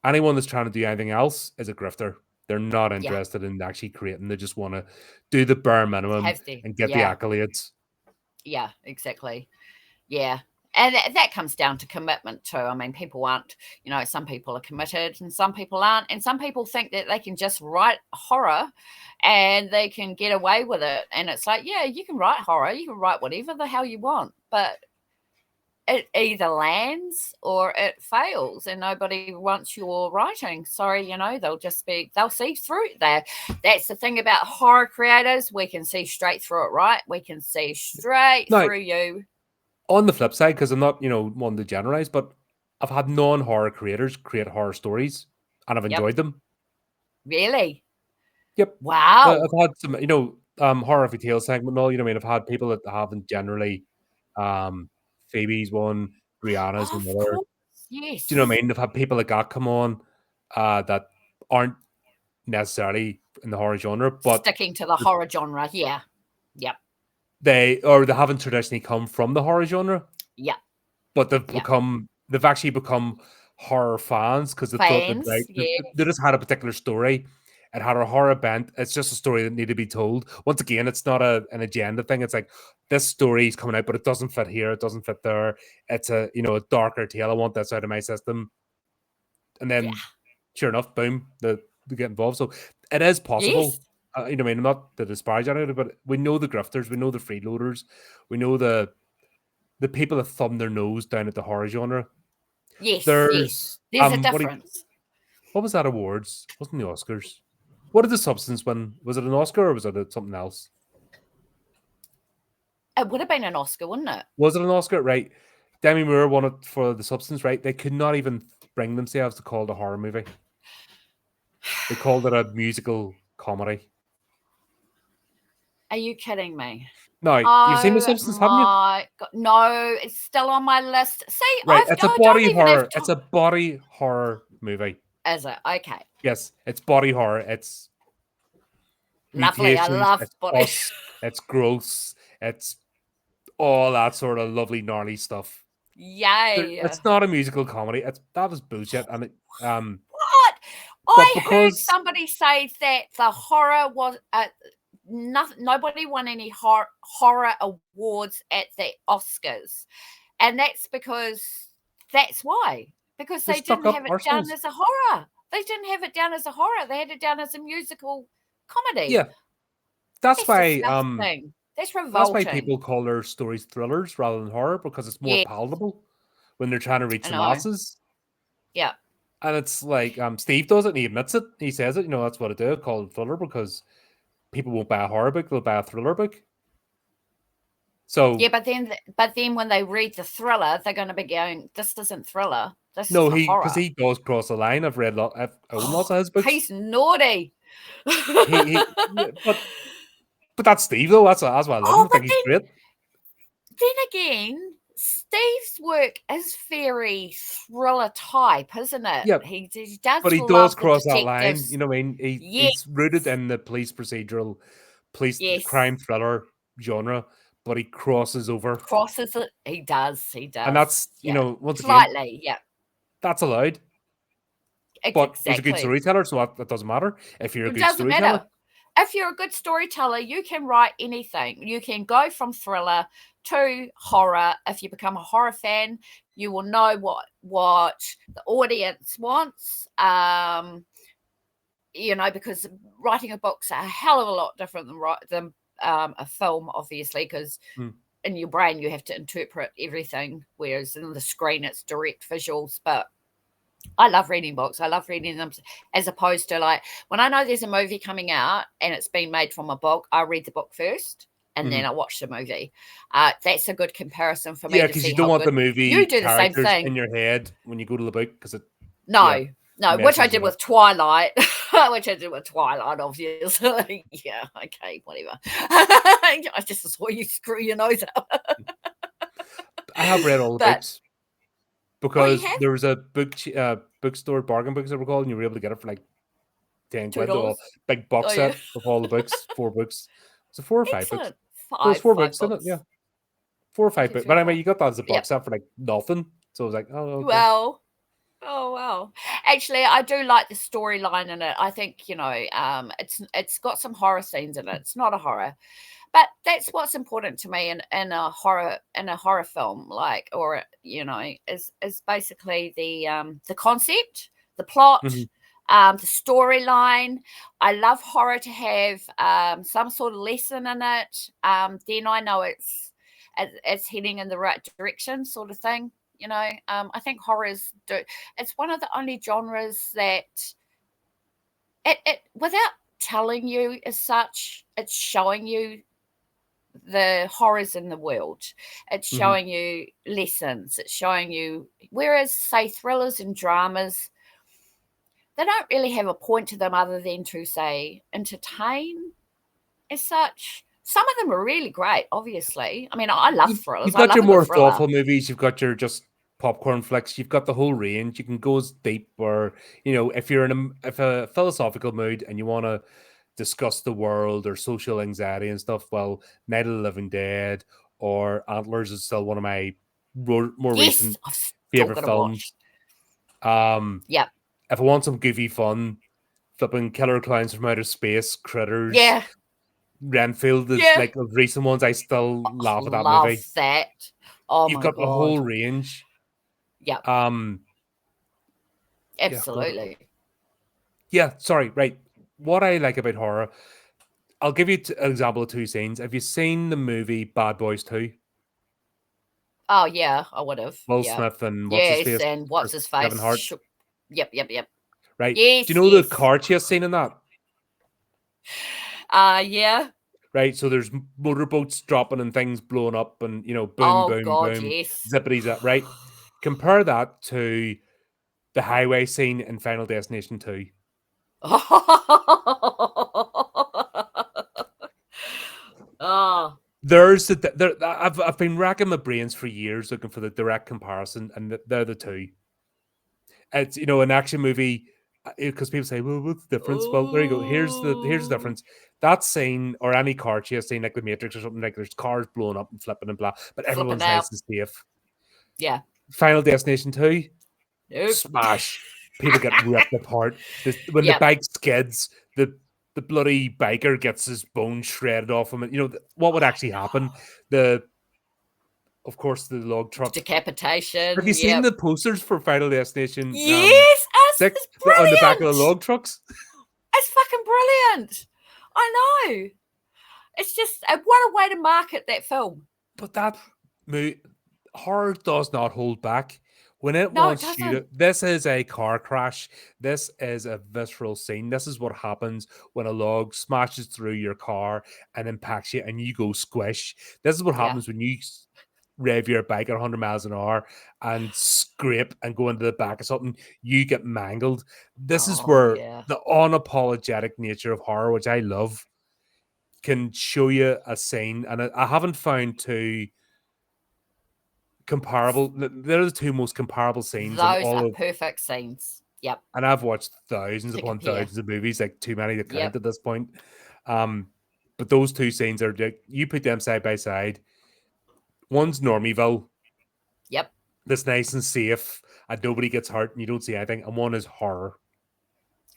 Anyone that's trying to do anything else is a grifter. They're not Yeah. interested in actually creating. They just want to do the bare minimum Have to. and get the Yeah. accolades. Yeah. Exactly. Yeah. And that comes down to commitment too. I mean, people aren't, some people are committed and some people aren't. And some people think that they can just write horror and they can get away with it. And it's like, yeah, you can write horror, you can write whatever the hell you want. But it either lands or it fails, and nobody wants your writing. Sorry, they'll see through it there. That's the thing about horror creators. We can see straight through it, right? We can see straight through you. On the flip side, because I'm not, one to generalize, but I've had non-horror creators create horror stories, and I've enjoyed them. Really? Yep. Wow. I've had some, horrific tales segment and all. I've had people that haven't generally. Phoebe's one, Brianna's Of another. course. Yes. Do you know what I mean? They've had people like that come on that aren't necessarily in the horror genre, but sticking to the horror genre. Yeah. Yep. They haven't traditionally come from the horror genre. Yeah. But they've actually become horror fans because they thought that they just had a particular story. It had a horror bent. It's just a story that needed to be told. Once again, it's not an agenda thing. It's like, this story is coming out, but it doesn't fit here. It doesn't fit there. It's a darker tale. I want this out of my system. And then, sure enough, boom, they get involved. So it is possible. Yes. I'm not to disparage anything, but we know the grifters, we know the freeloaders, we know the people that thumb their nose down at the horror genre. Yes, there's a difference. What was that awards? Wasn't the Oscars? What did The Substance win? Was it an Oscar or was it something else? It would have been an Oscar, wouldn't it? Was it an Oscar? Right. Demi Moore won it for The Substance, right? They could not even bring themselves to call it a horror movie. They called it a musical comedy. Are you kidding me? No, you've seen The Substance, haven't you? God. No, it's still on my list. See, right, it's a body horror. It's a body horror movie. Is it? Okay. Yes, it's body horror. It's lovely. I love body. It's gross. It's all that sort of lovely, gnarly stuff. Yay! It's not a musical comedy. That was bullshit. And it, what? I heard somebody say that the horror was nobody won any horror awards at the Oscars, and that's why they didn't have it down as a horror. They didn't have it down as a horror. They had it down as a musical comedy. Yeah, that's why. Disgusting. That's revolting. That's why people call their stories thrillers rather than horror, because it's more palatable when they're trying to reach the masses. Yeah. And it's like Steve does it and he admits it. He says it, that's what I do. I call it thriller because people won't buy a horror book, they'll buy a thriller book. So yeah, but then when they read the thriller, they're going to be going, "This isn't thriller. This is horror." because he goes across the line. I've owned lots of his books. He's naughty. But that's Steve though. That's why I love him. I think he's great. Then again, Steve's work is very thriller type, isn't it? Yeah, he does. But he does cross that line. You know what I mean? He's rooted in the police procedural, crime thriller genre, but he crosses over. Crosses it. He does. And that's once slightly, again, that's allowed. But he's a good storyteller, so that doesn't matter. If you're a good storyteller. Matter. If you're a good storyteller, you can write anything. You can go from thriller to horror. If you become a horror fan, you will know what the audience wants. Because writing a book's a hell of a lot different than a film, obviously, because in your brain you have to interpret everything, whereas in the screen it's direct visuals. But I love reading books. I love reading them as opposed to like when I know there's a movie coming out and it's been made from a book, I read the book first and then I watch the movie. That's a good comparison for me. Yeah, because you don't want the movie you do the same thing in your head when you go to the book because it. No, which I did with Twilight. Obviously. Yeah, okay, whatever. I just saw you screw your nose up. I have read all the books. Because there was a bookstore, bargain books that were called, and you were able to get it for like 10 quid. A big box set of all the books, 4 books. Was it 4 or 5 books? It was 4 books, isn't it? Yeah. 4 or 5 books. But anyway, you got that as a box set for like nothing. So I was like, oh, okay. Well. Oh wow! Actually, I do like the storyline in it. I think it's got some horror scenes in it. It's not a horror, but that's what's important to me in a horror film, is basically the concept, the plot, the storyline. I love horror to have some sort of lesson in it. Then I know it's heading in the right direction, sort of thing. I think horrors do. It's one of the only genres that it without telling you as such, it's showing you the horrors in the world. It's Mhm. showing you lessons. It's showing you, whereas say thrillers and dramas, they don't really have a point to them other than to say entertain as such. Some of them are really great, obviously. I mean, I love thrillers. You've I got love your a good more thriller. thoughtful movies. You've got your just popcorn flicks. You've got the whole range. You can go as deep, or if you're in a philosophical mood and you want to discuss the world or social anxiety and stuff. Well, Night of the Living Dead or Antlers is still one of my more Yes, recent I've still favorite got to films. watch. If Yep. I want some goofy fun, flipping Killer Clowns from Outer Space, Critters, Yeah. Renfield is Yeah. like of recent ones. I still laugh at that Love movie. that. Oh You've my got the God. whole range. Yep. Um, yeah, God. Absolutely. Yeah, sorry, right. What I like about horror, I'll give you an example of two scenes. Have you seen the movie Bad Boys 2? Oh yeah, I would have. Will Yeah. Smith and what's his Yes, face? and what's Or his Kevin face? Hart, Yep, yep, yep. right? Do you Yes, know the yes. car chase scene in that? Yeah. Right, so there's motorboats dropping and things blowing up, and boom, Oh boom, God, boom, yes. zippity zap. Right, compare that to the highway scene in Final Destination 2. Oh, There's I've been racking my brains for years looking for the direct comparison, and they're the two. It's an action movie, because people say, "Well, what's the difference?" Well, there you go. Here's the ooh, difference. That scene, or any car chase scene, like the Matrix or something, like there's cars blowing up and flipping and blah, but flipping everyone's out. nice and safe. Yeah. Final Destination 2, Nope. smash. People get ripped apart. When the Yep. bike skids, the bloody biker gets his bones shredded off him. And what would actually happen? Of course, the log truck. Have you Decapitation. seen Yep. the posters for Final Destination Yes, Six it's on the back of the brilliant. log trucks? It's fucking brilliant. I know. It's just what a way to market that film. But that horror does not hold back. When it No, it wants you doesn't. to, this is a car crash. This is a visceral scene. This is what happens when a log smashes through your car and impacts you, and you go squish. This is what Yeah. happens when you rev your bike at 100 miles an hour and scrape and go into the back of something. You get mangled. This is Oh where yeah. the unapologetic nature of horror, which I love, can show you a scene. And I haven't found two comparable. They're the two most comparable scenes in Those all are of. perfect scenes. Yep. And I've watched thousands To upon compare. thousands of movies, like too many to count Yep. at this point. Um, but those two scenes are like, you put them side by side. One's Normiville, Yep. that's nice and safe, and nobody gets hurt, and you don't see anything. And one is horror.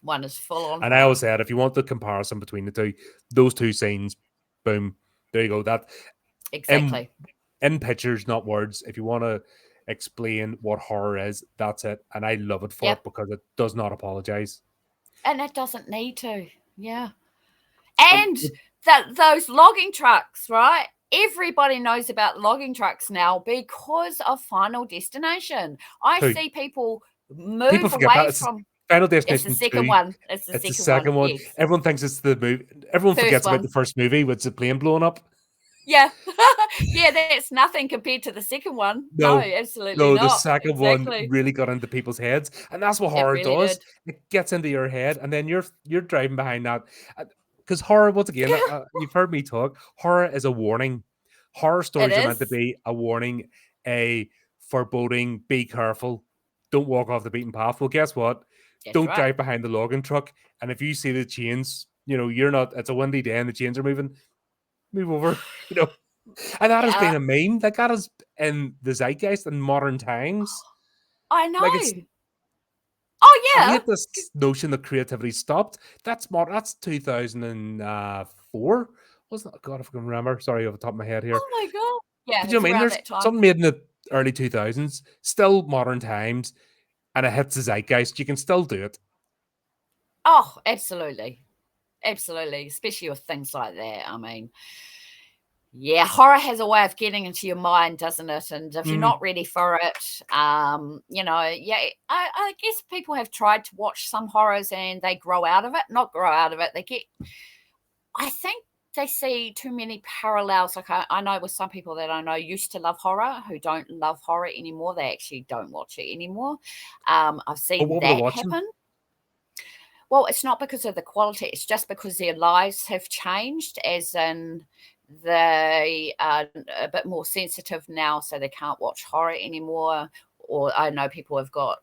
One is full on And I always horror. said, if you want the comparison between the two, those two scenes, boom, there you go. That in Exactly. in pictures, not words. If you want to explain what horror is, that's it. And I love it for it Yep. because it does not apologize. And it doesn't need to. Yeah. Um, And those logging trucks, right? Everybody knows about logging trucks now because of Final Destination. I Two see people people move forget that away it's from. Final It's the Destination second 2. one. It's the It's the second one. second one. Yes. Everyone thinks it's the movie. Everyone First forgets about one. the first movie, with the plane blowing up. Yeah. Yeah, that's nothing compared to the second one. No, No, absolutely no, the not. second one Exactly. really got into people's heads, and that's what It horror really does. did. It gets into your head, and then you're driving behind that. Because horror, once again, you've heard me talk. Horror is a warning. Horror It stories are meant to is. be a warning, a foreboding. Be careful. Don't walk off the beaten path. Well, guess what? That's Don't right. drive behind the logging truck. And if you see the chains, you're not. It's a windy day, and the chains are moving. Move over. You know. And that has Yeah, been a meme. Like that is in the zeitgeist in modern times. I Like it's know. Oh, I yeah. hate this notion that creativity stopped. That's 2004. Wasn't it? God, if I can remember. Sorry, off the top of my head here. Oh, my God. Yeah, But you know it's what I mean? around There's that time. something made in the early 2000s, still modern times, and it hits the zeitgeist. You can still do it. Oh, absolutely. Absolutely. Especially with things like that. I mean, Yeah, horror has a way of getting into your mind, doesn't it? And if you're Mm. not ready for it, I guess people have tried to watch some horrors and they grow out of it. Not grow out of it. I think they see too many parallels. Like I know with some people that I know used to love horror who don't love horror anymore. They actually don't watch it anymore. I've But seen what were they that watching? happen. Well, it's not because of the quality. It's just because their lives have changed, as in they are a bit more sensitive now, so they can't watch horror anymore. Or I know people have got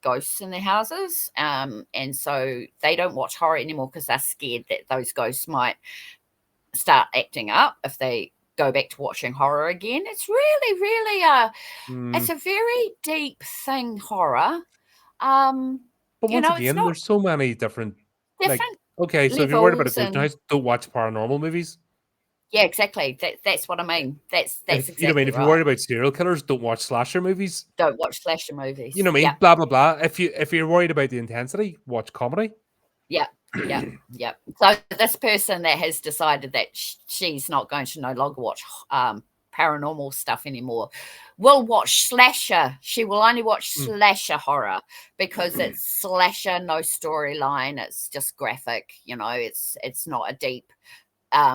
ghosts in their houses, and so they don't watch horror anymore because they're scared that those ghosts might start acting up if they go back to watching horror again. It's really, really it's a very deep thing, horror. But once It's again, not there's so many different, like, different okay, so if you're worried about a levels ghost in the and house, don't watch paranormal movies. yeah, exactly. That's what I mean. That's If you know what I mean, exactly if you're right. worried about serial killers, don't watch slasher movies. Don't watch slasher You movies. know what I Yeah, mean? Blah blah blah. If you're worried about the intensity, watch comedy. yeah, yeah, yeah. So this person that has decided that she's not going to no longer watch paranormal stuff anymore will watch slasher. She will only watch Mm. slasher horror because it's slasher, no storyline. It's just graphic. It's not a deep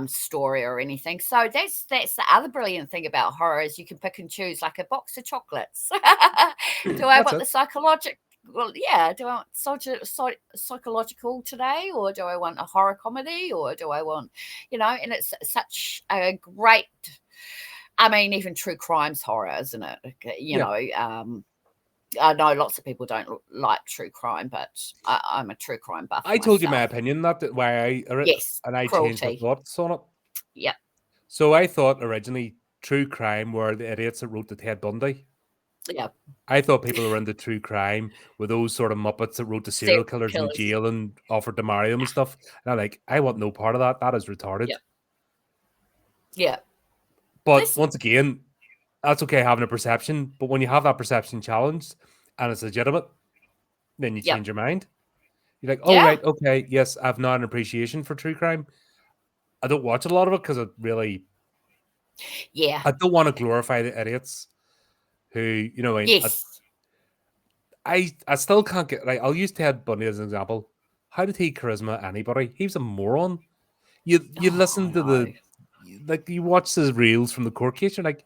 story or anything. So that's the other brilliant thing about horror is you can pick and choose like a box of chocolates. Do I That's want it. the psychological? Well, yeah. Do I want psychological today, or do I want a horror comedy, or do I want, And it's such a great. I mean, even true crime's horror, isn't it? Yeah. I know lots of people don't like true crime, but I'm a true crime buff I told you my myself. opinion, that why Yes, and I changed my cruelty. thoughts on it. Yep, So I thought originally true crime were the idiots that wrote the Ted Bundy. yep. I thought people who were into true crime were those sort of muppets that wrote the Serial serial killers in killers. jail and offered to marry them and stuff. And I'm like, I want no part of that. That is retarded. Yep. Yeah. But This once again, that's okay having a perception. But when you have that perception challenged and it's legitimate, then you Yep. change your mind. You're like, oh, Yeah. right, okay, yes, I've not an appreciation for true crime. I don't watch a lot of it because Yeah. I don't want to glorify the idiots who, Yes. I still can't get right. I'll use Ted Bundy as an example. How did he charisma anybody? He was a moron. You Oh, listen to no. you watch his reels from the court case. You're like,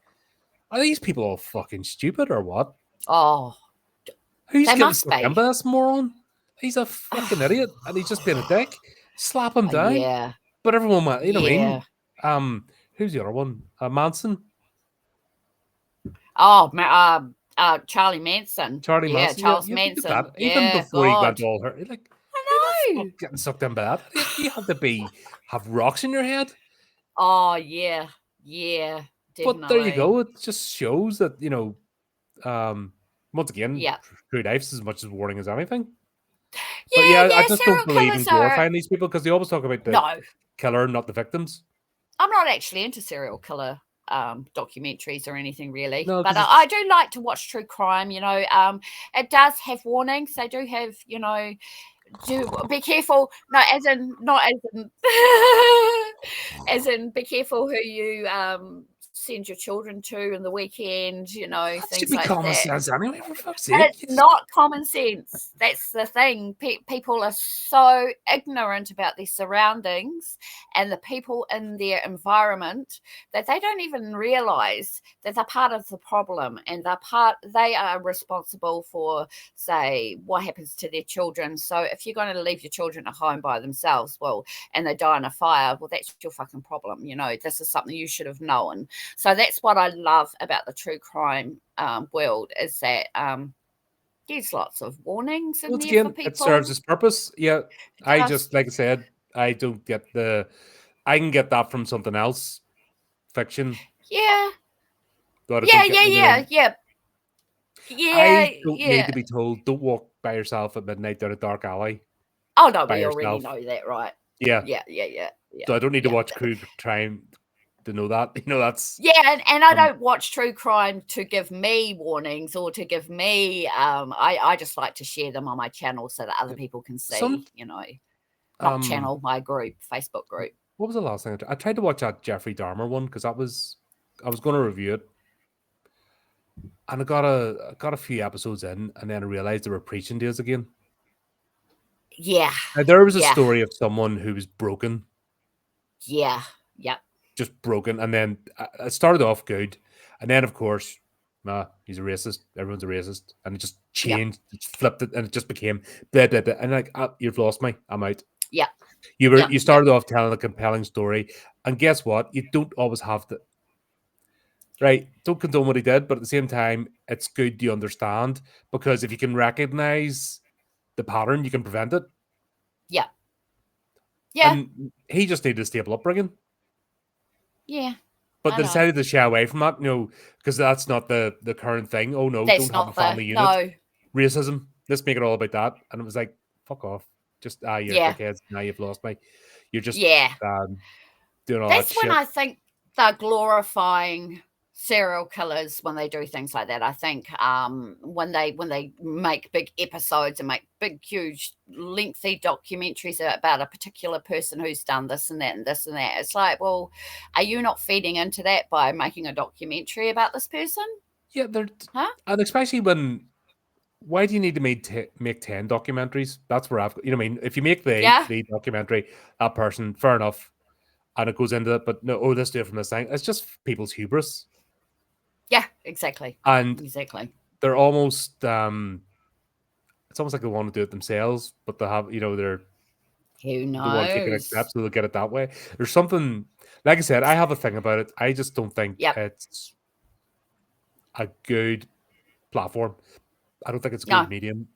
are these people all fucking stupid or what? Oh, Who's they getting must stuck in be. by this moron? He's a fucking idiot, and he's just being a dick. Slap him down. Yeah. But everyone, you know what I mean? Yeah. Who's the other one? Manson, Oh, Charlie Manson. Charlie Yeah, Manson. Yeah, Charles you look at that. Manson. Even Yeah, before he went God. all hurt, you're like, who the I fuck know. getting sucked in by that? You have to have rocks in your head. Oh, yeah. Yeah, But there you definitely. go. It just shows that once again, Yeah. true life's as much as warning as anything. But Yeah, yeah, I yeah, just don't serial believe in killers are glorifying these people because they always talk about the no. killer, not the victims. I'm not actually into serial killer documentaries or anything really, No, but because I it's do like to watch true crime. It does have warnings. They do have, do be careful. No, as in not as in as in be careful who you send your children to in the weekend. that should Things be like common that. sense anyway. For fuck's But sake, it's not common sense. That's the thing. People are so ignorant about their surroundings and the people in their environment that they don't even realize that they're part of the problem and they are responsible for, say, what happens to their children. So if you're going to leave your children at home by themselves, well, and they die in a fire, well, that's your fucking problem. This is something you should have known. So that's what I love about the true crime world is that there's lots of warnings in once there for again, it serves people. its purpose. Yeah, I Just just like I said, I don't get I can get that from something else, fiction, yeah, but I yeah, don't get yeah, yeah, yeah, yeah, I don't need yeah. to be told don't walk by yourself at midnight down a dark alley Oh no, by we already yourself. know that, right? Yeah, Yeah, yeah, yeah, yeah, so I don't need to yeah. watch True Crime to know that. That's Yeah, and I um don't watch true crime to give me warnings or to give me I just like to share them on my channel so that other yeah. people can Some see, not um channel, my group, Facebook group. what was the last thing I tried to watch that Jeffrey Dahmer one because I was going to review it, and I got a few episodes in, and then I realized they were preaching to us again. Yeah. Now, there was a Yeah. story of someone who was broken, Yeah. Yep. just broken, and then it started off good, and then of course, nah, he's a racist. Everyone's a racist, and it just Yep. changed, it flipped it, and it just became blah blah blah. And like, you've lost me. I'm out. Yep. Yep. You Yep. started off telling a compelling story, and guess what? You don't always have to. Right, don't condone what he did, but at the same time, it's good to understand because if you can recognize the pattern, you can prevent it. Yep. Yeah. And he just needed a stable upbringing. Yeah. But I they know. decided to shy away from that, because that's not the current thing. Oh no, That's don't have a not the family unit. no. Racism. Let's make it all about that. And it was like, fuck off. Just you're Yeah. dickheads. Now you've lost me. You're just Yeah. doing all that That's when shit. I think they're glorifying serial killers when they do things like that. I think when they make big episodes and make big, huge, lengthy documentaries about a particular person who's done this and that and this and that. It's like, well, are you not feeding into that by making a documentary about this person? Yeah, they're Huh? and especially when why do you need to make 10 documentaries? That's where you know what I mean. If you make Yeah. the documentary, that person, fair enough, and it goes into it, but no, oh, let's do it from this thing. It's just people's hubris. Yeah, exactly. And Exactly. they're almost it's almost like they want to do it themselves, but they have, they're Who the one taking next knows? steps, so they'll get it that way. There's something, like I said, I have a thing about it. I just don't think Yep. it's a good platform. I don't think it's a No. good medium.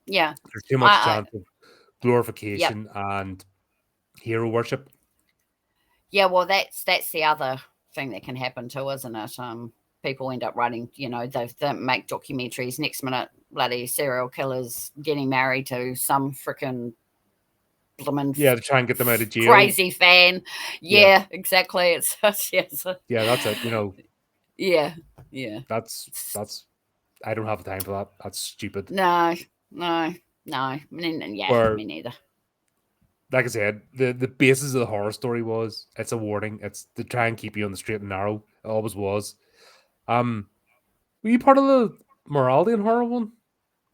Yeah. There's too much chance of glorification Yep. and hero worship. Yeah, well, that's the other thing that can happen too, isn't it? People end up writing, they make documentaries. Next minute, bloody serial killers getting married to some freaking blooming Yeah, to try and get them out of jail. crazy fan. Yeah, exactly. It's yeah, that's it. Yeah. That's I don't have the time for that. That's stupid. No. Yeah, Or me neither. like I said, the basis of the horror story was it's a warning. It's to try and keep you on the straight and narrow. It always was. Were you part of the morality and horror one?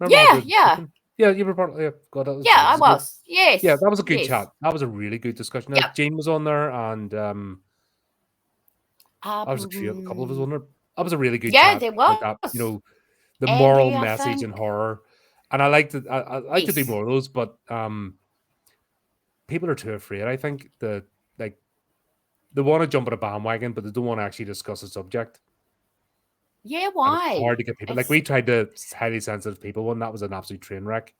Remember I had Yeah. Yeah, you were part of. Yeah, God, that was Yeah, I ages ago. was. Yes. Yeah, that was a good Yes. chat. That was a really good discussion. Yep. Jane was on there, and I was a couple of us on there. That was a really good Yeah, chat there about was. that. The moral Andy, I message in think. horror, and I like to I like to do Yes. more of those, but people are too afraid. I think like they want to jump on a bandwagon, but they don't want to actually discuss a subject. Yeah, And it's why? hard to get people. Like we tried the highly sensitive people one. That was an absolute train wreck.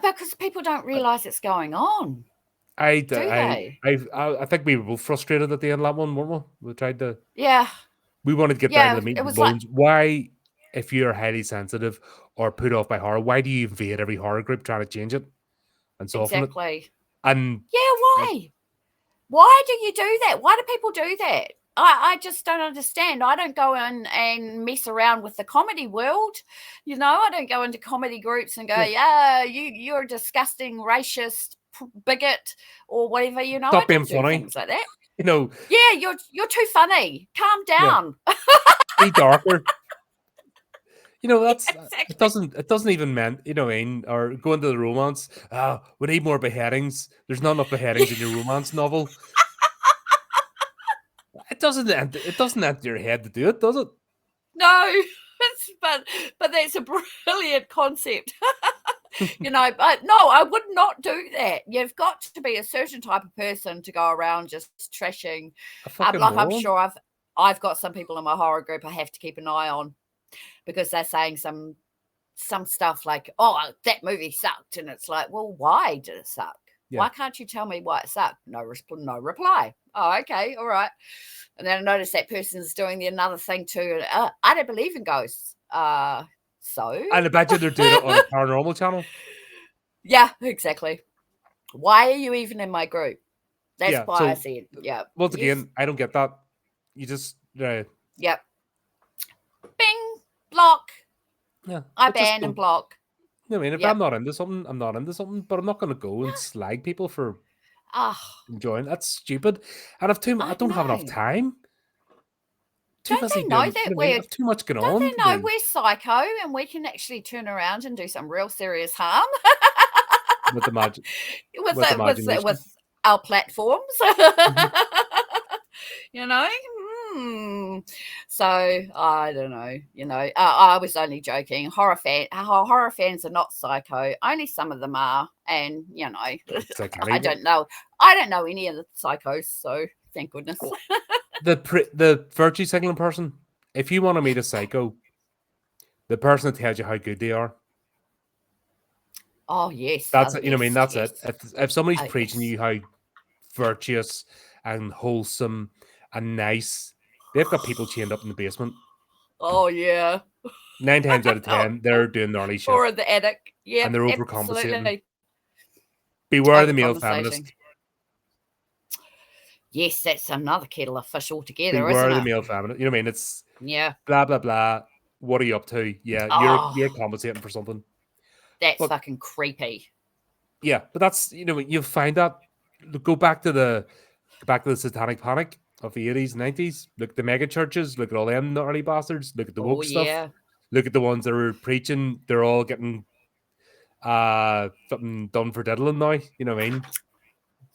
Because people don't realise it's going on. I think we were both frustrated at the end of that one, weren't we? We tried to. Yeah. We wanted to get down to the meat It and was like, bones. Why, if you're highly sensitive or put off by horror, why do you invade every horror group trying to change it and soften exactly. it? And Yeah, why? Why do you do that? Why do people do that? I just don't understand. I don't go in and mess around with the comedy world. I don't go into comedy groups and go, you're a disgusting racist bigot or whatever, stop I being don't do funny. things like that. Yeah, you're too funny. Calm down. Yeah. Be darker. That's Exactly. it doesn't even mean, or go into the romance. We need more beheadings. There's not enough beheadings in your romance novel. It doesn't enter your head to do it, does it? No, but that's a brilliant concept. But no, I would not do that. You've got to be a certain type of person to go around just trashing. I'm sure I've got some people in my horror group I have to keep an eye on because they're saying some stuff like, "Oh, that movie sucked," and it's like, "Well, why did it suck? Yeah. Why can't you tell me why it sucked?" No reply. Oh, okay, all right. And then I noticed that person's doing another thing too. I don't believe in ghosts. So? And I bet you they're doing it on a paranormal channel. Yeah, exactly. Why are you even in my group? That's why I said, yeah. Once again, I don't get that. You just... Yep. Bing! Block. Yeah. I ban and block. I mean, if I'm not into something, I'm not into something, but I'm not going to go and slag people for enjoying. That's stupid. And I I don't have enough know. time. Too Don't busy they know doing, that I mean? we're I've too much going don't on they to know do we're psycho and we can actually turn around and do some real serious harm with with imagination. with our platforms? Mhm. you know? So I don't know. I was only joking. Horror fans are not psycho. Only some of them are, and It's like I anyone. don't know. I don't know any of the psychos. So thank goodness. The virtue signaling person. If you want to meet a psycho, the person that tells you how good they are. Oh yes, they're That's the it. You know what I mean? best. That's Yes. it. If somebody's Oh preaching yes. you how virtuous and wholesome and nice, they've got people chained up in the basement. Oh yeah. 9 times out of 10, they're doing gnarly shit Or in the attic. and Yep, they're overcompensating. absolutely. Beware the male Overcompensating. feminist. Yes, that's another kettle of fish altogether, isn't Beware the it? male feminist. You know what I mean? It's Yeah. blah blah blah. What are you up to? Yeah, Oh, you're compensating for something. that's But fucking creepy. yeah, but that's you find that go back to the satanic panic of the 80s, 90s. Look at the mega churches, look at all them gnarly bastards, look at the Oh woke stuff, yeah. look at the ones that are preaching, they're all getting something done for diddling now. You know what I mean?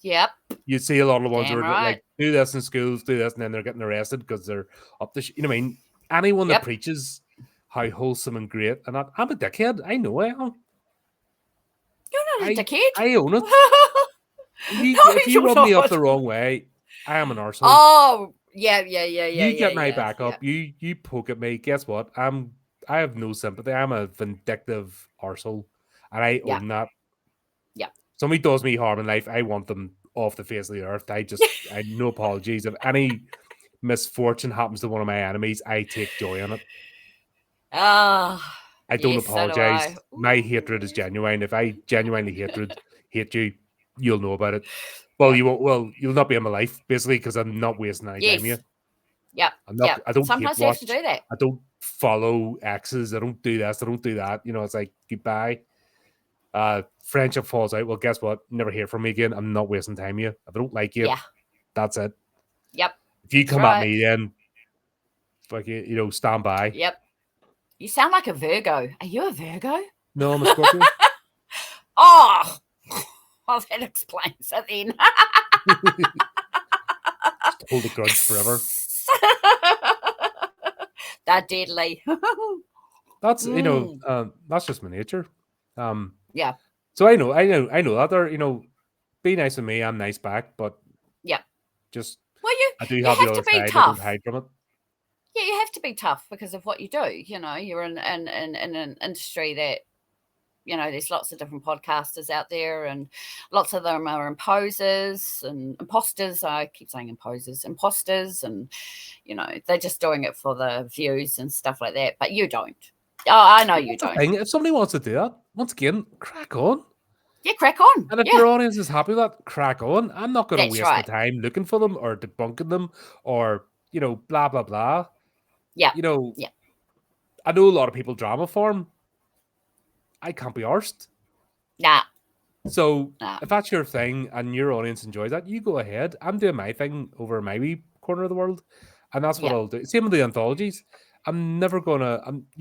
Yep. You see a lot of the ones who Damn are right. like do this in schools, do this, and then they're getting arrested because they're up to you know what I mean? Anyone that Yep. preaches how wholesome and great, and I'm a dickhead. I know I am. You're not a dickhead. I own it. You No, if you you're rub me up not. the wrong way, I am an arsehole. Oh, yeah, You get my yeah, back yeah. up. You poke at me. Guess what? I have no sympathy. I'm a vindictive arsehole, and I Yeah. own that. Yeah. Somebody does me harm in life, I want them off the face of the earth. I no apologies. If any misfortune happens to one of my enemies, I take joy in it. Ah, I don't yes, so do apologize. I. My hatred is Ooh. genuine. If I genuinely hate you, you'll know about it. Well, Yep. you won't. Well, you'll not be in my life basically because I'm not wasting any time Yes. here. Yep. I'm not. Yep. I don't hate Sometimes you have to watch. do that. I don't follow exes. I don't do this. I don't do that. You know, it's like goodbye. Friendship falls out. Well, guess what? Never hear from me again. I'm not wasting time here. If I don't like you, Yeah. that's it. Yep. If you That's come at right. me, then like stand by. Yep. You sound like a Virgo. Are you a Virgo? No, I'm a Scorpio. Oh, well, that explains it then. Just hold a grudge forever. They're deadly. That's that's just my nature. Yeah. So I know that they're be nice with me. I'm nice back, but Yeah. just Well, I do you have the have to other be side. I don't tough. hide from it. Yeah, you have to be tough because of what you do. You're in an industry that there's lots of different podcasters out there, and lots of them are imposers and imposters. I keep saying imposters, and they're just doing it for the views and stuff like that. But you don't. Oh, I know you That's the don't. thing. If somebody wants to do that, once again, crack on. Yeah, crack on. And if Yeah, your audience is happy with that, crack on. I'm not going to that's waste my right. time looking for them or debunking them or blah blah blah. Yeah, You know, yeah. I know a lot of people drama farm. I can't be arsed. Nah, So nah. if that's your thing and your audience enjoys that, you go ahead. I'm doing my thing over my wee corner of the world, and that's what Yeah. I'll do. Same with the anthologies. You're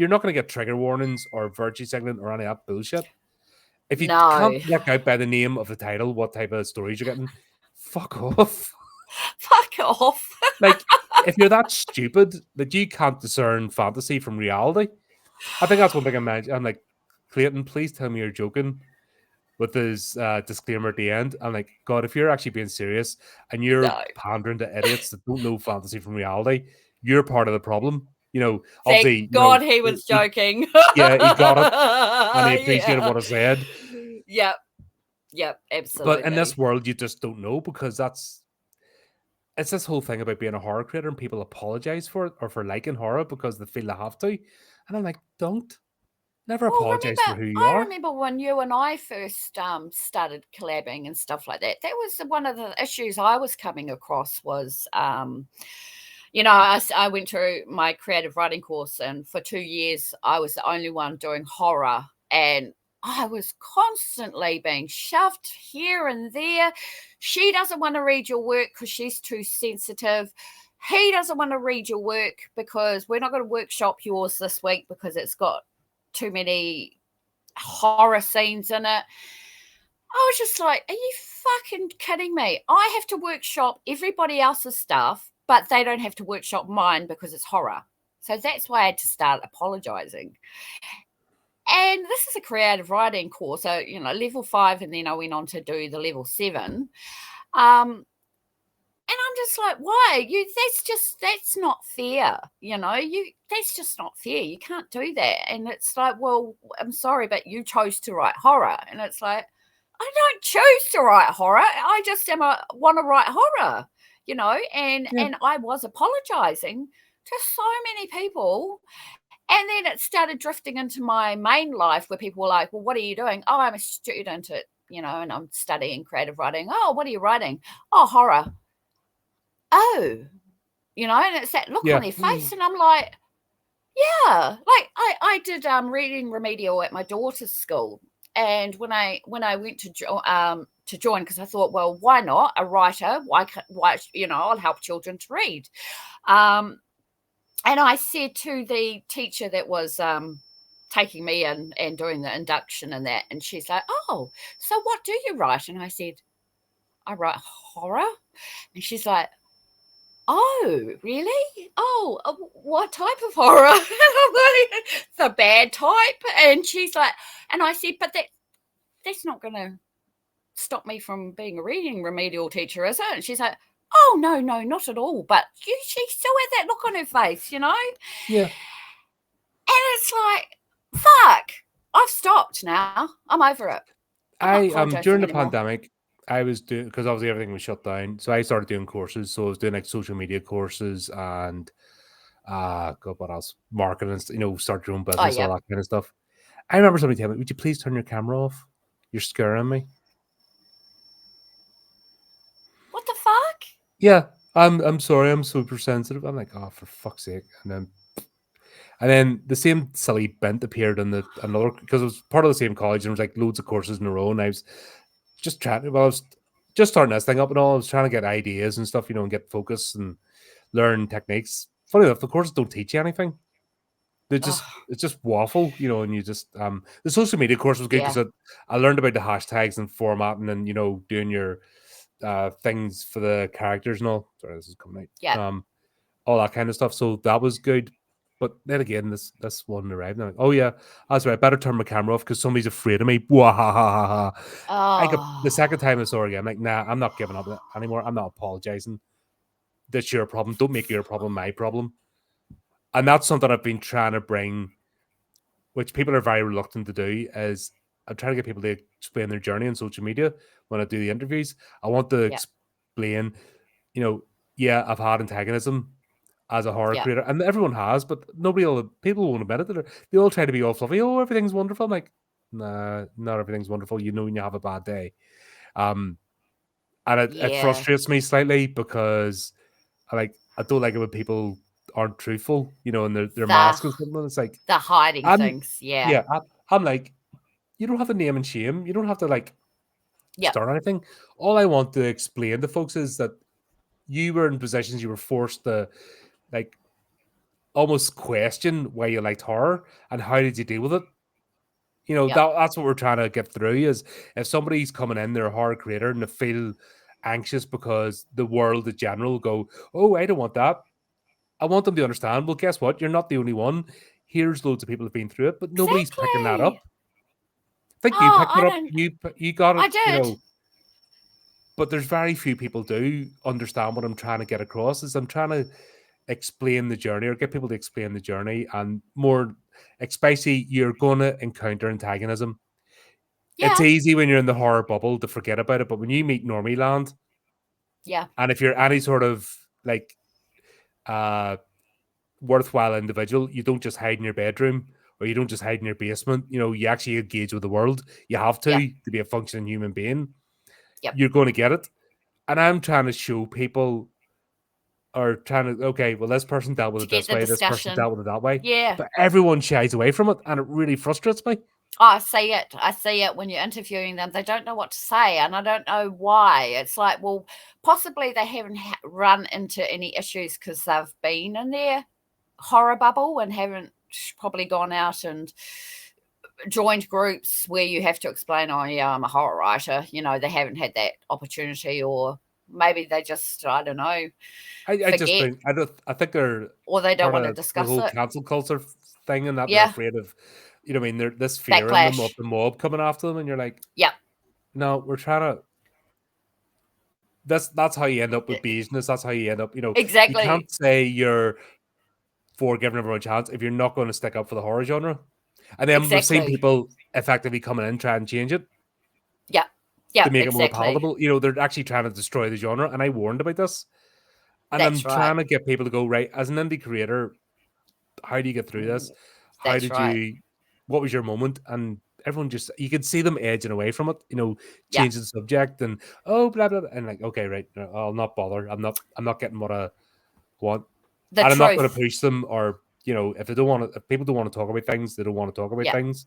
not gonna get trigger warnings or virtue signaling or any of that bullshit. If you can't No. work out by the name of the title what type of stories you're getting, fuck off. Fuck off. Like if you're that stupid that you can't discern fantasy from reality, I think that's one thing I'm like, Clayton, please tell me you're joking with his disclaimer at the end. I'm like, God, if you're actually being serious and you're No. pandering to idiots that don't know fantasy from reality, you're part of the problem. Thank Obviously, God he was joking. he got it and he appreciated Yeah. what I said. Yep. Yep. But in this Absolutely. world, you just don't know because it's this whole thing about being a horror creator and people apologize for it or for liking horror because they feel they have to. And I'm like, don't. Never Well, apologize for who you I are. remember when you and I first started collabing and stuff like that. That was one of the issues I was coming across was, I went through my creative writing course, and for 2 years I was the only one doing horror, and I was constantly being shoved here and there. She doesn't want to read your work because she's too sensitive. He doesn't want to read your work because we're not going to workshop yours this week because it's got too many horror scenes in it. I was just like, are you fucking kidding me? I have to workshop everybody else's stuff, but they don't have to workshop mine because it's horror. So that's why I had to start apologizing. And this is a creative writing course, so, level 5, and then I went on to do the level 7. And I'm just like, why? That's not fair. That's just not fair. You can't do that. And it's like, well, I'm sorry, but you chose to write horror. And it's like, I don't choose to write horror. I just want to write horror, and I was apologizing to so many people. And then it started drifting into my main life where people were like, well, what are you doing? Oh, I'm a student at, and I'm studying creative writing. Oh, what are you writing? Oh, horror. Oh, and it's that look on their face. And I'm like, yeah, like I did reading remedial at my daughter's school. And when I went to join, because I thought, well, why not? A writer, why, I'll help children to read. And I said to the teacher that was taking me in and doing the induction and that, and she's like, oh, so what do you write? And I said, I write horror. And she's like, oh, really? Oh, what type of horror? And I'm like, the bad type. And she's like, and I said, but that's not going to stop me from being a reading remedial teacher, is it? And she's like, oh, no, not at all. But she still had that look on her face, Yeah. And it's like, fuck, I've stopped now. I'm over it. During the pandemic, I was doing, because obviously everything was shut down, so I started doing courses. So I was doing like social media courses and God, what else? Marketing, start your own business, all that kind of stuff. I remember somebody telling me, would you please turn your camera off? You're scaring me. What the fuck? Yeah, I'm sorry, I'm super sensitive. I'm like, oh, for fuck's sake. And then the same silly bent appeared in another, because it was part of the same college, and there was like loads of courses in a row, and I was just I was just starting this thing up and all. I was trying to get ideas and stuff, and get focus and learn techniques. Funny enough, the courses don't teach you anything. It's just waffle, and you just the social media course was good because I learned about the hashtags and formatting and doing your things for the characters and all. Sorry, this is coming out. Yeah. All that kind of stuff. So that was good. But then again, this one arrived. And I'm like, oh yeah, that's right. I better turn my camera off because somebody's afraid of me. The second time I saw her again, I'm like, nah, I'm not giving up anymore. I'm not apologizing. That's your problem. Don't make your problem my problem. And that's something I've been trying to bring, which people are very reluctant to do, is I'm trying to get people to explain their journey on social media when I do the interviews. I want to explain, I've had antagonism as a horror creator, and everyone has, but people won't admit it. They all try to be all fluffy. Oh, everything's wonderful. I'm like, nah, not everything's wonderful. When you have a bad day. And it frustrates me slightly because I don't like it when people aren't truthful, and they're masks or something. It's like they're hiding things. Yeah. I'm like, you don't have to name and shame. You don't have to start anything. All I want to explain to folks is that you were in positions you were forced to almost question why you liked horror and how did you deal with it. That's what we're trying to get through is if somebody's coming in, they're a horror creator and they feel anxious because the world in general go, oh, I don't want that. I want them to understand, well, guess what? You're not the only one. Here's loads of people who've been through it, but nobody's picking that up. I think you picked it up. You got it. I did. But there's very few people do understand what I'm trying to get across. Is I'm trying to explain the journey or get people to explain the journey, and more especially you're going to encounter antagonism. It's easy when you're in the horror bubble to forget about it, but when you meet Normie Land, and if you're any sort of worthwhile individual, you don't just hide in your bedroom or you don't just hide in your basement. You actually engage with the world. You have to be a functioning human being. You're going to get it. And I'm trying to show people okay, well, this person dealt with it this way, this person dealt with it that way. Yeah. But everyone shies away from it, and it really frustrates me. I see it. I see it when you're interviewing them. They don't know what to say, and I don't know why. It's like, well, possibly they haven't run into any issues because they've been in their horror bubble and haven't probably gone out and joined groups where you have to explain, oh, yeah, I'm a horror writer. They haven't had that opportunity, or maybe they just, I don't know, I just forget, I think they're or they don't part want to of the discuss whole it. cancel culture thing, and that they're Yeah, afraid of, what I mean, there's this fear in them of backlash. the mob coming after them, and you're like, Yep, no, we're trying to. That's how you end up with business. That's how you end up. You exactly. can't say you're for giving everyone a chance if you're not going to stick up for the horror genre. And then we've seen Exactly. people effectively coming in try and change it Yep. to Yep, make it more exactly. palatable. They're actually trying to destroy the genre, and I warned about this. And I'm That's right. trying to get people to go, right, as an indie creator, how do you get through this? How That's did right. you, what was your moment? And everyone just, you could see them edging away from it, Yep. changing the subject and, oh, blah, blah, blah. And like, okay, right, no, I'll not bother. I'm not getting what I want. The And I'm not going to truth. push them, or, if they don't want to, if people don't want to talk about things, they don't want to talk about Yep. things.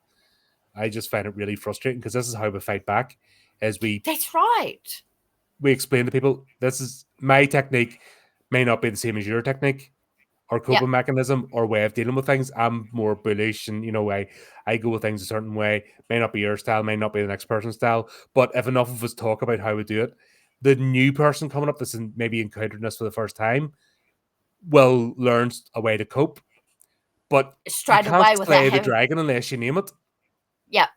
I just find it really frustrating because this is how we fight back, is That's right. we explain to people, this is my technique, may not be the same as your technique or Yep. coping mechanism or way of dealing with things. I'm more bullish, and I go with things a certain way. May not be your style, may not be the next person's style. But if enough of us talk about how we do it, the new person coming up that's maybe encountering this for the first time will learn a way to cope. But you Straight can't away without slay the having. dragon unless you name it. Yep.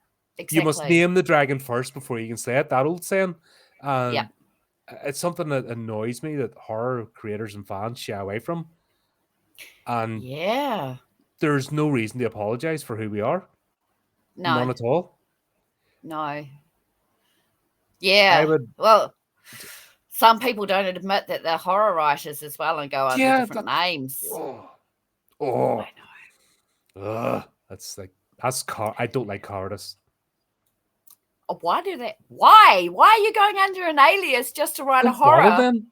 You must Exactly. name the dragon first before you can slay it. That old saying. Yep. And it's something that annoys me that horror creators and fans shy away from. And Yeah. there's no reason to apologize for who we are. No. None at all. No. I Yeah. would, Well, some people don't admit that they're horror writers as well and go under yeah, different names. oh, I oh, know. that's like, I don't like cowardice. Why do that? Why? Why are you going under an alias just to write a Don't bother horror? then.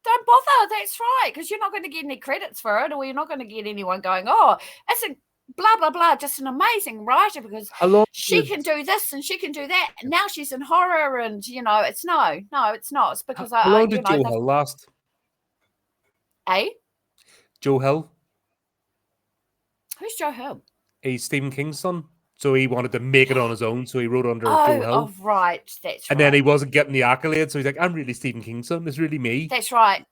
Don't bother. That's right. Because you're not going to get any credits for it, or you're not going to get anyone going, oh, it's a blah, blah, blah, just an amazing writer because How long she did, can do this and she can do that. And now she's in horror. And, it's no, it's not. It's because how long did Joe Hill last? Eh? Joe Hill? Who's Joe Hill? He's Stephen King's son. So he wanted to make it on his own. So he wrote under Joe Oh, Hill. right. That's And right. then he wasn't getting the accolades. So he's like, I'm really Stephen King's son. It's really me. That's right.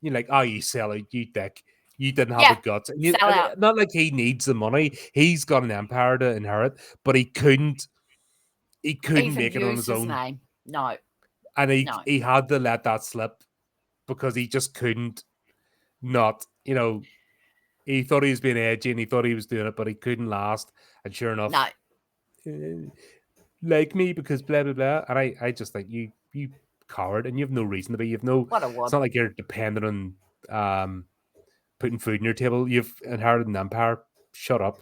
You're like, oh, you sellout, you dick. You didn't have the guts. And Sell out. Not like he needs the money. He's got an empire to inherit, but he couldn't Even make it on use his his own. name. No. And No. he had to let that slip because he just couldn't not, he thought he was being edgy and he thought he was doing it, but he couldn't last. And sure enough, like me because blah, blah, blah. And I just think you coward, and you have no reason to be. You've no, What a it's wad. not like you're dependent on putting food on your table. You've inherited an empire. Shut up.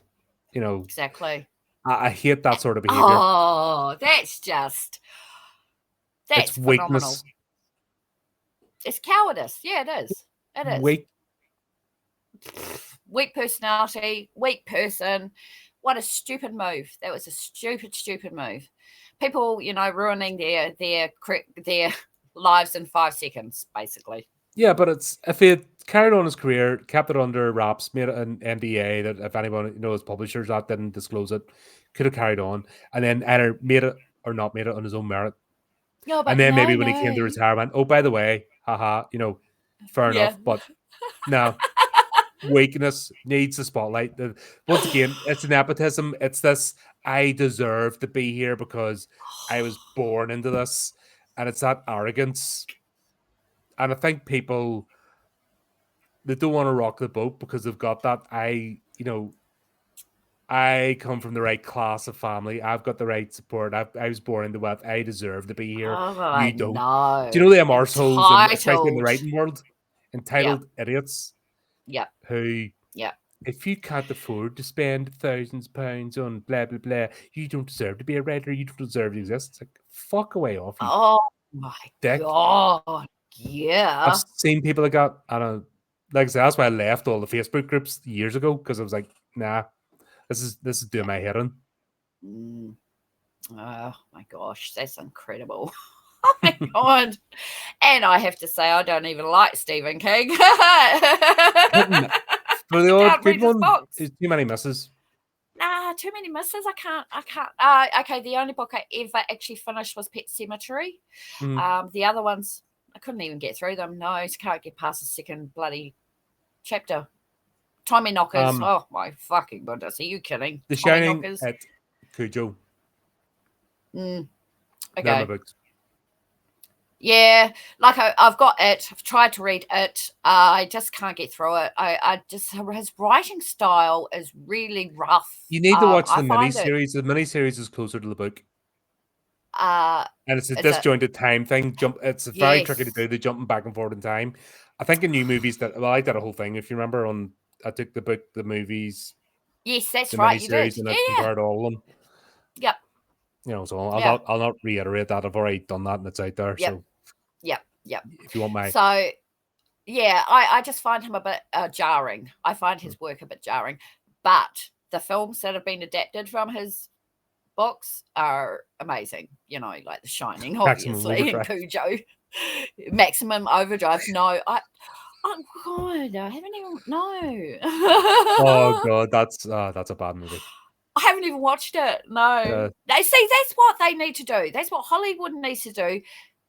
Exactly. I hate that sort of behavior. Oh, that's It's phenomenal. weakness. It's cowardice. Yeah, it is. It is. Weak personality, weak person. What a stupid move. That was a stupid move. People, ruining their lives in 5 seconds, basically. Yeah, but if he had carried on his career, kept it under wraps, made it an NDA that if anyone his publishers that didn't disclose it, could have carried on, and then either made it or not made it on his own merit. No, but and then maybe when he came to retirement, oh, by the way, haha, fair enough. But no, weakness needs the spotlight. Once again, it's an nepotism. It's this, I deserve to be here because I was born into this. And it's that arrogance. And I think people, they don't want to rock the boat because they've got that. I come from the right class of family. I've got the right support. I was born into wealth. I deserve to be here. Oh, You don't. No. Do you know them arseholes, and especially in the writing world, entitled idiots? Yep. Who, if you can't afford to spend thousands of pounds on blah, blah, blah, you don't deserve to be a writer. You don't deserve to exist. It's like, fuck away off, you my dick. God. Yeah. I've seen people that got, I don't know, like I said, that's why I left all the Facebook groups years ago because I was like, nah, this is doing my head in. Oh my gosh, that's incredible. Oh my God. And I have to say, I don't even like Stephen King. For the odd good one, there's too many misses. Nah, too many misses. I can't. Okay, the only book I ever actually finished was Pet Sematary. The other ones, I couldn't even get through them. No, I can't get past the second bloody chapter. Tommy Knockers. Oh my fucking goodness. Are you kidding? The Tommy Shining Knockers. at Cujo. Okay. They're my books. Yeah, like I've got it. I've tried to read it. I just can't get through it. I just, his writing style is really rough. You need to watch the miniseries. The miniseries is closer to the book. And it's a disjointed time thing. It's very tricky to do, the jumping back and forth in time. I think in new movies I did a whole thing. If you remember, I took the book, the movies. Yes, that's right. You did. And I compared all of them. Yep. You know, so I'll not reiterate that. I've already done that and it's out there. Yep. So Yep. If you want my yeah, I just find him a bit jarring. I find his work a bit jarring. But the films that have been adapted from his books are amazing. You know, like The Shining, obviously, and Cujo. Maximum Overdrive. No, oh God, I haven't even Oh God, that's a bad movie. I haven't even watched it. No. See, that's what they need to do. That's what Hollywood needs to do.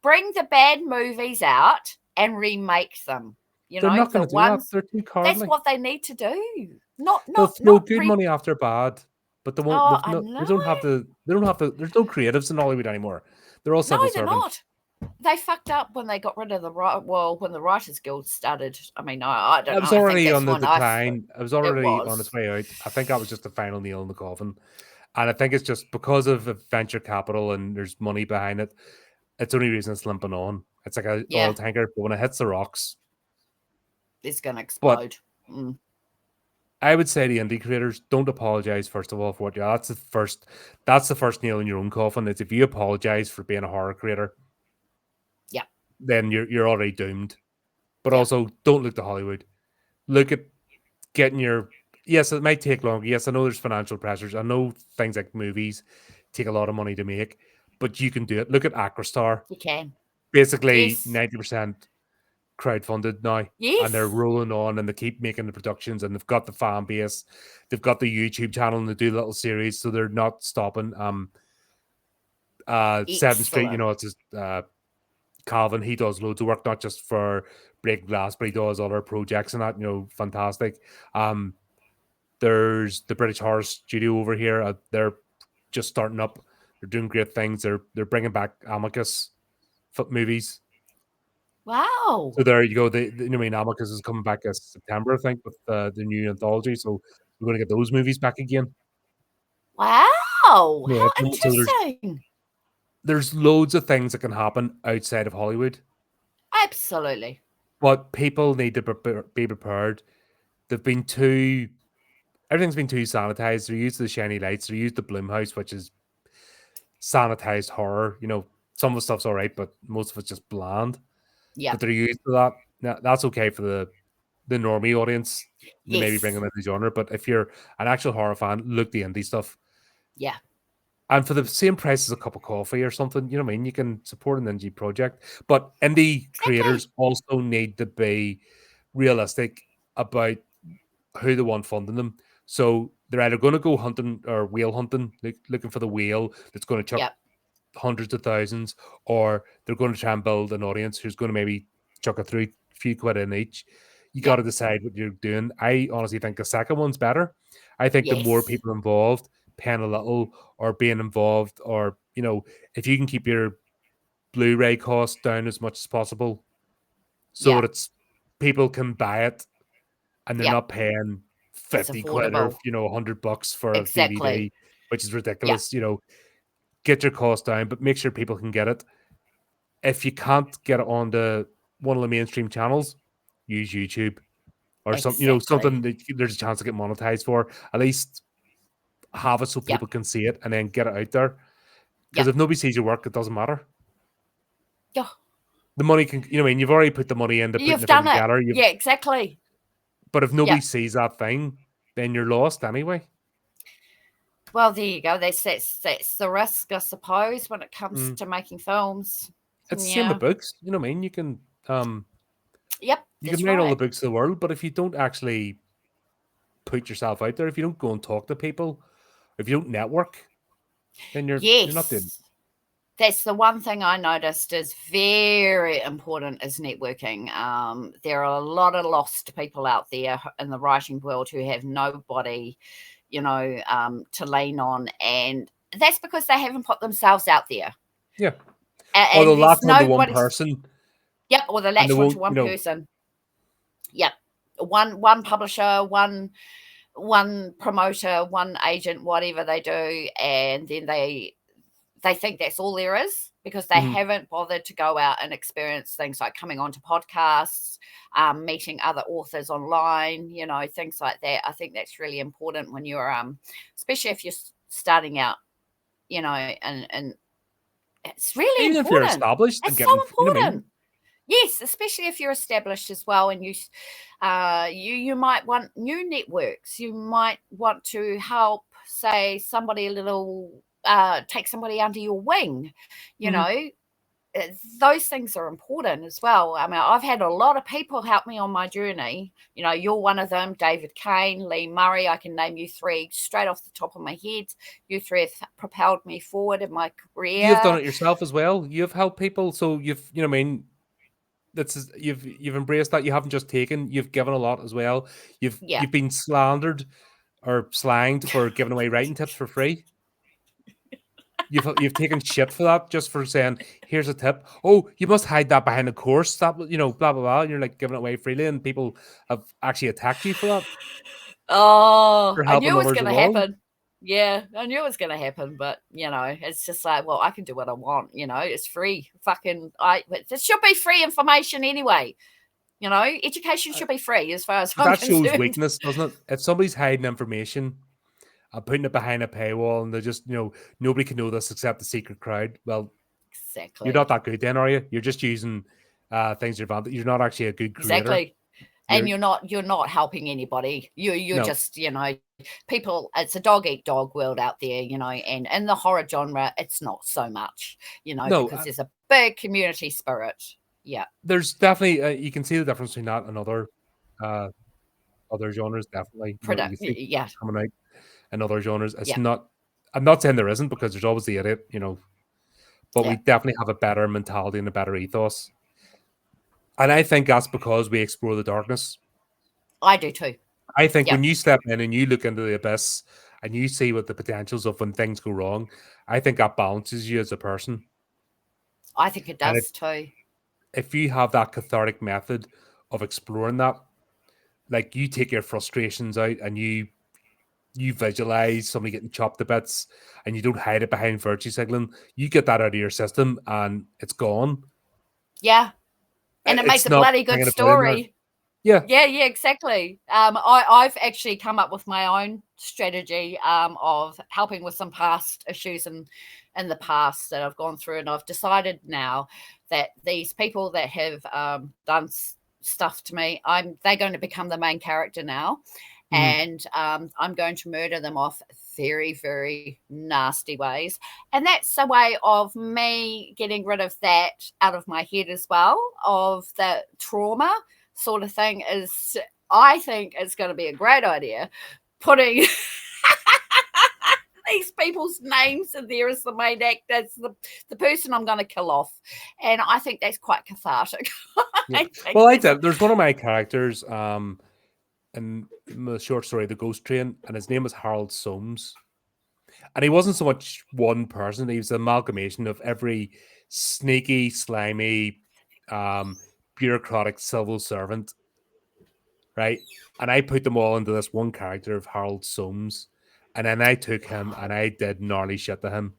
Bring the bad movies out and remake them. You They're know, not going to do that. They're too cowardly. That's what they need to do. They'll throw good money after bad, but they won't. They don't have the. There's no creatives in Hollywood anymore. They're all civil servants. They're not. They fucked up when they got rid of when the Writers Guild started. I mean, I don't know. It was already on the decline. It was already on its way out. I think that was just the final nail in the coffin. And I think it's just because of venture capital and there's money behind it. It's the only reason it's limping on. It's like an oil tanker, but when it hits the rocks, it's going to explode. I would say to indie creators, don't apologize first of all for what you are. That's the first nail in your own coffin. It's if you apologize for being a horror creator, then you're already doomed. But also, don't look to Hollywood. Look at getting your. Yes, it might take longer. Yes, I know there's financial pressures. I know things like movies take a lot of money to make, but you can do it. Look at Acrostar. You can. Basically, 90% crowdfunded now. Yes. And they're rolling on and they keep making the productions and they've got the fan base. They've got the YouTube channel and they do little series, so they're not stopping. 7th Street, you know, it's just Calvin, he does loads of work, not just for Breaking Glass, but he does other projects and that, you know, fantastic. There's the British Horror Studio over here. They're just starting up. They're doing great things. They're bringing back Amicus movies. Wow. So there you go. Amicus is coming back in September, I think, with the new anthology. So we're going to get those movies back again. Wow. How interesting. So there's loads of things that can happen outside of Hollywood. Absolutely. But people need to be prepared. Everything's been too sanitized. They're used to the shiny lights. They're used to Blumhouse, which is sanitized horror. You know, some of the stuff's all right, but most of it's just bland. Yeah. But they're used to that. Now, that's okay for the normie audience. Yes. Maybe bring them into the genre. But if you're an actual horror fan, look the indie stuff. Yeah. And for the same price as a cup of coffee or something, you know what I mean? You can support an indie project. But indie creators also need to be realistic about who they want funding them. So they're either going to go hunting or whale hunting, looking for the whale that's going to chuck hundreds of thousands, or they're going to try and build an audience who's going to maybe chuck a few quid in each. You got to decide what you're doing. I honestly think the second one's better. I think the more people involved, paying a little or being involved, or, you know, if you can keep your Blu-ray cost down as much as possible so that people can buy it and they're not paying 50 quid or, you know, $100 for a DVD, which is ridiculous. You know, get your cost down, but make sure people can get it. If you can't get it on one of the mainstream channels, use YouTube or something, you know, something that there's a chance to get monetized for. At least have it so people can see it and then get it out there. Because if nobody sees your work, it doesn't matter. Yeah. The money can, you know, I mean, you've already put the money into putting You've done it together. Yeah, exactly. But if nobody sees that thing, then you're lost anyway. Well, there you go. That's the risk, I suppose, when it comes Mm. to making films. It's the same with Yeah. books. You know what I mean? Yep, You can that's write all the right. books in the world, but if you don't actually put yourself out there, if you don't go and talk to people, if you don't network, then you're not doing. Yes. That's the one thing I noticed is very important is networking. There are a lot of lost people out there in the writing world who have nobody, to lean on, and that's because they haven't put themselves out there. Yeah. Or And they'll there's latch onto one nobody's. person Yep, or they and they latch onto won't, one person. Yep, one publisher, one promoter, one agent, whatever they do, and then they think that's all there is because they Mhm. haven't bothered to go out and experience things like coming onto podcasts, meeting other authors online, things like that. I think that's really important when you're, especially if you're starting out, and it's really Even if you're important. established and It's so getting, you know what I mean? important. Yes, especially if you're established as well, and you might want new networks. You might want to help, say, somebody a little, take somebody under your wing. You Mhm. know, those things are important as well. I mean, I've had a lot of people help me on my journey. You're one of them, David Kane, Lee Murray. I can name you three straight off the top of my head. You three have propelled me forward in my You've done career. it yourself as well. You've helped people, so you know what I mean? You've embraced that. You haven't just taken, you've given a lot as well. You've Yeah. you've been slandered or slanged for giving away writing tips for free. You've taken shit for that just for saying, here's a tip. Oh, you must hide that behind a course. That blah blah blah. And you're like giving it away freely, and people have actually attacked you for that, Oh, for I knew helping it was others gonna along. happen. Yeah, I knew it was gonna happen, but it's just like, well, I can do what I want. It's free. Fucking, it should be free information anyway. Education should be free as far as But I'm that shows concerned. weakness, doesn't it? If somebody's hiding information and putting it behind a paywall, and they're just nobody can know this except the secret crowd. Well, you're not Exactly, that good, then, are you? You're just using things to your advantage. You're not actually a good creator. exactly. And You're you're not helping anybody. You're no, just people. It's a dog eat dog world out there, and in the horror genre, it's not so much, no. because there's a big community spirit. Yeah, There's definitely you can see the difference between that and uh, other genres. Definitely, you can see yeah, coming out in other genres. It's yeah, not. I'm not saying there isn't, because there's always the idiot, but we yeah. definitely have a better mentality and a better ethos. And I think that's because we explore the darkness. I do too. I think Yep. when you step in and you look into the abyss and you see what the potentials of when things go wrong, I think that balances you as a person. I think it And does too. if you have that cathartic method of exploring that, like you take your frustrations out and you visualize somebody getting chopped to bits and you don't hide it behind virtue signaling, you get that out of your system and it's gone. Yeah. And it makes It's a not bloody good hanging about in there. story. Yeah. Yeah, exactly. I've actually come up with my own strategy, of helping with some past issues in the past that I've gone through, and I've decided now that these people that have done stuff to me, they're going to become the main character now, Mhm. and I'm going to murder them off very, very nasty ways, and that's a way of me getting rid of that out of my head as well, of the trauma sort of thing. Is I think it's going to be a great idea putting these people's names in there as the main actor. That's the person I'm going to kill off, and I think that's quite cathartic. Yeah. I think Well, I that's did. There's one of my characters in the short story, The Ghost Train, and his name was Harold Soames. And he wasn't so much one person, he was an amalgamation of every sneaky, slimy, um, bureaucratic civil servant, right? And I put them all into this one character of Harold Soames. And then I took him and I did gnarly shit to him,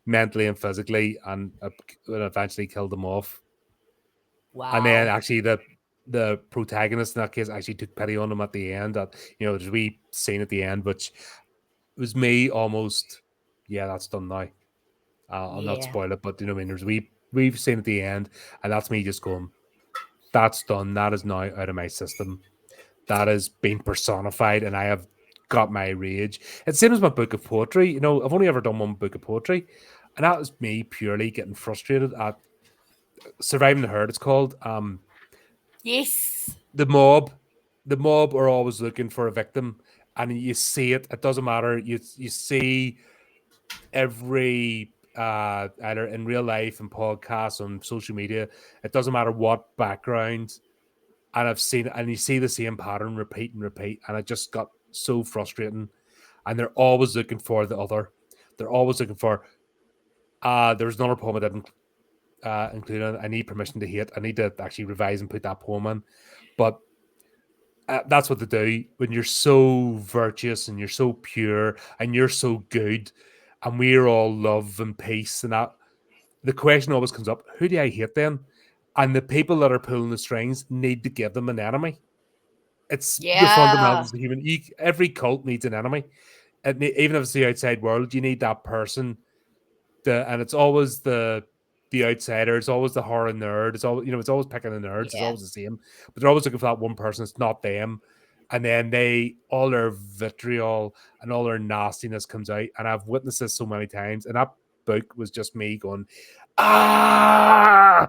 mentally and physically, and eventually killed him off. And then wow. actually the protagonist in that case actually took pity on him at the end. That there's a wee scene at the end, which was me almost. Yeah, that's done now. I'll not Yeah. spoil it, but what I mean. There's a we've seen at the end, and that's me just going, "That's done. That is now out of my system. That is being personified, and I have got my rage. It's the same as my book of poetry. You know, I've only ever done one book of poetry, and that was me purely getting frustrated at surviving the herd. It's called Yes. the mob. The mob are always looking for a victim, and you see it. It doesn't matter. You see every either in real life and podcasts on social media. It doesn't matter what background, and I've seen it, and you see the same pattern repeat and repeat, and it just got so frustrating. And they're always looking for the other. They're always looking for. There's another poem I didn't include. I need permission to hate. I need to actually revise and put that poem in, but that's what they do when you're so virtuous and you're so pure and you're so good, and we're all love and peace and that. The question always comes up: who do I hate then? And the people that are pulling the strings need to give them an enemy. It's the Yeah. fundamentals of human. Every cult needs an enemy, even if it's the outside world. You need that person. And it's always the outsider. It's always the horror nerd. It's always it's always picking the nerds. It's Yeah. always the same. But they're always looking for that one person. It's not them. And then all their vitriol and all their nastiness comes out. And I've witnessed this so many times. And that book was just me going, ah.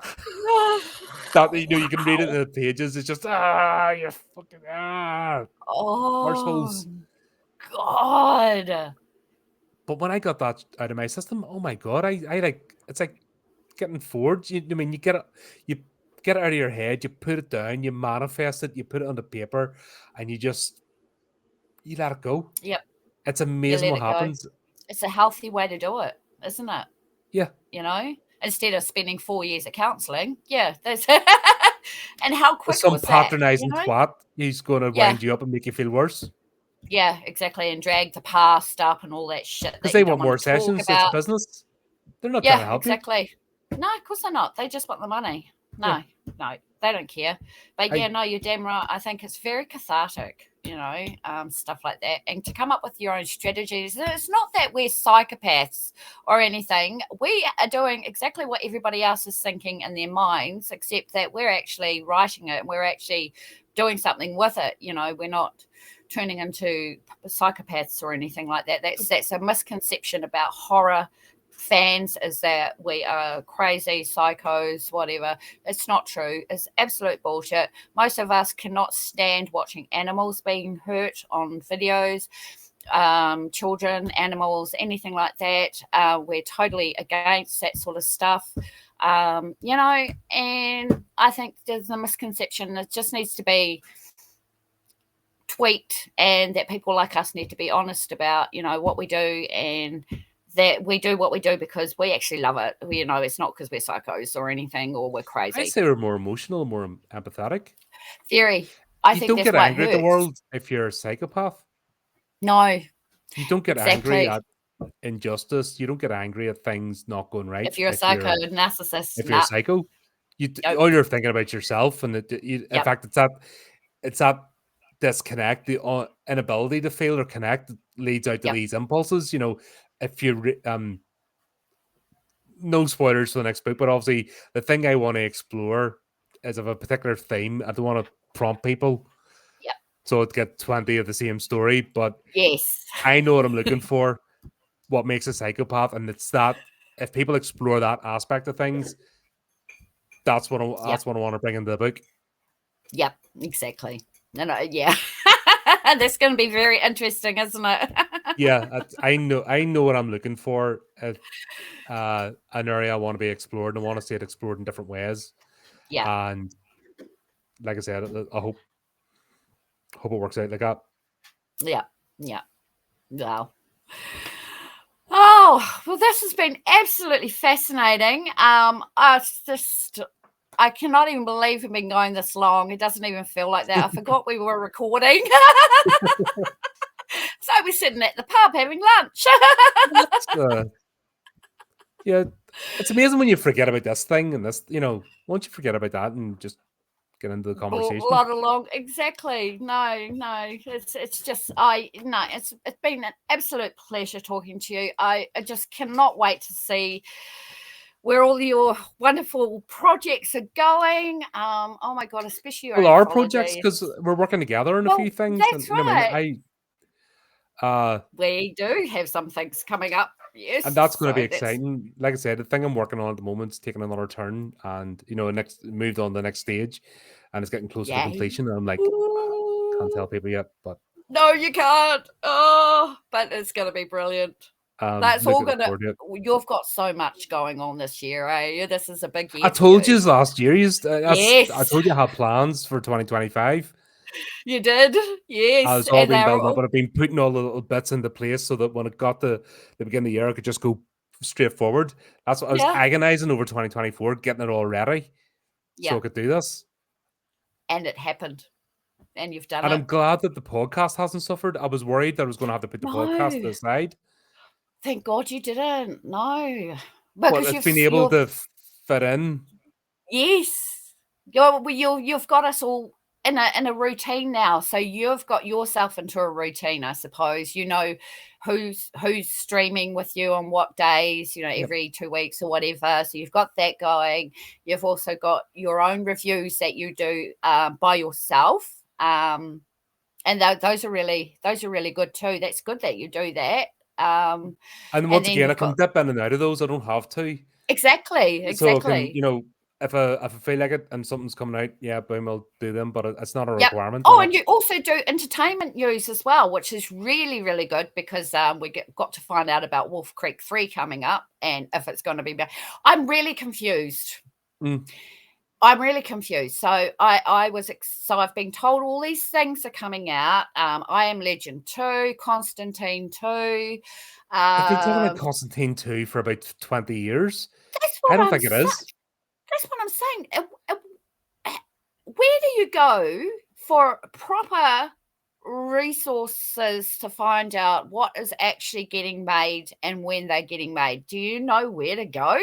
That you can read it in Wow. the pages. It's just you fucking Oh arseholes. God. But when I got that out of my system, oh my god, I like it's like getting forged. I mean, you get it out of your head, you put it down, you manifest it, you put it on the paper, and you let it go. Yep. It's You amazing let what it go. happens. It's a healthy way to do it, isn't it? Yeah, Instead of spending 4 years at counselling. Yeah, that's and how quick some was that? patronizing twat, he's going to Yeah, wind you up and make you feel worse yeah, exactly, and drag the past up and all that shit because that you they don't want want more to talk sessions. It's about. business. They're not trying Yeah, to help you. exactly. No, of course they're not. They just want the money. Yeah, No, no, they don't care. But yeah, I no, you're damn right. I think it's very cathartic, stuff like that. And to come up with your own strategies. It's not that we're psychopaths or anything. We are doing exactly what everybody else is thinking in their minds, except that we're actually writing it and we're actually doing something with it. We're not turning into psychopaths or anything like that. That's a misconception about horror fans, is that we are crazy psychos, whatever. It's not true. It's absolute bullshit. Most of us cannot stand watching animals being hurt on videos, children, animals, anything like that. We're totally against that sort of stuff. And I think there's a misconception. It just needs to be tweaked, and that people like us need to be honest about what we do, and that we do what we do because we actually love it. It's not because we're psychos or anything, or we're I crazy. say we're more emotional, more empathetic. Theory. I You think don't that's get why it angry at the hurts. world if you're a psychopath. No, You don't get angry exactly. at injustice. You don't get angry at things not going right If you're a psycho narcissist, if you're a nah. psycho. Nope. All you're thinking about yourself, and in Yep. fact, it's that disconnect, the inability to feel or connect that leads out to Yep. these impulses. If you no spoilers for the next book, but obviously the thing I want to explore is of a particular theme. I don't want to prompt people Yep. so it get 20 of the same story, but Yes. I know what I'm looking for, what makes a psychopath, and it's that if people explore that aspect of things, that's what Yep. I want to bring into the book. Yep. Exactly. No, yeah. That's going to be very interesting, isn't it? Yeah, I know what I'm looking for. An area I want to be explored, and I want to see it explored in different ways. Yeah. And like I said, I hope it works out like that. Yeah. Yeah. Wow. Oh, well, this has been absolutely fascinating. I cannot even believe we've been going this long. It doesn't even feel like that. I forgot we were recording. So we're sitting at the pub having lunch. Yeah, it's amazing when you forget about this thing and this. Once you forget about that and just get into the conversation. Lot along, exactly. No, it's just it's been an absolute pleasure talking to you. I just cannot wait to see where all your wonderful projects are going. Oh my god, especially your Well, our projects, anthology. because we're working together on a Well, few things, and that's right. We do have some things coming up. Yes, And that's going to be so that's exciting. Like I said, the thing I'm working on at the moment is taking another turn, and next moved on to the next stage, and it's getting closer to yay. completion. And I'm like, can't tell Ooh. people yet, but No, you can't. Oh, but it's going to be brilliant. That's all looking going to. forward to it. You've got so much going on this year, eh? This is a big I year for told you. you last year. I Yes, told you I had plans for 2025. you did. Yes, It's all and been they're building up, all. and I've been putting all the little bits into place so that when it got to the beginning of the year, I could just go straight forward. That's what I was Yeah, agonizing over 2024, getting it all ready so yeah, I could do this. and it happened, and you've done And it. I'm glad that the podcast hasn't suffered. I was worried that I was going to have to put the podcast to No, the side, thank God you didn't. No, but because it's been able you've to fit in. yes, you've got us all in a routine now. So you've got yourself into a routine, I suppose. You know who's streaming with you on what days, Yep. every 2 weeks or whatever. So you've got that going. You've also got your own reviews that you do by yourself. And those are really good too. That's good that you do that. And And once then again, I you've can got dip in and out of those. I don't have to. So I can, exactly. if I feel like it and something's coming out, yeah, boom, I'll do them. But it's not a Yep. requirement. Oh, and you also do entertainment news as well, which is really, really good because got to find out about Wolf Creek 3 coming up and if it's going to be back. I'm really confused. Mm. I'm really confused. So I've been told all these things are coming out. I Am Legend 2, Constantine 2. I've been talking about Constantine 2 for about 20 years. That's I what don't I'm think it saying. is. That's what I'm saying. Where do you go for proper resources to find out what is actually getting made and when they're getting made? Do you know where to go?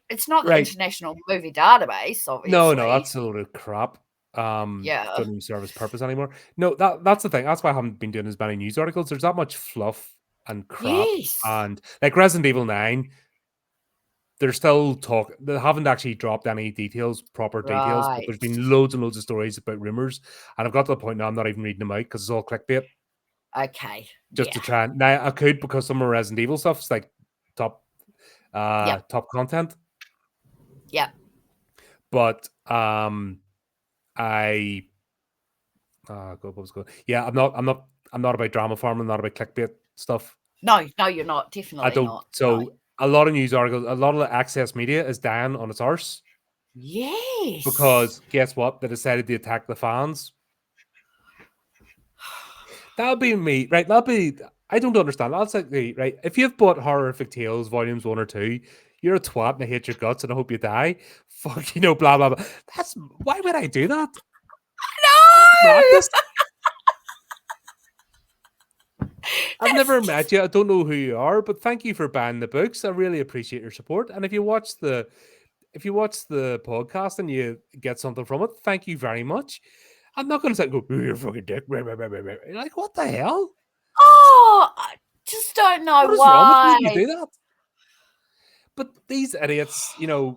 It's not the Right. International Movie Database, No, obviously. that's a load of crap. Yeah. Doesn't even serve its purpose anymore. No, that's the thing. That's why I haven't been doing as many news articles. There's that much fluff and crap. Yes. And like Resident Evil 9, they're still talk. They haven't actually dropped any proper details, but Right. there's been loads and loads of stories about rumors. And I've got to the point now I'm not even reading them out because it's all clickbait. Okay. Just to Yeah. try and now I could because some of Resident Evil stuff's like top Yep. top content. Yep. But I God, what was going? Yeah, I'm not about drama farm. I'm not about clickbait stuff. No, you're not. I Definitely don't. not. No. So a lot of news articles, a lot of the access media is dying on its arse Yes. because guess what? They decided to attack the fans. That'll be me, right? That'll be. I don't understand. That's like the right. If you've bought Horrific Tales volumes 1 or 2, you're a twat and I hate your guts and I hope you die. Fuck, blah blah blah. That's why would I do that? No. Madness. I've never met you. I don't know who you are, but thank you for buying the books. I really appreciate your support. And if you watch the podcast and you get something from it, thank you very much. I'm not going to say, "Go, you're a fucking dick." Like, what the hell? Oh, I just don't know What is wrong with you why. when you do that? But these idiots, they've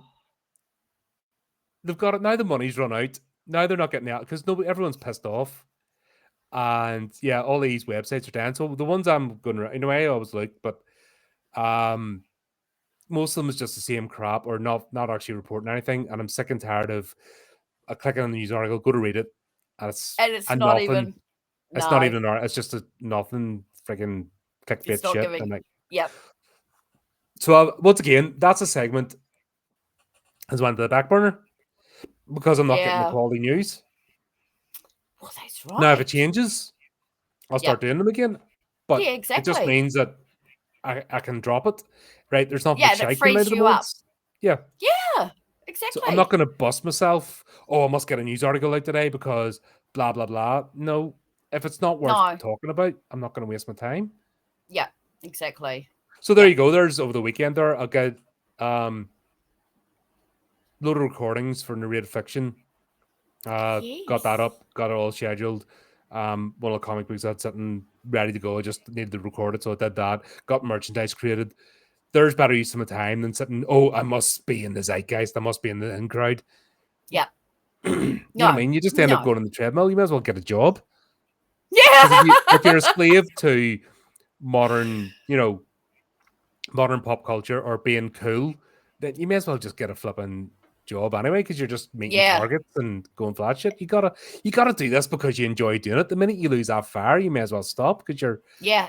got it now. The money's run out. Now they're not getting out because everyone's pissed off. And yeah, all these websites are down. So the ones I'm going to, in a way, I always look, but most of them is just the same crap or not actually reporting anything. And I'm sick and tired of clicking on the news article, go to read it, and it's not nothing. even. It's No, not even an art. It's just a nothing freaking it's clickbait not shit. giving. And like, Yep. so once again, that's a segment has went to the back burner because I'm not getting the Yeah. quality news. Well, that's right. Now, if it changes, I'll start Yep. doing them again. But Yeah, it just exactly. means that I can drop it, right? There's not Yeah, much and it shite coming out frees of the you up. woods. Yeah. Yeah, So I'm not exactly. going to bust myself. Oh, I must get a news article out today because blah, blah, blah. No, if it's not worth No. talking about, I'm not going to waste my time. Yeah, exactly. So there Yeah. you go. There's over the weekend there. I'll get load of recordings for narrated fiction. Got that up, got it all scheduled. One of the comic books that's sitting ready to go. I just needed to record it, so I did that. Got merchandise created. There's better use of my time than sitting, I must be in the zeitgeist. I must be in the in crowd. Yeah. You know what I mean? You just end up No. going on the treadmill. You might as well get a job. Yeah. Because if you're a slave to modern, modern pop culture or being cool, then you may as well just get a flipping job anyway, because you're just meeting Yeah, targets and going for that shit. You gotta do this because you enjoy doing it. The minute you lose that fire, you may as well stop, because yeah,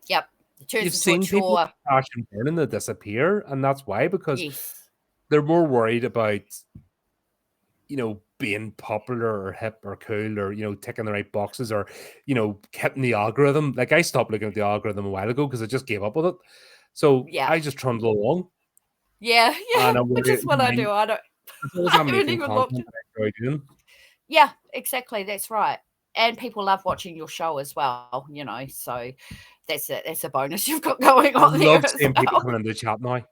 yep. It turns you've into a seen people chore. crash and burn and they disappear, and that's why, because Yes. they're more worried about being popular or hip or cool, or ticking the right boxes, or hitting the algorithm. Like, I stopped looking at the algorithm a while ago because I just gave up with it. So Yeah. I just trundle along, Yeah. and Yeah. Which is what I do. I don't. as long as I I'm haven't making even looked. content that I enjoy doing. Yeah. Exactly. That's right. And people love watching your show as well. So that's it. That's a bonus you've got going I on love there as seeing people well. coming into the chat now.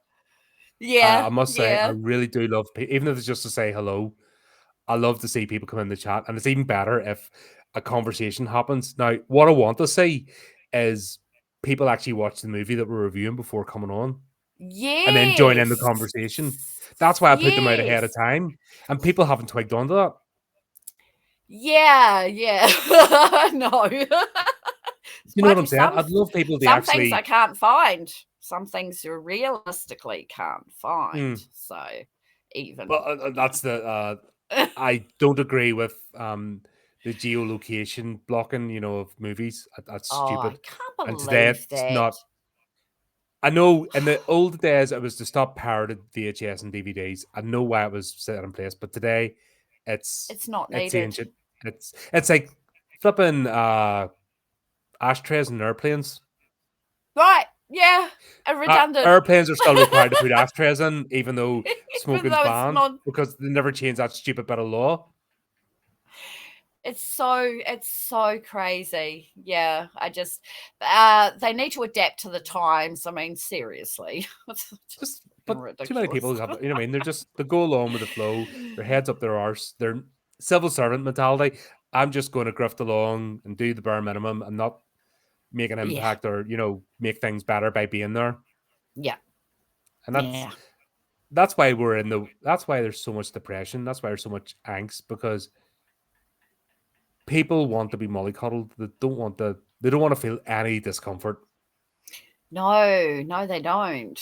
Yeah. I must say, I Yeah. really do love, even if it's just to say hello. I love to see people come in the chat, and it's even better if a conversation happens. Now, what I want to see is people actually watch the movie that we're reviewing before coming on, and then join in the Yes. conversation. That's why I put them out ahead of Yes. time, and people haven't twigged onto that. Yeah. Yeah. No. You know what Mind I'm you, saying? I'd love people to some things I actually. can't find. Some things you realistically can't find. So even. Well, that's the. I don't agree with the geolocation blocking, of movies. That's Oh, I stupid. can't And today believe it's that. not. I know in the old days it was to stop pirated VHS and DVDs. I know why it was set in place, but today it's It's not it's needed. ancient. It's like flipping ashtrays and airplanes. Right. Yeah. And redundant. Airplanes are still required to put ashtrays in, even though Even smoking's though it's banned, not. because they never changed that stupid bit of law. It's so crazy. Yeah. They need to adapt to the times. I mean, seriously. It's Just, fucking but too many ridiculous. people have, what I mean? They go along with the flow. Their heads up their arse. They're civil servant mentality. I'm just going to grift along and do the bare minimum and not make an Yeah. impact, or make things better by being there. Yeah. And Yeah. that's why that's why there's so much depression. That's why there's so much angst, because people want to be mollycoddled. They don't want to feel any discomfort. No, they don't.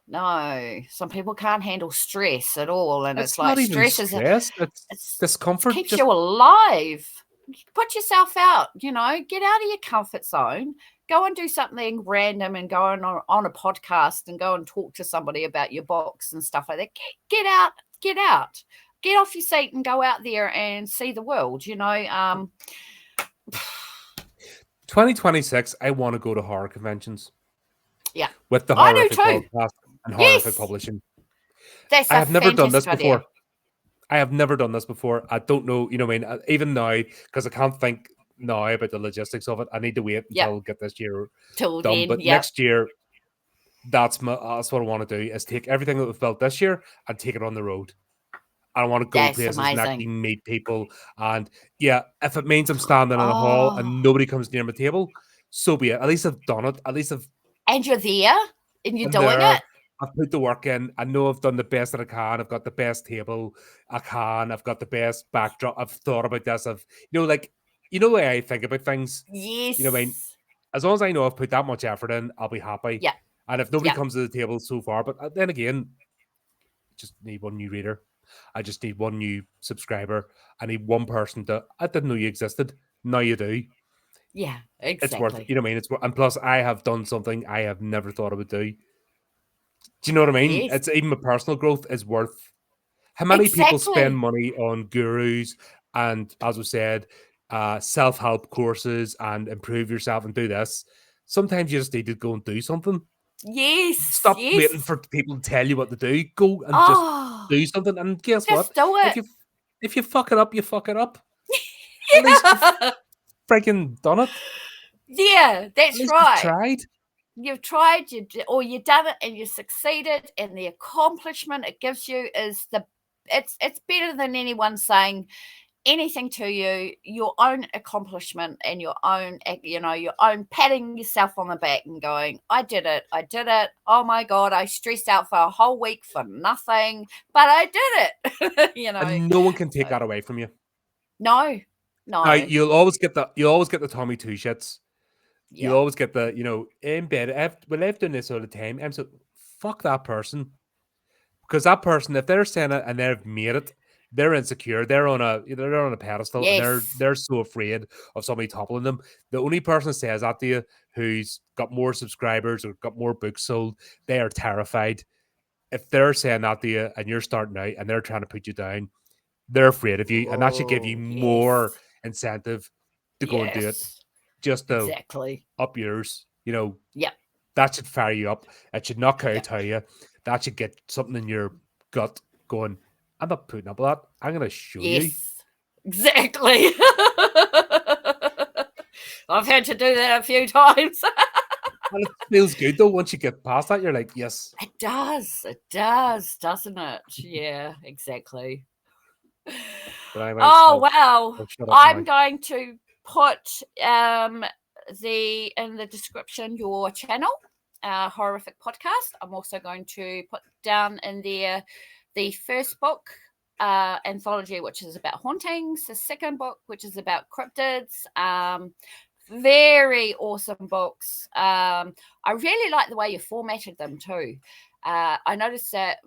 No, some people can't handle stress at all, and It's it's not like even stress is stress. It's it discomfort. keeps Just you alive. Put yourself out, get out of your comfort zone. Go and do something random, and go on a podcast and go and talk to somebody about your box and stuff like that. Get out, get out, get off your seat and go out there and see the world. 2026, I want to go to horror conventions. Yeah, With the I do HORRORific too. Podcast and HORRORific Yes, Publishing. that's I a have never done this fantastic idea. before. I have never done this before. I don't know, what I mean, even now, because I can't think now about the logistics of it. I need to wait Yep. until get this year Till done. then, But yep. next year, that's what I want to do, is take everything that we've built this year and take it on the road. I want to go That's places and actually amazing. meet people. And yeah, if it means I'm standing in a hall Oh, and nobody comes near my table, so be it. At least I've done it. At least and you're there and you're I'm doing there. it. I've put the work in. I know I've done the best that I can. I've got the best table I can. I've got the best backdrop. I've thought about this. The way I think about things. Yes. What I mean? As long as I know I've put that much effort in, I'll be happy. Yeah. And if nobody Yeah. comes to the table so far, but then again, I just need one new reader. I just need one new subscriber. I need one person I didn't know you existed. Now you do. Yeah. It's worth, Exactly. and plus I have done something I have never thought I would do. Do you know what I mean? Yes. It's even my personal growth is worth. How many people spend Exactly. money on gurus and, as we said, self-help courses and improve yourself and do this? Sometimes you just need to go and do something. Yes. Stop waiting Yes. for people to tell you what to do. Go and just Oh, do something. And guess what? just do If it. if you fuck it up, you fuck it up. At least you've Yeah. freaking done it. Yeah, At that's least you've right. tried. You've tried, you've done it, and you succeeded, and the accomplishment it gives you is it's better than anyone saying anything to you. Your own accomplishment and your own patting yourself on the back and going, I did it. Oh my god, I stressed out for a whole week for nothing, but I did it. And no one can take So, that away from you. no. Now you'll always get the Tommy two shits. You always get the, in bed, well, I've done this all the time. I'm so, fuck that person. Because that person, if they're saying it and they've made it, they're insecure. They're on a pedestal, and Yes. they're so afraid of somebody toppling them. The only person that says that to you, who's got more subscribers or got more books sold, they are terrified. If they're saying that to you and you're starting out and they're trying to put you down, they're afraid of you, and that should give you Oh, more yes. incentive to go and do it, Yes. just to Exactly. up yours. Yep. That should fire you up. It should knock Yep. out you. That should get something in your gut going, I'm not putting up with that. I'm going to show you. Yes. Exactly. I've had to do that a few times. And it feels good though. Once you get past that, you're like, yes. It does. It does, doesn't it? Yeah, exactly. But anyways, Oh, wow. I'll shut up I'm now. going to put in the description your channel, HORRORific Podcast. I'm also going to put down in there the first book, anthology, which is about hauntings, the second book, which is about cryptids. Very awesome books. I really like the way you formatted them too. I noticed that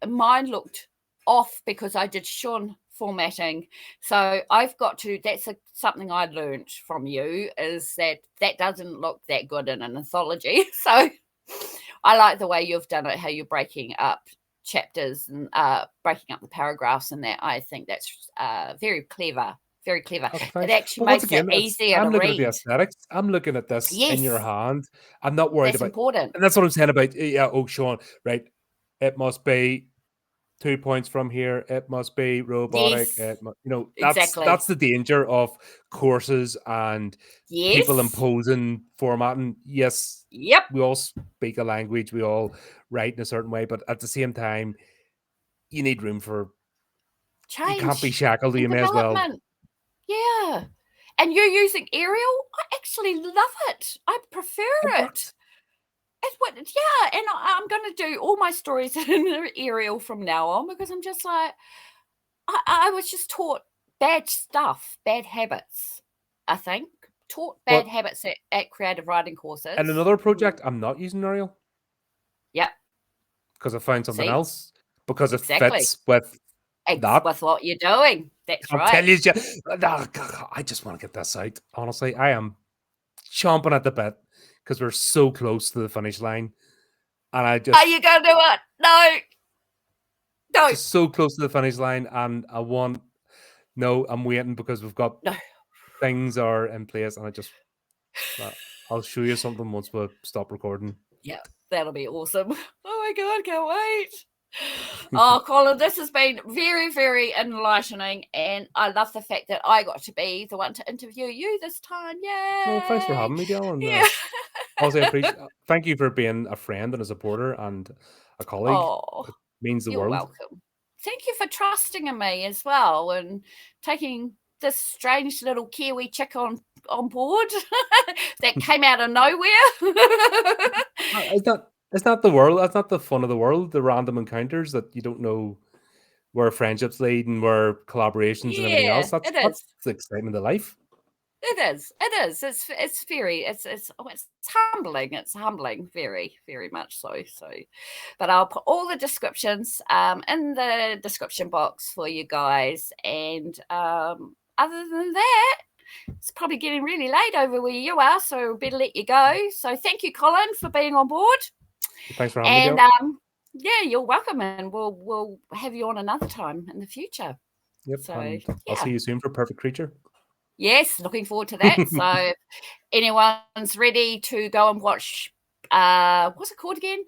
mine looked off because I did Sean formatting. So I've got to, that's something I learned from you, is that doesn't look that good in an anthology. So I like the way you've done it, how you're breaking up chapters and breaking up the paragraphs, and that I think that's very clever. Very clever. Oh, It thanks. actually But once makes it again, easier I'm to looking at the read. aesthetics. I'm looking at this in your Yes, hand. I'm not worried that's about, important. and that's what I'm saying about, Sean, right? It must be 2 points from here. It must be robotic. Yes, That's exactly. the danger of courses and people Yes. imposing formatting. Yes, Yep. we all speak a language. We all write in a certain way, but at the same time, you need room for. You can't be Change shackled. and You may as well. development. Yeah. And you're using Arial? I actually love it. I prefer It it. works. And I'm going to do all my stories in Arial from now on, because I'm just like, I was just taught bad stuff, bad habits, I think. Taught bad But habits at creative writing courses. in another project, I'm not using Arial Yep. because I found something See? else, because it Exactly. fits with that. With what you're doing. That's I'll right. tell you, I just want to get this out. Honestly, I am chomping at the bit because we're so close to the finish line, and I Are you going to do it? No. No. just so close to the finish line, and I'm waiting because we've got No. things are in place, and I'll show you something once we stop recording. Yeah, that'll be awesome. Oh my God, can't wait. Oh, Colin, this has been very, very enlightening, and I love the fact that I got to be the one to interview you this time. Well, thanks for Yay! having me, Dale, and Yeah. also appreciate. Thank you for being a friend and a supporter and a colleague. Oh, It means the you're world. welcome. Thank you for trusting in me as well, and taking this strange little Kiwi chick on board that came out of nowhere. It's not the world. That's not the fun of the world. The random encounters that you don't know where friendships lead and where collaborations and everything else. Yeah, That's it is. the excitement of life. It is. It is. It's very. It's humbling. It's humbling. Very, very much so. So, but I'll put all the descriptions in the description box for you guys. And other than that, it's probably getting really late over where you are, so we better let you go. So thank you, Colin, for being on board. Thanks for having me, And Dale. yeah, you're welcome, and we'll have you on another time in the future. Yep, So and yeah. I'll see you soon for Perfect Creature. Yes, looking forward to that. So if anyone's ready to go and watch, what's it called again?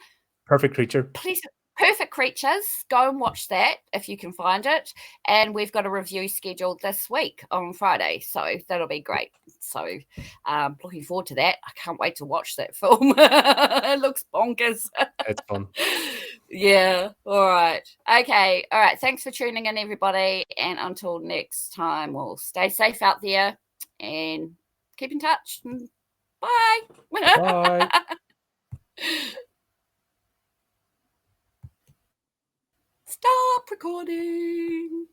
Perfect Creature. Please, Perfect Creatures. Go and watch that if you can find it. And we've got a review scheduled this week on Friday, so that'll be great. So looking forward to that. I can't wait to watch that film. It looks bonkers. It's fun. Yeah. All right. Okay. All right. Thanks for tuning in, everybody. And until next time, we'll stay safe out there and keep in touch. Bye. Bye. Stop recording.